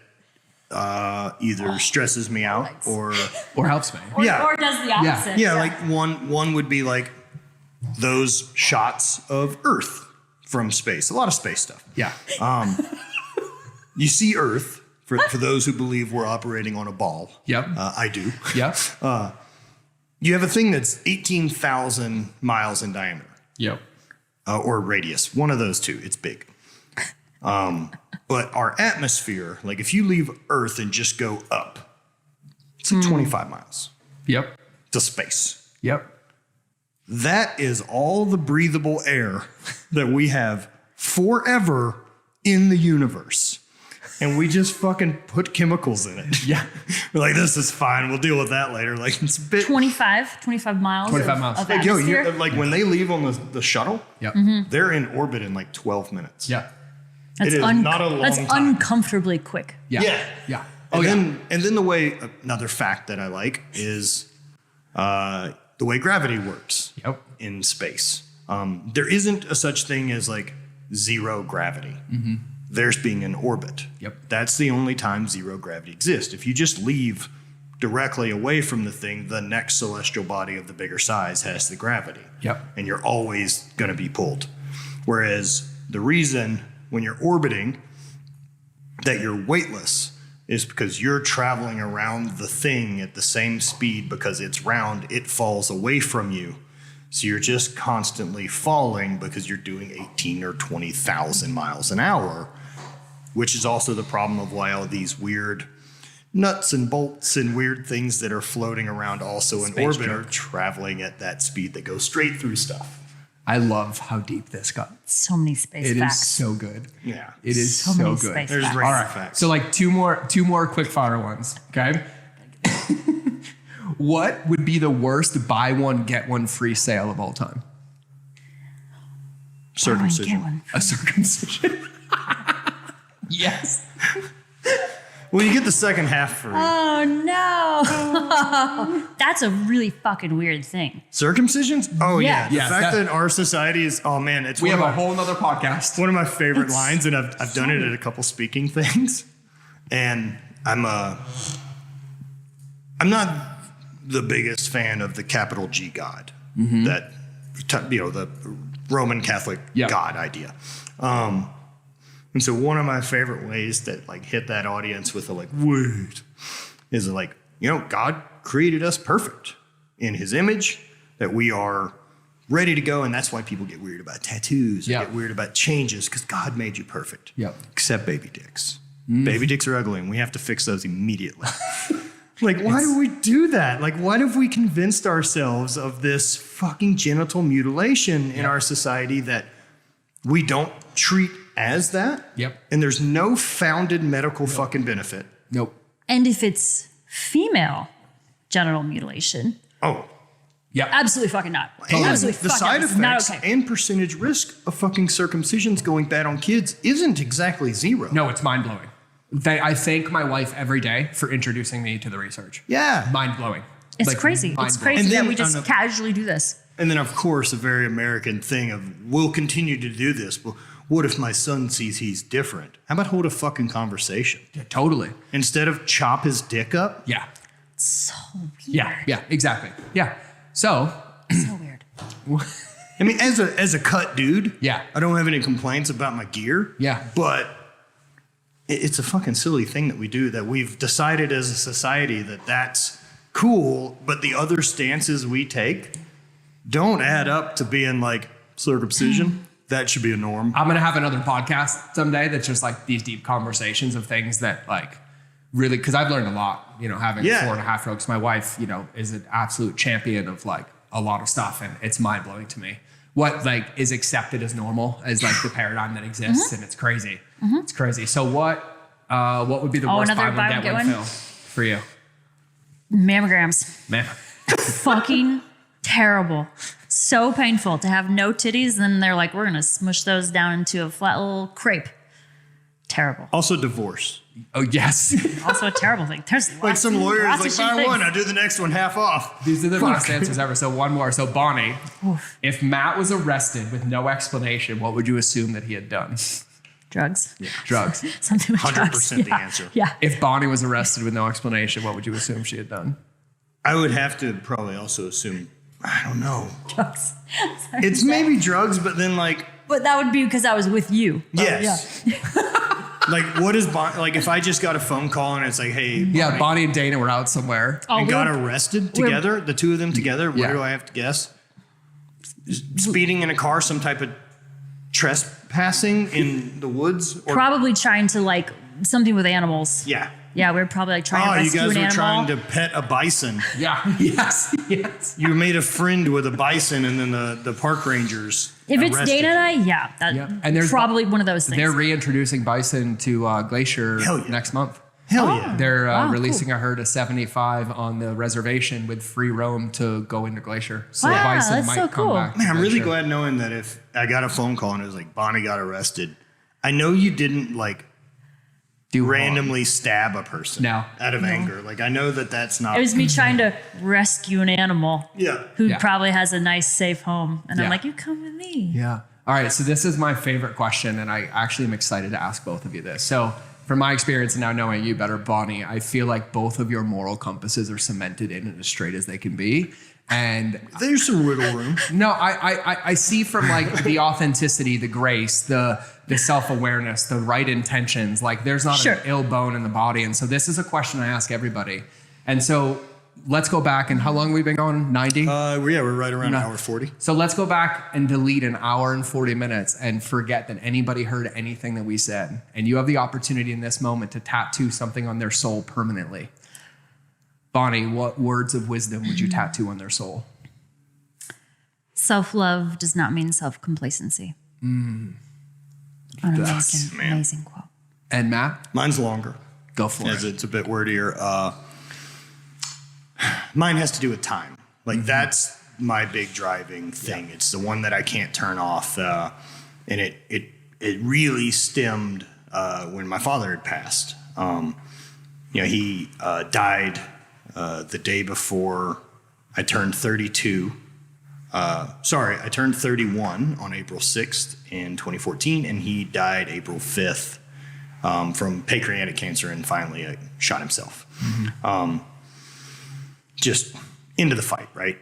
[SPEAKER 2] either stresses me out or
[SPEAKER 1] Or helps me.
[SPEAKER 3] or,
[SPEAKER 2] yeah.
[SPEAKER 3] or does the opposite.
[SPEAKER 2] like one would be like those shots of Earth from space. A lot of space stuff.
[SPEAKER 1] Yeah.
[SPEAKER 2] You see Earth for those who believe we're operating on a ball.
[SPEAKER 1] Yep.
[SPEAKER 2] I do.
[SPEAKER 1] Yep.
[SPEAKER 2] You have a thing that's 18,000 miles in diameter.
[SPEAKER 1] Yep.
[SPEAKER 2] Or radius. One of those two. It's big. But our atmosphere, like if you leave Earth and just go up, it's like 25 miles
[SPEAKER 1] Yep.
[SPEAKER 2] to space.
[SPEAKER 1] Yep.
[SPEAKER 2] That is all the breathable air that we have forever in the universe. And we just fucking put chemicals in it.
[SPEAKER 1] Yeah.
[SPEAKER 2] We're like, this is fine. We'll deal with that later. Like it's a bit
[SPEAKER 3] 25 miles.
[SPEAKER 1] 25 miles.
[SPEAKER 3] Of
[SPEAKER 2] like, yo,
[SPEAKER 3] atmosphere.
[SPEAKER 2] like when they leave on the shuttle,
[SPEAKER 1] Yep.
[SPEAKER 2] they're in orbit in like 12 minutes.
[SPEAKER 1] Yeah.
[SPEAKER 3] That's
[SPEAKER 2] it is not a long
[SPEAKER 3] That's
[SPEAKER 2] time.
[SPEAKER 3] uncomfortably quick.
[SPEAKER 1] Yeah.
[SPEAKER 2] Yeah.
[SPEAKER 1] Yeah. Oh,
[SPEAKER 2] And
[SPEAKER 1] yeah.
[SPEAKER 2] then the way, another fact that I like is the way gravity works
[SPEAKER 1] Yep.
[SPEAKER 2] in space. There isn't a such thing as like zero gravity. There's being in orbit.
[SPEAKER 1] Yep.
[SPEAKER 2] That's the only time zero gravity exists. If you just leave directly away from the thing, the next celestial body of the bigger size has the gravity.
[SPEAKER 1] Yep.
[SPEAKER 2] And you're always going to be pulled. Whereas the reason when you're orbiting that you're weightless is because you're traveling around the thing at the same speed because it's round, it falls away from you. So you're just constantly falling because you're doing 18 or 20,000 miles an hour, which is also the problem of why all these weird nuts and bolts and weird things that are floating around also in
[SPEAKER 1] Space
[SPEAKER 2] orbit are
[SPEAKER 1] junk.
[SPEAKER 2] traveling at that speed that goes straight through stuff.
[SPEAKER 1] I love how deep this got.
[SPEAKER 3] So many space
[SPEAKER 1] It is
[SPEAKER 3] facts.
[SPEAKER 1] so good.
[SPEAKER 2] Yeah.
[SPEAKER 1] It is
[SPEAKER 3] So
[SPEAKER 1] so,
[SPEAKER 3] many
[SPEAKER 1] good.
[SPEAKER 3] space
[SPEAKER 2] There's
[SPEAKER 3] facts.
[SPEAKER 2] random
[SPEAKER 1] All right.
[SPEAKER 2] facts.
[SPEAKER 1] So like two more quick fire ones. Okay. What would be the worst buy one get one free sale of all time?
[SPEAKER 2] Circumcision.
[SPEAKER 3] Get one.
[SPEAKER 1] A circumcision. Yes.
[SPEAKER 2] Well, you get the second half free.
[SPEAKER 3] Oh no. That's a really fucking weird thing.
[SPEAKER 2] Circumcisions? Oh yeah.
[SPEAKER 3] Yeah.
[SPEAKER 2] The
[SPEAKER 1] Yes,
[SPEAKER 2] fact
[SPEAKER 1] that-
[SPEAKER 2] that our society is, oh man, it's
[SPEAKER 1] We
[SPEAKER 2] one
[SPEAKER 1] have
[SPEAKER 2] of
[SPEAKER 1] a
[SPEAKER 2] my,
[SPEAKER 1] whole nother podcast.
[SPEAKER 2] one of my favorite lines, and I've done it at a couple speaking things. And I'm not the biggest fan of the capital G God that the Roman Catholic God idea. And so one of my favorite ways that like hit that audience with a like, wait, is like, God created us perfect in his image, that we are ready to go. And that's why people get weird about tattoos, or get weird about changes, because God made you perfect. Yep. Except baby dicks. Baby dicks are ugly, and we have to fix those immediately. Like, why do we do that? Like, why have we convinced ourselves of this fucking genital mutilation in our society that we don't treat as that?
[SPEAKER 1] Yep.
[SPEAKER 2] And there's no founded medical fucking benefit.
[SPEAKER 1] Nope.
[SPEAKER 3] And if it's female genital mutilation, absolutely fucking not.
[SPEAKER 1] Totally.
[SPEAKER 3] Absolutely
[SPEAKER 2] The
[SPEAKER 3] fucking
[SPEAKER 2] side
[SPEAKER 3] not. It's not
[SPEAKER 2] effects
[SPEAKER 3] okay.
[SPEAKER 2] and percentage risk of fucking circumcisions going bad on kids isn't exactly zero.
[SPEAKER 1] No, it's mind blowing. I thank my wife every day for introducing me to the research.
[SPEAKER 2] Yeah.
[SPEAKER 1] Mind blowing.
[SPEAKER 3] It's crazy. It's crazy that we just casually do this.
[SPEAKER 2] And then, of course, a very American thing of, we'll continue to do this, but what if my son sees he's different? How about hold a fucking conversation?
[SPEAKER 1] Yeah, totally.
[SPEAKER 2] Instead of chop his dick up?
[SPEAKER 1] Yeah.
[SPEAKER 3] It's so weird.
[SPEAKER 1] Yeah, exactly. Yeah. So
[SPEAKER 3] weird.
[SPEAKER 2] I mean, as a cut dude,
[SPEAKER 1] Yeah.
[SPEAKER 2] I don't have any complaints about my gear.
[SPEAKER 1] Yeah.
[SPEAKER 2] But it's a fucking silly thing that we do, that we've decided as a society that that's cool, but the other stances we take don't add up to being like circumcision. That should be a norm.
[SPEAKER 1] I'm going to have another podcast someday that's just like these deep conversations of things that like really, because I've learned a lot, having 4.5-year-olds. My wife, is an absolute champion of like a lot of stuff, and it's mind blowing to me what like is accepted as normal as like the paradigm that exists, and it's crazy. It's crazy. So what would be the worst buy one get one, Phil, for you?
[SPEAKER 3] Mammograms.
[SPEAKER 1] Man,
[SPEAKER 3] Fucking terrible. So painful to have no titties, and they're like, we're gonna smush those down into a flat little crepe. Terrible.
[SPEAKER 2] Also, divorce.
[SPEAKER 1] oh yes.
[SPEAKER 3] Also a terrible thing. There's
[SPEAKER 2] Like some lawyers,
[SPEAKER 3] lots of
[SPEAKER 2] like,
[SPEAKER 3] shitty
[SPEAKER 2] buy one,
[SPEAKER 3] things.
[SPEAKER 2] I do the next one half off.
[SPEAKER 1] These are the best answers ever. So one more. So Bonnie, if Matt was arrested with no explanation, what would you assume that he had done?
[SPEAKER 3] Drugs.
[SPEAKER 1] Yeah, drugs.
[SPEAKER 3] Something with drugs.
[SPEAKER 2] 100% the answer.
[SPEAKER 3] Yeah.
[SPEAKER 1] If Bonnie was arrested with no explanation, what would you assume she had done?
[SPEAKER 2] I would have to probably also assume, I don't know.
[SPEAKER 3] Drugs. Sorry.
[SPEAKER 2] It's maybe drugs, but then like,
[SPEAKER 3] But that would be because I was with you.
[SPEAKER 2] yes. Like, what is like if I just got a phone call and it's like, hey,
[SPEAKER 1] Yeah, Bonnie and Dana were out somewhere.
[SPEAKER 2] and got arrested together, the two of them together, what do I have to guess? Speeding in a car, some type of trespassing in the woods? Or,
[SPEAKER 3] Probably trying to like something with animals.
[SPEAKER 2] yeah.
[SPEAKER 3] Yeah, we were probably like trying to
[SPEAKER 2] Oh, you
[SPEAKER 3] rescue
[SPEAKER 2] guys
[SPEAKER 3] an
[SPEAKER 2] were
[SPEAKER 3] animal.
[SPEAKER 2] trying to pet a bison.
[SPEAKER 1] Yeah. Yes.
[SPEAKER 2] You made a friend with a bison, and then the park rangers
[SPEAKER 3] If it's
[SPEAKER 2] arrested
[SPEAKER 3] Dana and
[SPEAKER 2] you.
[SPEAKER 3] I, yeah, that
[SPEAKER 1] And there's
[SPEAKER 3] probably one of those things.
[SPEAKER 1] They're reintroducing bison to Glacier
[SPEAKER 2] Hell yeah.
[SPEAKER 1] next month.
[SPEAKER 2] Hell yeah.
[SPEAKER 1] They're
[SPEAKER 3] Wow,
[SPEAKER 1] releasing a herd of 75 on the reservation with free roam to go into Glacier. So
[SPEAKER 3] Wow,
[SPEAKER 1] bison
[SPEAKER 3] that's
[SPEAKER 1] might
[SPEAKER 3] so
[SPEAKER 1] come
[SPEAKER 3] cool.
[SPEAKER 1] back. to
[SPEAKER 2] Man, I'm really
[SPEAKER 1] Glacier.
[SPEAKER 2] glad knowing that if I got a phone call and it was like, Bonnie got arrested, I know you didn't like
[SPEAKER 1] Do wrong.
[SPEAKER 2] randomly stab a person
[SPEAKER 1] No.
[SPEAKER 2] out of anger. Like, I know that that's not.
[SPEAKER 3] It was me trying to rescue an animal
[SPEAKER 2] Yeah.
[SPEAKER 3] who
[SPEAKER 1] Yeah.
[SPEAKER 3] probably has a nice, safe home. And
[SPEAKER 1] Yeah.
[SPEAKER 3] I'm like, you come with me.
[SPEAKER 1] Yeah. All right. So this is my favorite question, and I actually am excited to ask both of you this. So from my experience and now knowing you better, Bonnie, I feel like both of your moral compasses are cemented in and as straight as they can be. And
[SPEAKER 2] There's some wiggle room.
[SPEAKER 1] no, I see from like the authenticity, the grace, the self-awareness, the right intentions, like there's not
[SPEAKER 3] Sure.
[SPEAKER 1] an ill bone in the body. And so this is a question I ask everybody. And so let's go back, and how long have we been going? 90?
[SPEAKER 2] We're right around hour 40.
[SPEAKER 1] So let's go back and delete an hour and 40 minutes and forget that anybody heard anything that we said. And you have the opportunity in this moment to tattoo something on their soul permanently. Bonnie, what words of wisdom would you tattoo on their soul?
[SPEAKER 3] Self-love does not mean self-complacency. An amazing quote.
[SPEAKER 1] And Matt,
[SPEAKER 2] Mine's longer.
[SPEAKER 1] go for
[SPEAKER 2] As
[SPEAKER 1] it.
[SPEAKER 2] it's a bit wordier. Mine has to do with time. Like, that's my big driving thing. Yeah. It's the one that I can't turn off. And it really stemmed when my father had passed. He died the day before I turned 32. I turned 31 on April 6th in 2014, and he died April 5th from pancreatic cancer, and finally shot himself. Just into the fight, right?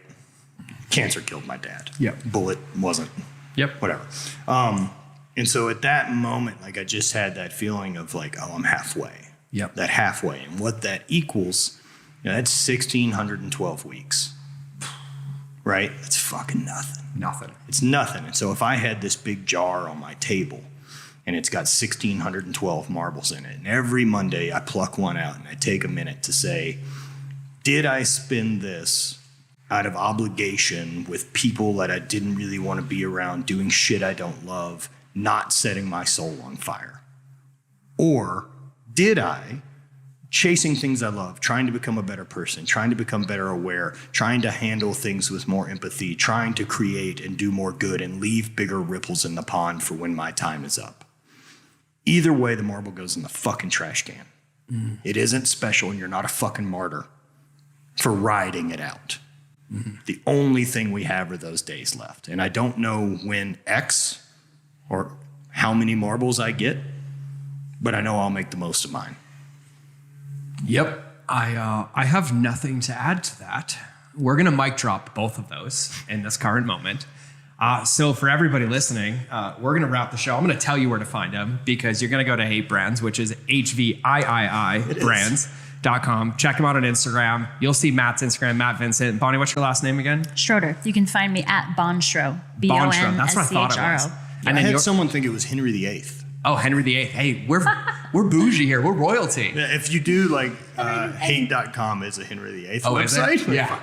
[SPEAKER 2] Cancer killed my dad.
[SPEAKER 1] Yep.
[SPEAKER 2] Bullet wasn't.
[SPEAKER 1] Yep.
[SPEAKER 2] Whatever. And so at that moment, like I just had that feeling of like, oh, I'm halfway.
[SPEAKER 1] Yep.
[SPEAKER 2] That halfway. And what that equals, that's 1,612 weeks. Right? That's fucking nothing.
[SPEAKER 1] Nothing.
[SPEAKER 2] It's nothing. And so if I had this big jar on my table and it's got 1,612 marbles in it, and every Monday I pluck one out and I take a minute to say, did I spend this out of obligation with people that I didn't really want to be around, doing shit I don't love, not setting my soul on fire? Or did I, chasing things I love, trying to become a better person, trying to become better aware, trying to handle things with more empathy, trying to create and do more good and leave bigger ripples in the pond for when my time is up? Either way, the marble goes in the fucking trash can. It isn't special, and you're not a fucking martyr for riding it out. The only thing we have are those days left. And I don't know when X or how many marbles I get, but I know I'll make the most of mine.
[SPEAKER 1] Yep. I have nothing to add to that. We're going to mic drop both of those in this current moment. So for everybody listening, we're going to wrap the show. I'm going to tell you where to find them because you're going to go to Hate Brands, which is HVIII brands.com. Check them out on Instagram. You'll see Matt's Instagram, Matt Vincent. Bonnie, what's your last name again?
[SPEAKER 3] Schroeder. You can find me at Bonstro.
[SPEAKER 1] Bonstro. That's what I thought it was.
[SPEAKER 2] And I had someone think it was Henry VIII.
[SPEAKER 1] Oh, Henry VIII. Hey, we're bougie here. We're royalty.
[SPEAKER 2] Yeah, if you do like hate.com is a Henry VIII website.
[SPEAKER 1] Is it? Yeah.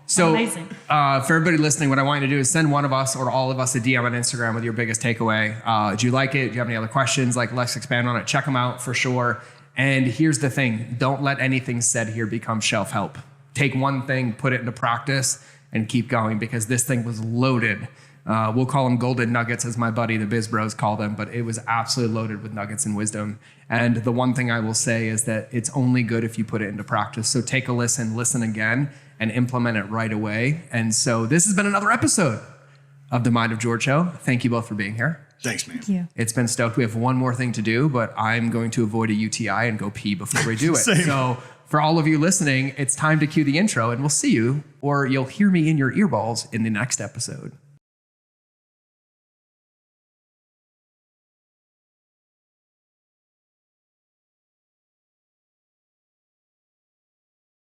[SPEAKER 1] So
[SPEAKER 3] Amazing.
[SPEAKER 1] For everybody listening, what I want you to do is send one of us or all of us a DM on Instagram with your biggest takeaway. Do you like it? Do you have any other questions? Like, let's expand on it. Check them out for sure. And here's the thing. Don't let anything said here become shelf help. Take one thing, put it into practice, and keep going because this thing was loaded. We'll call them golden nuggets, as my buddy, the Biz Bros, call them, but it was absolutely loaded with nuggets and wisdom. And the one thing I will say is that it's only good if you put it into practice. So take a listen again, and implement it right away. And so this has been another episode of the Mind of George Show. Thank you both for being here.
[SPEAKER 2] Thanks, man.
[SPEAKER 3] Thank you.
[SPEAKER 1] It's been stoked. We have one more thing to do, but I'm going to avoid a UTI and go pee before we do it. So for all of you listening, it's time to cue the intro, and we'll see you, or you'll hear me in your earballs in the next episode.